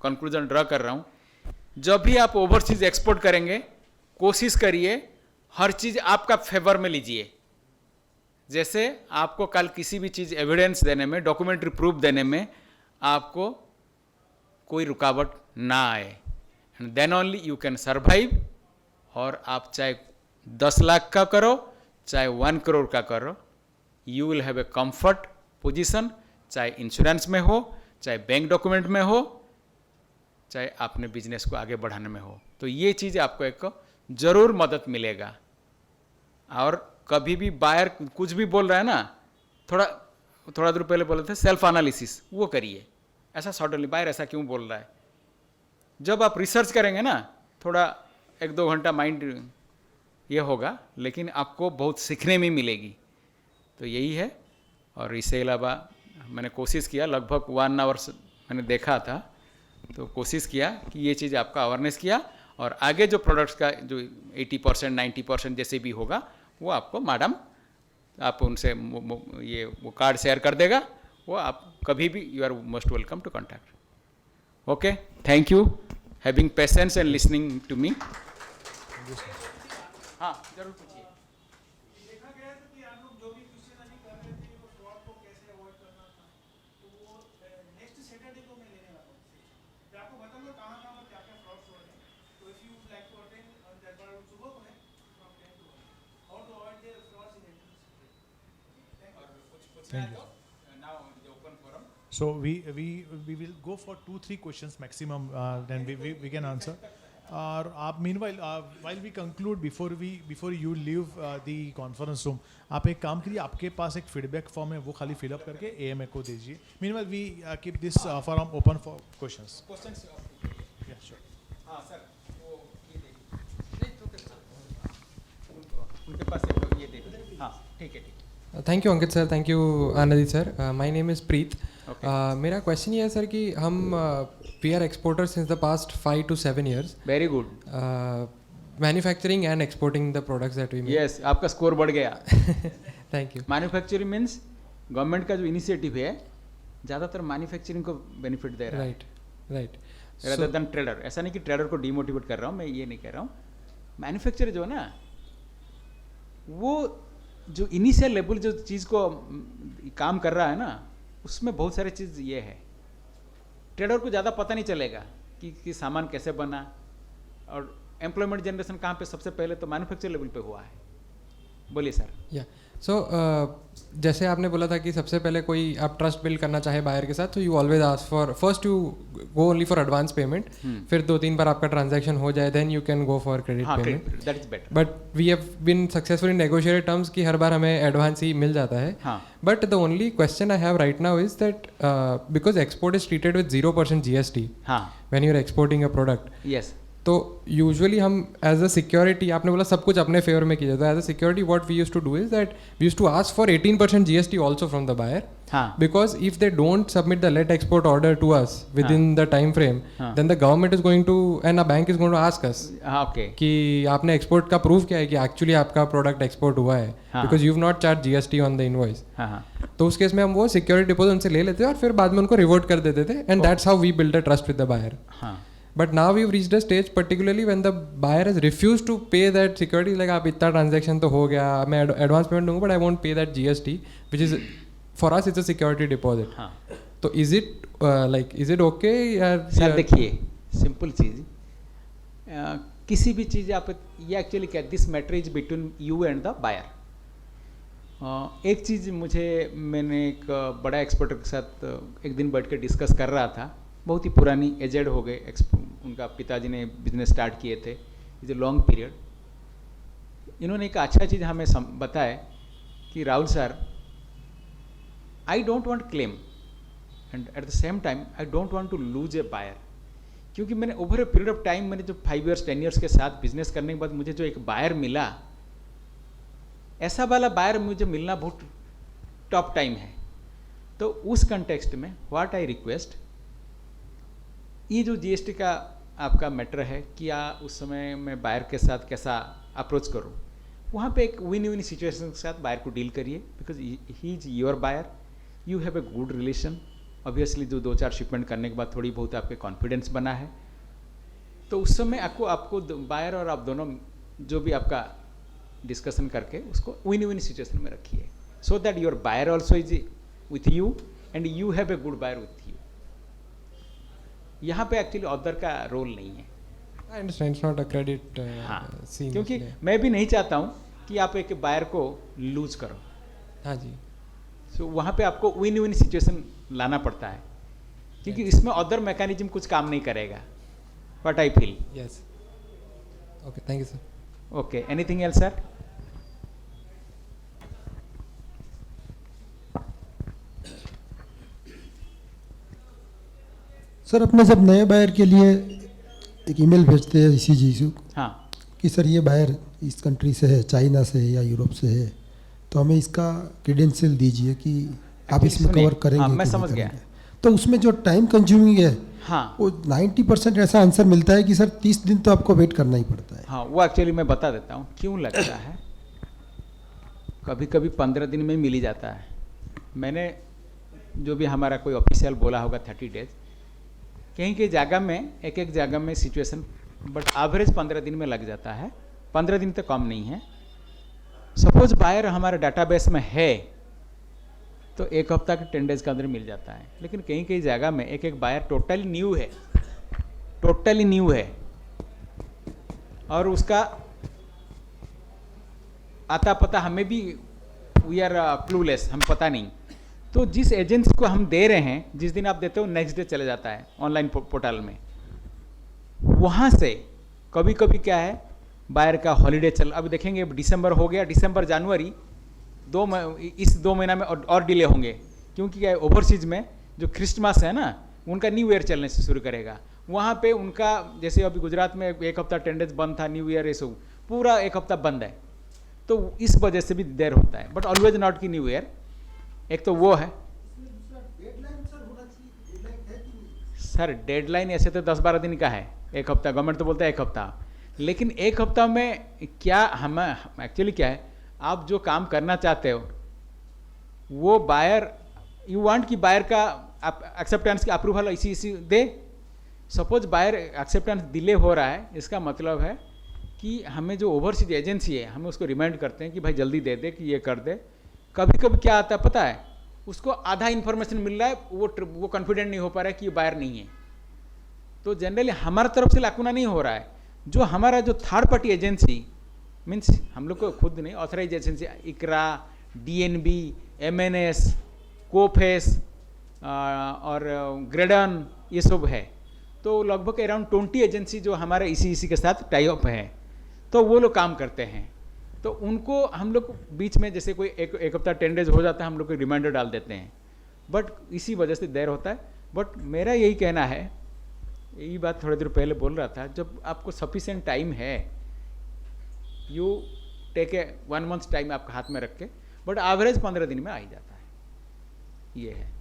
कंक्लूजन ड्रा कर रहा हूँ। जब भी आप ओवरसीज एक्सपोर्ट करेंगे, कोशिश करिए हर चीज़ आपका फेवर में लीजिए। जैसे आपको कल किसी भी चीज़ एविडेंस देने में, डॉक्यूमेंट्री प्रूफ देने में आपको कोई रुकावट ना आए, and then only you can survive. और आप चाहे 10 लाख का करो चाहे 1 करोड़ का करो, you will have a comfort position, चाहे इंश्योरेंस में हो, चाहे बैंक डॉक्यूमेंट में हो, चाहे अपने बिजनेस को आगे बढ़ाने में हो। तो ये चीज़ आपको एक ज़रूर मदद मिलेगा। और कभी भी बायर कुछ भी बोल रहा है ना, थोड़ा दूर पहले बोले थे सेल्फ एनालिसिस, वो करिए। ऐसा सडनली बायर ऐसा क्यों बोल रहा है। जब आप रिसर्च करेंगे ना, थोड़ा 1-2 घंटा माइंड ये होगा, लेकिन आपको बहुत सीखने में मिलेगी। तो यही है। और इसके अलावा मैंने कोशिश किया, लगभग 1 आवर मैंने देखा था, तो कोशिश किया कि ये चीज़ आपका अवेयरनेस किया, और आगे जो प्रोडक्ट्स का जो 80% 90% जैसे भी होगा वो आपको मैडम आप उनसे ये वो कार्ड शेयर कर देगा, वो आप कभी भी you are most welcome to contact. Okay, thank you having patience and listening to me. हाँ जरूर पूछिए। देखा गया था कि आप लोग जो भी क्वेश्चन अभी कर रहे थे वो फ्रॉड को कैसे अवॉइड करना था, तो वो नेक्स्ट सैटरडे को मैं लेने वाला हूँ। मैं आपको बताऊंगा कहाँ कहाँ पर क्या क्या फ्रॉड्स हो रहे हैं। तो if you would like to attend on that बार सुबह को है from 10 to 1 how to avoid their frauds in Thank you. Now the open forum. So we will go for 2-3 questions maximum, then we can answer. और आप meanwhile while we conclude before you leave the conference room, आप एक काम करिए, आपके पास एक feedback form है, वो खाली fill up करके AMA को दीजिए. Meanwhile we keep this forum open for questions. Questions? Yeah, sure. हाँ सर, वो ये देखिए, नहीं तो कैसे उनके पास एक ये दे दीजिए। हाँ ठीक है, ठीक है। Thank you Ankit sir, thank you Anandit sir. My name is Preet. मेरा क्वेश्चन ये है सर कि हम we are exporter since the past 5 to 7 years, very good. Manufacturing and exporting the products that we make. Yes, आपका स्कोर बढ़ गया। Thank you. Manufacturing means government का जो इनिशिएटिव है ज़्यादातर मैन्युफैक्चरिंग को बेनिफिट दे रहा है, राइट rather than ट्रेडर। ऐसा नहीं कि ट्रेडर को डिमोटिवेट कर रहा हूँ, मैं ये नहीं कह रहा हूँ। मैन्युफैक्चर जो है ना, वो जो इनिशियल लेवल जो चीज़ को काम कर रहा है ना, उसमें बहुत सारी चीज़ ये है, ट्रेडर को ज़्यादा पता नहीं चलेगा कि सामान कैसे बना, और एम्प्लॉयमेंट जनरेशन कहाँ पे सबसे पहले तो मैन्युफैक्चर लेवल पे हुआ है। बोलिए सर। या सो जैसे आपने बोला था कि सबसे पहले कोई आप ट्रस्ट बिल्ड करना चाहे बायर के साथ, तो you always ask for first you go only for advance payment, फिर 2-3 बार आपका ट्रांजैक्शन हो जाए then you can go for credit payment. That is better. But we have been successful in negotiated terms कि हर बार हमें एडवांस ही मिल जाता है। हाँ। But the only question I have right now is that because export is treated with 0% GST हाँ, when you are exporting a product. Yes. तो usually हम as a security, आपने बोला सब कुछ अपने फेवर में किया जाता है, as a security what we used to do is that we used to ask for 18% GST also from the buyer, हाँ, because if they don't submit the let export order to us within the time frame, then the government is going to and a bank is going to ask us हाँ, okay, कि आपने export का proof क्या है कि actually आपका product export हुआ है, because you have not charge GST on the invoice. तो उस केस में हम वो सिक्योरिटी डिपॉजिट उनसे ले लेते हैं और फिर बाद में उनको रिवोर्ट कर देते थे, and that's how we build a trust with the buyer. But now we've reached a stage, particularly when the buyer has refused to pay that security, like आप इतना transaction तो हो गया, मैं advance payment दूंगा, but I won't pay that GST, which is for us it's a security deposit. तो is it okay यार? Sir देखिए, सिंपल चीज़, किसी भी चीज़ आप ये एक्चुअली क्या, this matter is between you and the buyer. एक चीज़ मैंने एक बड़ा एक्सपर्ट के साथ एक दिन बैठ के डिस्कस कर रहा था, बहुत ही पुरानी एजेड हो गए, उनका पिताजी ने बिजनेस स्टार्ट किए थे, इज ए लॉन्ग पीरियड। इन्होंने एक अच्छा चीज़ हमें बताया कि Rahul sir, I don't want claim and at the same time I don't want to lose a buyer, क्योंकि मैंने over a period of time, मैंने जो 5 years 10 years के साथ बिजनेस करने के बाद मुझे जो एक बायर मिला, ऐसा वाला बायर मुझे मिलना बहुत टॉप टाइम है। तो उस कंटेक्स्ट में व्हाट आई रिक्वेस्ट, ये जो GST का आपका मैटर है, क्या उस समय मैं बायर के साथ कैसा अप्रोच करूं, वहाँ पे एक विन विन सिचुएशन के साथ बायर को डील करिए, because he is your buyer, you have a good relation. Obviously जो 2-4 शिपमेंट करने के बाद थोड़ी बहुत आपके कॉन्फिडेंस बना है, तो उस समय आपको बायर और आप दोनों जो भी आपका डिस्कशन करके उसको विन विन सिचुएशन में रखिए, so that your buyer also is with you and you have a good buyer with you. यहाँ पे एक्चुअली ऑदर का रोल नहीं है। I understand, it's not a credit scene, क्योंकि इसलिए। मैं भी नहीं चाहता हूँ कि आप एक बायर को लूज करो। हाँ जी। सो वहाँ पे आपको विन विन सिचुएशन लाना पड़ता है, क्योंकि इसमें अदर मैकेनिज्म कुछ काम नहीं करेगा, what I feel. Yes, okay, thank you sir. Okay, anything else sir? Sir अपने जब नए बायर के लिए एक ईमेल भेजते हैं ECG को हाँ कि सर ये बायर इस कंट्री से है, चाइना से है या यूरोप से है, तो हमें इसका क्रेडेंशियल दीजिए कि आप इसमें सुनिए, कवर करेंगे हाँ, कि मैं नहीं समझ गया। करेंगे। तो उसमें जो टाइम कंज्यूमिंग है हाँ वो 90% ऐसा आंसर मिलता है कि सर 30 दिन तो आपको वेट करना ही पड़ता है। हाँ, वो एक्चुअली मैं बता देता हूँ क्यों लगता है। कभी कभी 15 दिन में मिल ही जाता है। मैंने जो भी हमारा कोई ऑफिशियल बोला होगा 30 डेज, कहीं कहीं जगह में एक जगह में सिचुएशन, बट एवरेज 15 दिन में लग जाता है। 15 दिन तो कम नहीं है। सपोज बायर हमारे डाटाबेस में है तो एक हफ्ता के 10 डेज के अंदर मिल जाता है। लेकिन कहीं कहीं जगह में एक बायर टोटली न्यू है और उसका आता पता हमें भी वी आर क्लूलेस, हम पता नहीं। तो जिस एजेंसी को हम दे रहे हैं, जिस दिन आप देते हो नेक्स्ट डे चले जाता है ऑनलाइन पोर्टल में। वहाँ से कभी कभी क्या है, बायर का हॉलीडे चल, अभी देखेंगे दिसंबर हो गया, दिसंबर जनवरी इस 2 महीना में और डिले होंगे, क्योंकि क्या है ओवरसीज में जो क्रिसमस है ना, उनका न्यू ईयर चलने से शुरू करेगा। वहाँ पे उनका जैसे अभी गुजरात में एक हफ्ता 10 डेज बंद था, न्यू ईयर ये सब पूरा एक हफ्ता बंद है, तो इस वजह से भी देर होता है। बट ऑलवेज नॉट की न्यू ईयर, एक तो वो है सर। डेडलाइन ऐसे तो 10-12 दिन का है, एक हफ्ता गवर्नमेंट तो बोलता है एक हफ्ता, लेकिन एक हफ्ता में क्या हम एक्चुअली क्या है, आप जो काम करना चाहते हो वो बायर, यू वांट कि बायर का एक्सेप्टेंस की अप्रूवल इसी दे। सपोज बायर एक्सेप्टेंस डिले हो रहा है, इसका मतलब है कि हमें जो ओवरसीज एजेंसी है, हमें उसको रिमाइंड करते हैं कि भाई जल्दी दे दे, कि ये कर दे। कभी कभी क्या आता है पता है, उसको आधा इन्फॉर्मेशन मिल रहा है, वो कॉन्फिडेंट नहीं हो पा रहा है कि ये बायर नहीं है। तो जनरली हमारी तरफ से लाकुना नहीं हो रहा है, जो हमारा जो थर्ड पार्टी एजेंसी मीन्स हम लोग को खुद नहीं, ऑथराइज एजेंसी इकरा, DNB, MNS, कोफेस और ग्रेडन, ये सब है। तो लगभग अराउंड 20 एजेंसी जो हमारे इसी के साथ टाई अप है, तो वो लोग काम करते हैं। तो उनको हम लोग बीच में जैसे कोई एक हफ्ता 10 डेज हो जाता है, हम लोग को रिमाइंडर डाल देते हैं, बट इसी वजह से देर होता है। बट मेरा यही कहना है, यही बात थोड़ी देर पहले बोल रहा था, जब आपको सफिशिएंट टाइम है, you take a 1 month time आपके हाथ में रख के, बट एवरेज 15 दिन में आ ही जाता है, ये है।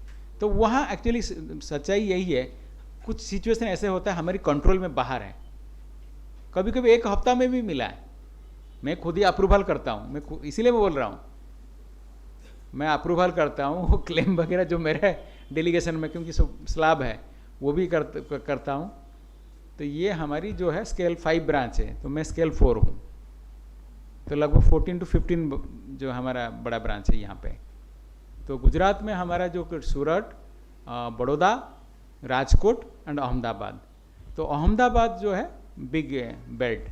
तो वहाँ एक्चुअली सच्चाई यही है, कुछ सिचुएशन ऐसे होता है हमारी कंट्रोल में बाहर है। कभी कभी एक हफ्ता में भी मिला है, मैं खुद ही अप्रूवल करता हूँ, इसीलिए मैं बोल रहा हूँ, मैं अप्रूवल करता हूँ वो क्लेम वगैरह जो मेरे डेलीगेशन में, क्योंकि स्लैब है वो भी करता हूँ। तो ये हमारी जो है स्केल 5 ब्रांच है, तो मैं स्केल 4 हूँ, तो लगभग 14 to 15 जो हमारा बड़ा ब्रांच है यहाँ पे। तो गुजरात में हमारा जो सूरत, बड़ौदा, राजकोट एंड अहमदाबाद। तो अहमदाबाद जो है बिग बेल्ट,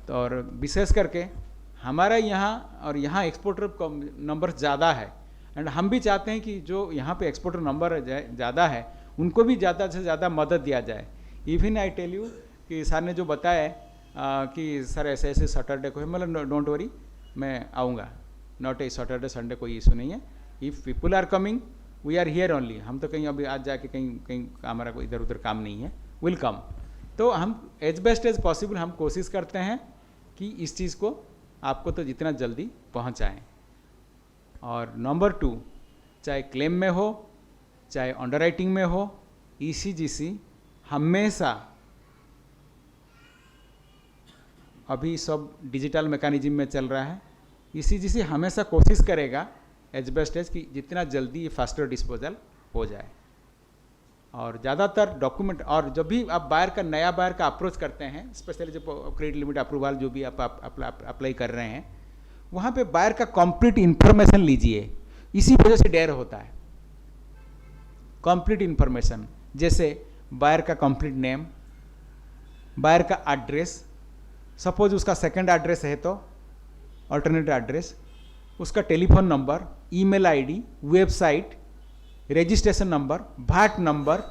तो और विशेष करके हमारा यहाँ और यहाँ एक्सपोर्टर नंबर ज़्यादा है, एंड हम भी चाहते हैं कि जो यहाँ पे एक्सपोर्टर नंबर ज़्यादा है उनको भी ज़्यादा से ज़्यादा मदद दिया जाए। इवन आई टेल यू कि सर ने जो बताया कि सर ऐसे ऐसे सैटरडे को है, मतलब डोंट वरी, मैं आऊँगा, नॉट ए सैटरडे संडे कोई इशू नहीं है। If people are coming we are here only, हम तो कहीं अभी आज जाके कहीं हमारा कोई इधर उधर काम नहीं है, विल कम। तो हम एज बेस्ट एज पॉसिबल हम कोशिश करते हैं कि इस चीज़ को आपको तो जितना जल्दी पहुंचाएं। और नंबर 2, चाहे क्लेम में हो चाहे अंडरराइटिंग में हो, ECGC हमेशा, अभी सब डिजिटल मैकेनिज्म में चल रहा है, ECGC हमेशा कोशिश करेगा एज बेस्ट एज कि जितना जल्दी ये फास्टर डिस्पोजल हो जाए। और ज़्यादातर डॉक्यूमेंट, और जब भी आप बायर का नया बायर का अप्रोच करते हैं, स्पेशली जब क्रेडिट लिमिट अप्रूवल जो भी आप अप्लाई कर रहे हैं, वहाँ पे बायर का कंप्लीट इन्फॉर्मेशन लीजिए। इसी वजह से देर होता है। कंप्लीट इन्फॉर्मेशन, जैसे बायर का कंप्लीट नेम, बायर का एड्रेस, सपोज उसका सेकंड एड्रेस है तो अल्टरनेट एड्रेस, उसका telephone number, email ID, website, registration number, VAT number,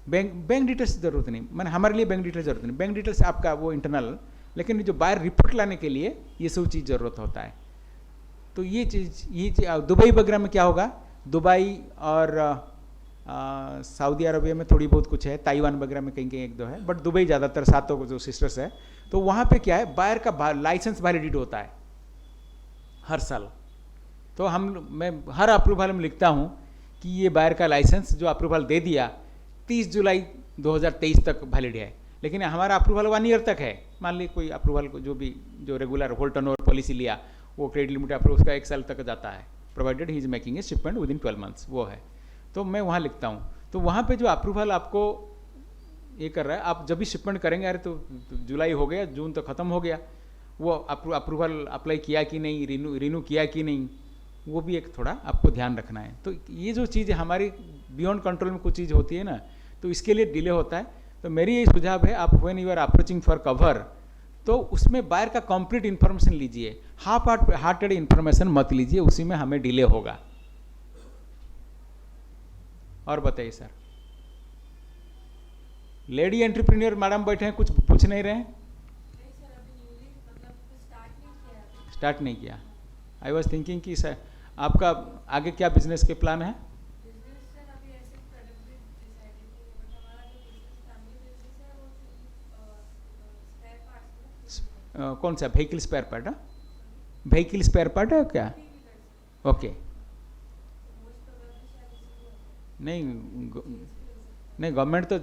bank details जरूरत नहीं, मैंने हमारे लिए बैंक डिटेल्स जरूरत नहीं, बैंक डिटेल्स आपका वो इंटरनल, लेकिन जो बायर रिपोर्ट लाने के लिए ये सब चीज़ ज़रूरत होता है। तो ये चीज़ दुबई वगैरह में क्या होगा, दुबई और सऊदी अरबिया में थोड़ी बहुत कुछ है, ताइवान वगैरह में कहीं कहीं एक दो है, बट दुबई ज़्यादातर 7 जो सिस्टर्स है, तो वहाँ पे क्या है, बायर का लाइसेंस वैलिडिटी होता है हर साल। तो मैं हर अप्रूवल में लिखता हूँ कि ये बायर का लाइसेंस जो अप्रूवल दे दिया 30 जुलाई 2023 तक वैलिड है, लेकिन हमारा अप्रूवल 1 ईयर तक है। मान ली कोई अप्रूवल को जो रेगुलर होल्ड टर्नओवर पॉलिसी लिया, वो क्रेडिट लिमिट अप्रूव उसका 1 साल तक जाता है, provided he is making a shipment with in 12 months, वो है। तो मैं वहाँ लिखता हूँ, तो वहाँ पे जो अप्रूवल आपको ये कर रहा है, आप जब भी शिपमेंट करेंगे, अरे तो जुलाई हो गया, जून तो ख़त्म हो गया, वो अप्रूवल अप्लाई किया कि नहीं, रिन्यू किया कि नहीं, वो भी एक थोड़ा आपको ध्यान रखना है। तो ये जो चीज़ हमारी बियॉन्ड कंट्रोल में कुछ चीज़ होती है ना, तो इसके लिए डिले होता है। तो मेरी यही सुझाव है, आप when you are approaching for cover, तो उसमें बायर का कंप्लीट इन्फॉर्मेशन लीजिए, हाफ हार्टेड इन्फॉर्मेशन मत लीजिए, उसी में हमें डिले होगा। और बताइए सर, लेडी एंटरप्रेन्योर मैडम बैठे हैं, कुछ पूछ नहीं रहे हैं? स्टार्ट नहीं किया। आई वॉज थिंकिंग कि सर आपका आगे क्या बिजनेस के प्लान है? कौन सा vehicle spare part? Vehicle spare part है क्या? ओके। नहीं गवर्नमेंट तो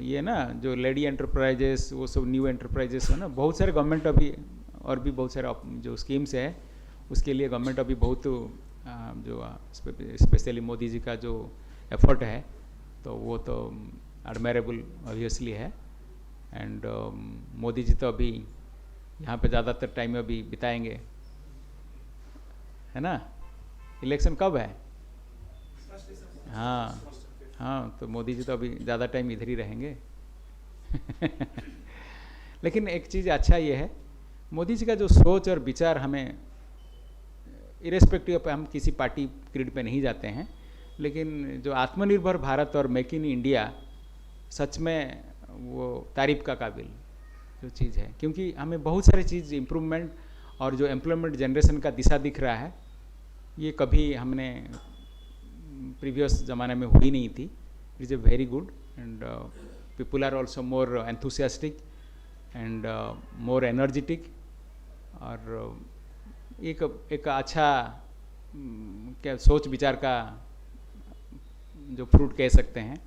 ये ना जो लेडी एंटरप्राइजेस, वो सब न्यू एंटरप्राइजेस है ना, बहुत सारे गवर्नमेंट अभी और भी बहुत सारे जो स्कीम्स है, उसके लिए गवर्नमेंट अभी बहुत जो स्पेशली मोदी जी का जो एफर्ट है, तो वो तो एडमायरेबल ऑब्वियसली है। एंड मोदी जी तो अभी यहाँ पे ज़्यादातर टाइम अभी बिताएंगे, है ना? इलेक्शन कब है? हाँ, तो मोदी जी तो अभी ज़्यादा टाइम इधर ही रहेंगे। लेकिन एक चीज़ अच्छा ये है, मोदी जी का जो सोच और विचार, हमें इरेस्पेक्टिव ऑफ हम किसी पार्टी क्रीड पे नहीं जाते हैं, लेकिन जो आत्मनिर्भर भारत और मेक इन इंडिया, सच में वो तारीफ का काबिल जो चीज़ है, क्योंकि हमें बहुत सारी चीज़ इम्प्रूवमेंट और जो एम्प्लॉयमेंट जनरेशन का दिशा दिख रहा है, ये कभी हमने प्रीवियस ज़माने में हुई नहीं थी। It is a very good, and people are also more enthusiastic and more energetic, और एक अच्छा क्या सोच विचार का जो फ्रूट कह सकते हैं।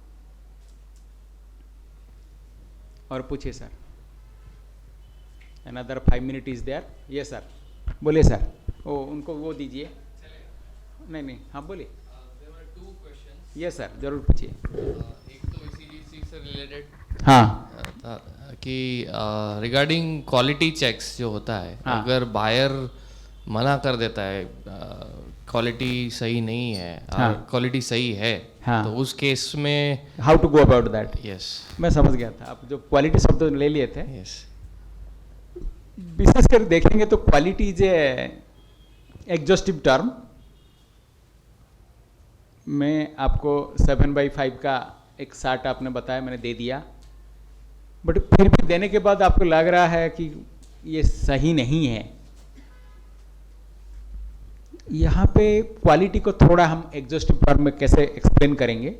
और पूछिए sir. Another 5 minute is there. ये सर बोलिए सर। उनको वो दीजिए। नहीं, हाँ बोलिए। ये सर जरूर पूछिए। एक तो इसी से रिलेटेड हाँ कि रिगार्डिंग क्वालिटी चेक्स जो होता है, हाँ। अगर बायर मना कर देता है क्वालिटी सही नहीं है और क्वालिटी सही है, हाँ। तो उस केस में how to go about that? Yes, मैं समझ गया था। आप जो क्वालिटी शब्द ले लिए थे, यस, विशेष कर देखेंगे तो क्वालिटी इज एग्जॉस्टिव टर्म। मैं आपको 7/5 का एक चार्ट आपने बताया, मैंने दे दिया, बट फिर भी देने के बाद आपको लग रहा है कि ये सही नहीं है। यहाँ पे क्वालिटी को थोड़ा हम एग्जॉस्टिव टर्म में कैसे एक्सप्लेन करेंगे।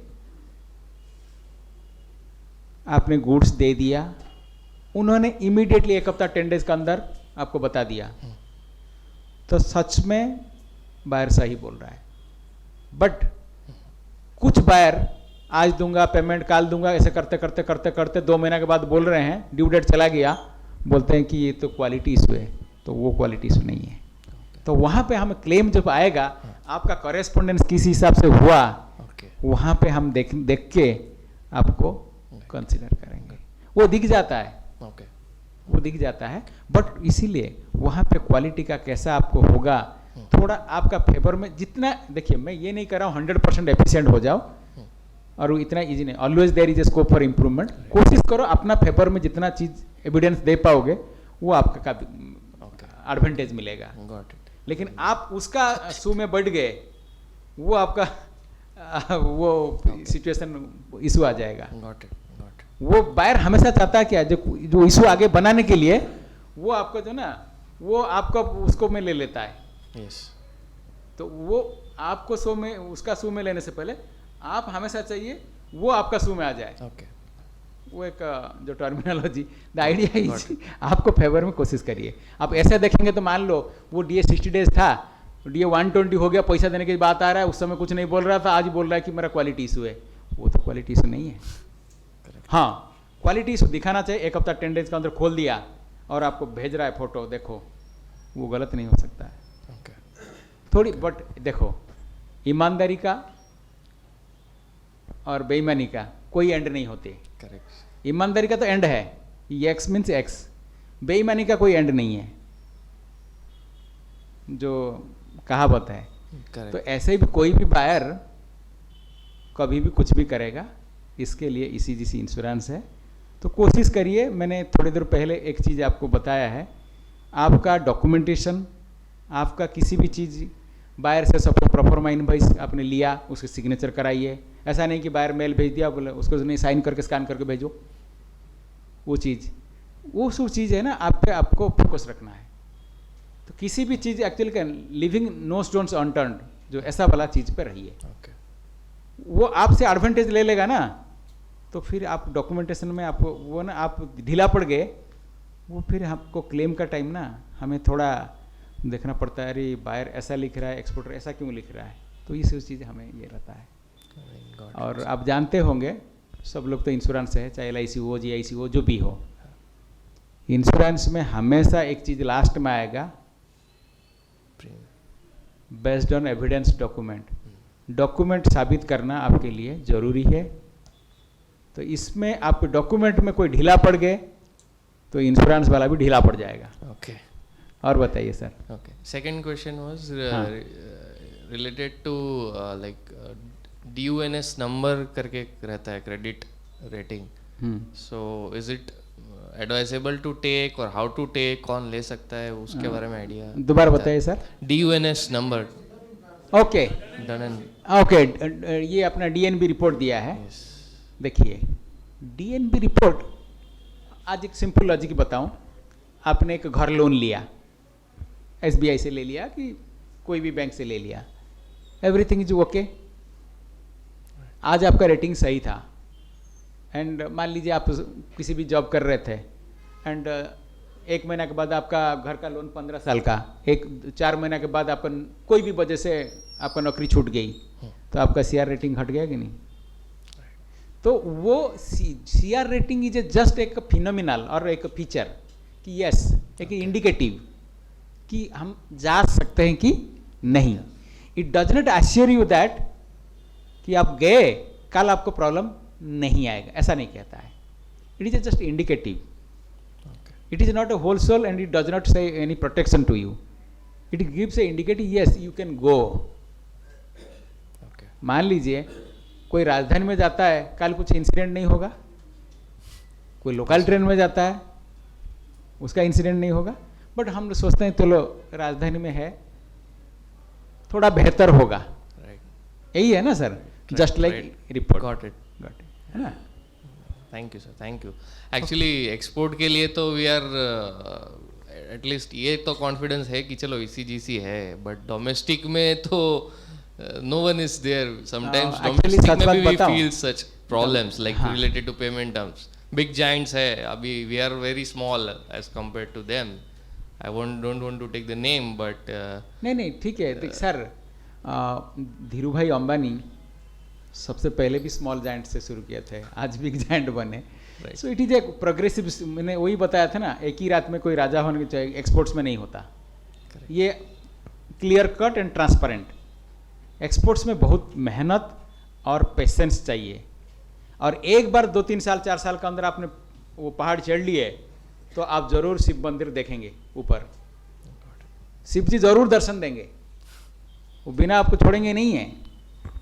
आपने गुड्स दे दिया, उन्होंने इमीडिएटली 1 हफ्ता 10 डेज के अंदर आपको बता दिया, तो सच में बायर सही बोल रहा है। बट कुछ बायर आज दूंगा पेमेंट, काल दूंगा, ऐसे करते करते करते करते 2 महीना के बाद बोल रहे हैं, ड्यू डेट चला गया, बोलते हैं कि ये तो क्वालिटी इशू है। तो वो क्वालिटी इशू नहीं है। तो वहाँ पे हम क्लेम जब आएगा, आपका कॉरेस्पोंडेंस किस हिसाब से हुआ, वहाँ पे हम देख के आपको कंसिडर करेंगे। वो दिख जाता है, वो दिख जाता है, बट इसीलिए वहाँ पे क्वालिटी का कैसा आपको होगा, थोड़ा आपका फेवर में जितना, देखिए मैं ये नहीं कर रहा हूँ 100% एफिशिएंट हो जाओ, और वो इतना इजी नहीं। Always there is a scope for improvement. कोशिश करो अपना फेवर में जितना चीज एविडेंस दे पाओगे, वो आपका एडवांटेज मिलेगा। लेकिन आप उसका शू में बढ़ गए, वो आपका वो सिचुएशन इशू आ जाएगा। वो बायर हमेशा चाहता है क्या, जो इशू आगे बनाने के लिए वो आपको जो ना, वो आपको उसको में ले लेता है। यस, तो वो आपको शो में, उसका शो में लेने से पहले आप हमेशा चाहिए वो आपका शू में आ जाए। ओके वो एक जो टर्मिनोलॉजी, द आइडिया इज आपको फेवर में कोशिश करिए। आप ऐसे देखेंगे तो मान लो वो DA 60 डेज था, DA 120 हो गया, पैसा देने की बात आ रहा है, उस समय कुछ नहीं बोल रहा था, आज बोल रहा है कि मेरा क्वालिटी इशू है। वो तो क्वालिटी इशू नहीं है। हाँ, क्वालिटी इशू दिखाना चाहिए। 1 हफ्ता 10 डेज का अंदर खोल दिया और आपको भेज रहा है फोटो, देखो, वो गलत नहीं हो सकता है। ओके थोड़ी, बट देखो, ईमानदारी का और बेईमानी का कोई एंड नहीं होते। करेक्ट ईमानदारी का तो एंड है, एक्स मीन्स एक्स। बेईमानी का कोई एंड नहीं है, जो कहावत है। करेक्ट तो ऐसे भी कोई भी बायर कभी भी कुछ भी करेगा, इसके लिए ECGC इंश्योरेंस है। तो कोशिश करिए। मैंने थोड़ी देर पहले एक चीज़ आपको बताया है, आपका डॉक्यूमेंटेशन, आपका किसी भी चीज़ बायर से सपोज प्रोफॉर्मा इनवॉइस आपने लिया, उसके सिग्नेचर कराइए। ऐसा नहीं कि बायर मेल भेज दिया, बोले उसको नहीं साइन करके स्कैन करके भेजो। वो सब चीज़ है ना, आप पे आपको फोकस रखना है। तो किसी भी चीज़ एक्चुअली क्या, लिविंग नो स्टोन्स अनटर्न्ड, जो ऐसा वाला चीज़ पे रहिए। ओके वो आपसे एडवांटेज ले लेगा ना, तो फिर आप डॉक्यूमेंटेशन में आपको वो ना, आप ढीला पड़ गए, वो फिर आपको क्लेम का टाइम ना हमें थोड़ा देखना पड़ता है, अरे बायर ऐसा लिख रहा है, एक्सपोर्टर ऐसा क्यों लिख रहा है। तो ये सब चीज़ हमें ये रहता है। और आप जानते होंगे सब लोग तो इंश्योरेंस है, चाहे LIC हो, GIC हो, जो भी हो, इंश्योरेंस में हमेशा एक चीज़ लास्ट में आएगा, based on evidence document. Document साबित करना आपके लिए ज़रूरी है। तो इसमें आप डॉक्यूमेंट में कोई ढीला पड़ गए तो इंश्योरेंस वाला भी ढीला पड़ जाएगा। ओके और बताइए sir. Okay second question was related to like DUNS number करके रहता है, credit rating. So is it advisable to take, और हाउ टू टेक, कौन ले सकता है, उसके बारे में आइडिया दोबारा बताइए sir. DUNS number okay done and okay, ये अपना DNB रिपोर्ट दिया है। देखिए, DNB रिपोर्ट, आज एक सिंपल लॉजिक बताऊं। आपने एक घर लोन लिया, SBI से ले लिया कि कोई भी बैंक से ले लिया, एवरीथिंग इज ओके। आज आपका रेटिंग सही था, एंड मान लीजिए आप किसी भी जॉब कर रहे थे, एंड 1 महीना के बाद आपका घर का लोन 15 साल का, 4 महीना के बाद आपका कोई भी वजह से आपका नौकरी छूट गई, तो आपका CR रेटिंग घट गया कि नहीं। तो वो CR रेटिंग इज जस्ट एक फिनोमिनल और एक फीचर कि यस, एक इंडिकेटिव कि हम जा सकते हैं कि नहीं। It does not assure you that कि आप गए कल आपको प्रॉब्लम नहीं आएगा, ऐसा नहीं कहता है। It is just indicative. It is not a wholesale and it does not say any protection to you. It gives a indicative, yes, you can go. Okay. मान लीजिए कोई राजधानी में जाता है, कल कुछ इंसिडेंट नहीं होगा। कोई लोकल ट्रेन में जाता है, उसका इंसिडेंट नहीं होगा, बट हम सोचते हैं चलो राजधानी में है, थोड़ा बेहतर होगा। Right. यही है ना sir, just like report. Got it. है ना। Thank you sir, thank you. Actually export के लिए तो वी आर एटलीस्ट ये तो कॉन्फिडेंस है कि चलो ECGC है, बट डोमेस्टिक में तो no one is there. Sometimes domestic में भी we feel such problems like related to payment terms. Big giants है, अभी we are very small as compared to them. I don't want to take the name, but नहीं ठीक है। देख sir, Dhiru भाई अंबानी सबसे पहले भी स्मॉल जायंट से शुरू किए थे, आज बिग जायंट बने। So it is a progressive. मैंने वही बताया था ना, एक ही रात में कोई राजा होने के चाहिए, एक्सपोर्ट्स में नहीं होता। ये clear cut and transparent. Exports में बहुत मेहनत और पेशेंस चाहिए, और एक बार 2-3 साल 4 साल के अंदर आपने वो पहाड़ चढ़ लिए तो आप जरूर शिव मंदिर देखेंगे ऊपर। शिव जी जरूर दर्शन देंगे, वो बिना आपको छोड़ेंगे नहीं है।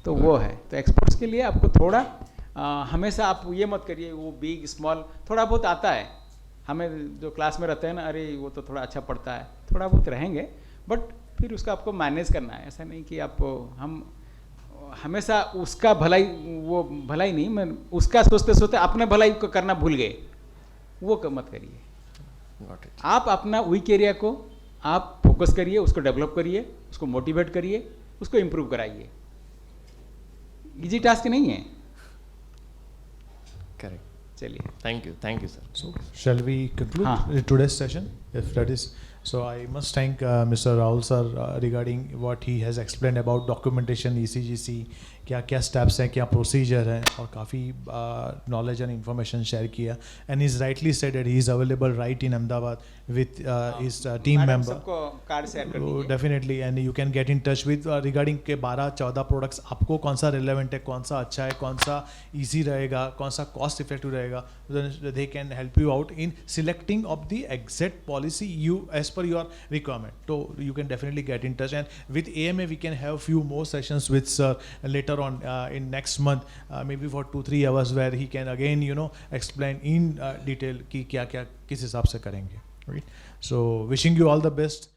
तो वो है। तो एक्सपोर्ट्स के लिए आपको थोड़ा हमेशा आप ये मत करिए वो बिग स्मॉल, थोड़ा बहुत आता है। हमें जो क्लास में रहते हैं ना, अरे वो तो थोड़ा अच्छा पढ़ता है, थोड़ा बहुत रहेंगे, बट फिर उसका आपको मैनेज करना है। ऐसा नहीं कि आप हम हमेशा उसका भलाई, वो भलाई नहीं, मैं उसका सोचते सोचते अपने भलाई को करना भूल गए, वो मत करिए। आप अपना वीक एरिया को आप फोकस करिए, उसको डेवलप करिए, उसको मोटिवेट करिए, उसको इम्प्रूव कराइए। इजी टास्क नहीं है. करेक्ट. चलिए. Thank you sir. So, shall we conclude हाँ. today's session? If that is so, I must thank Mr. Rahul sir regarding what he has explained about documentation, ECGC, क्या क्या steps हैं, क्या procedure है, और काफ़ी नॉलेज एंड इंफॉर्मेशन शेयर किया. And is rightly said that he is available right in Ahmedabad with his team member. सबको card share कर दीजिए. Definitely, and you can get in touch with regarding के 12-14 प्रोडक्ट्स, आपको कौन सा रिलेवेंट है, कौन सा अच्छा है, कौन सा ईजी रहेगा, कौन सा कॉस्ट इफेक्टिव रहेगा. They can help you out in selecting of the exact policy you as per your requirement. तो you can definitely get in touch, and with AMA we can have few more sessions with sir later on in next month, maybe for 2-3 hours, where he can again explain in detail कि क्या क्या किस हिसाब से करेंगे. Right? So wishing you all the best.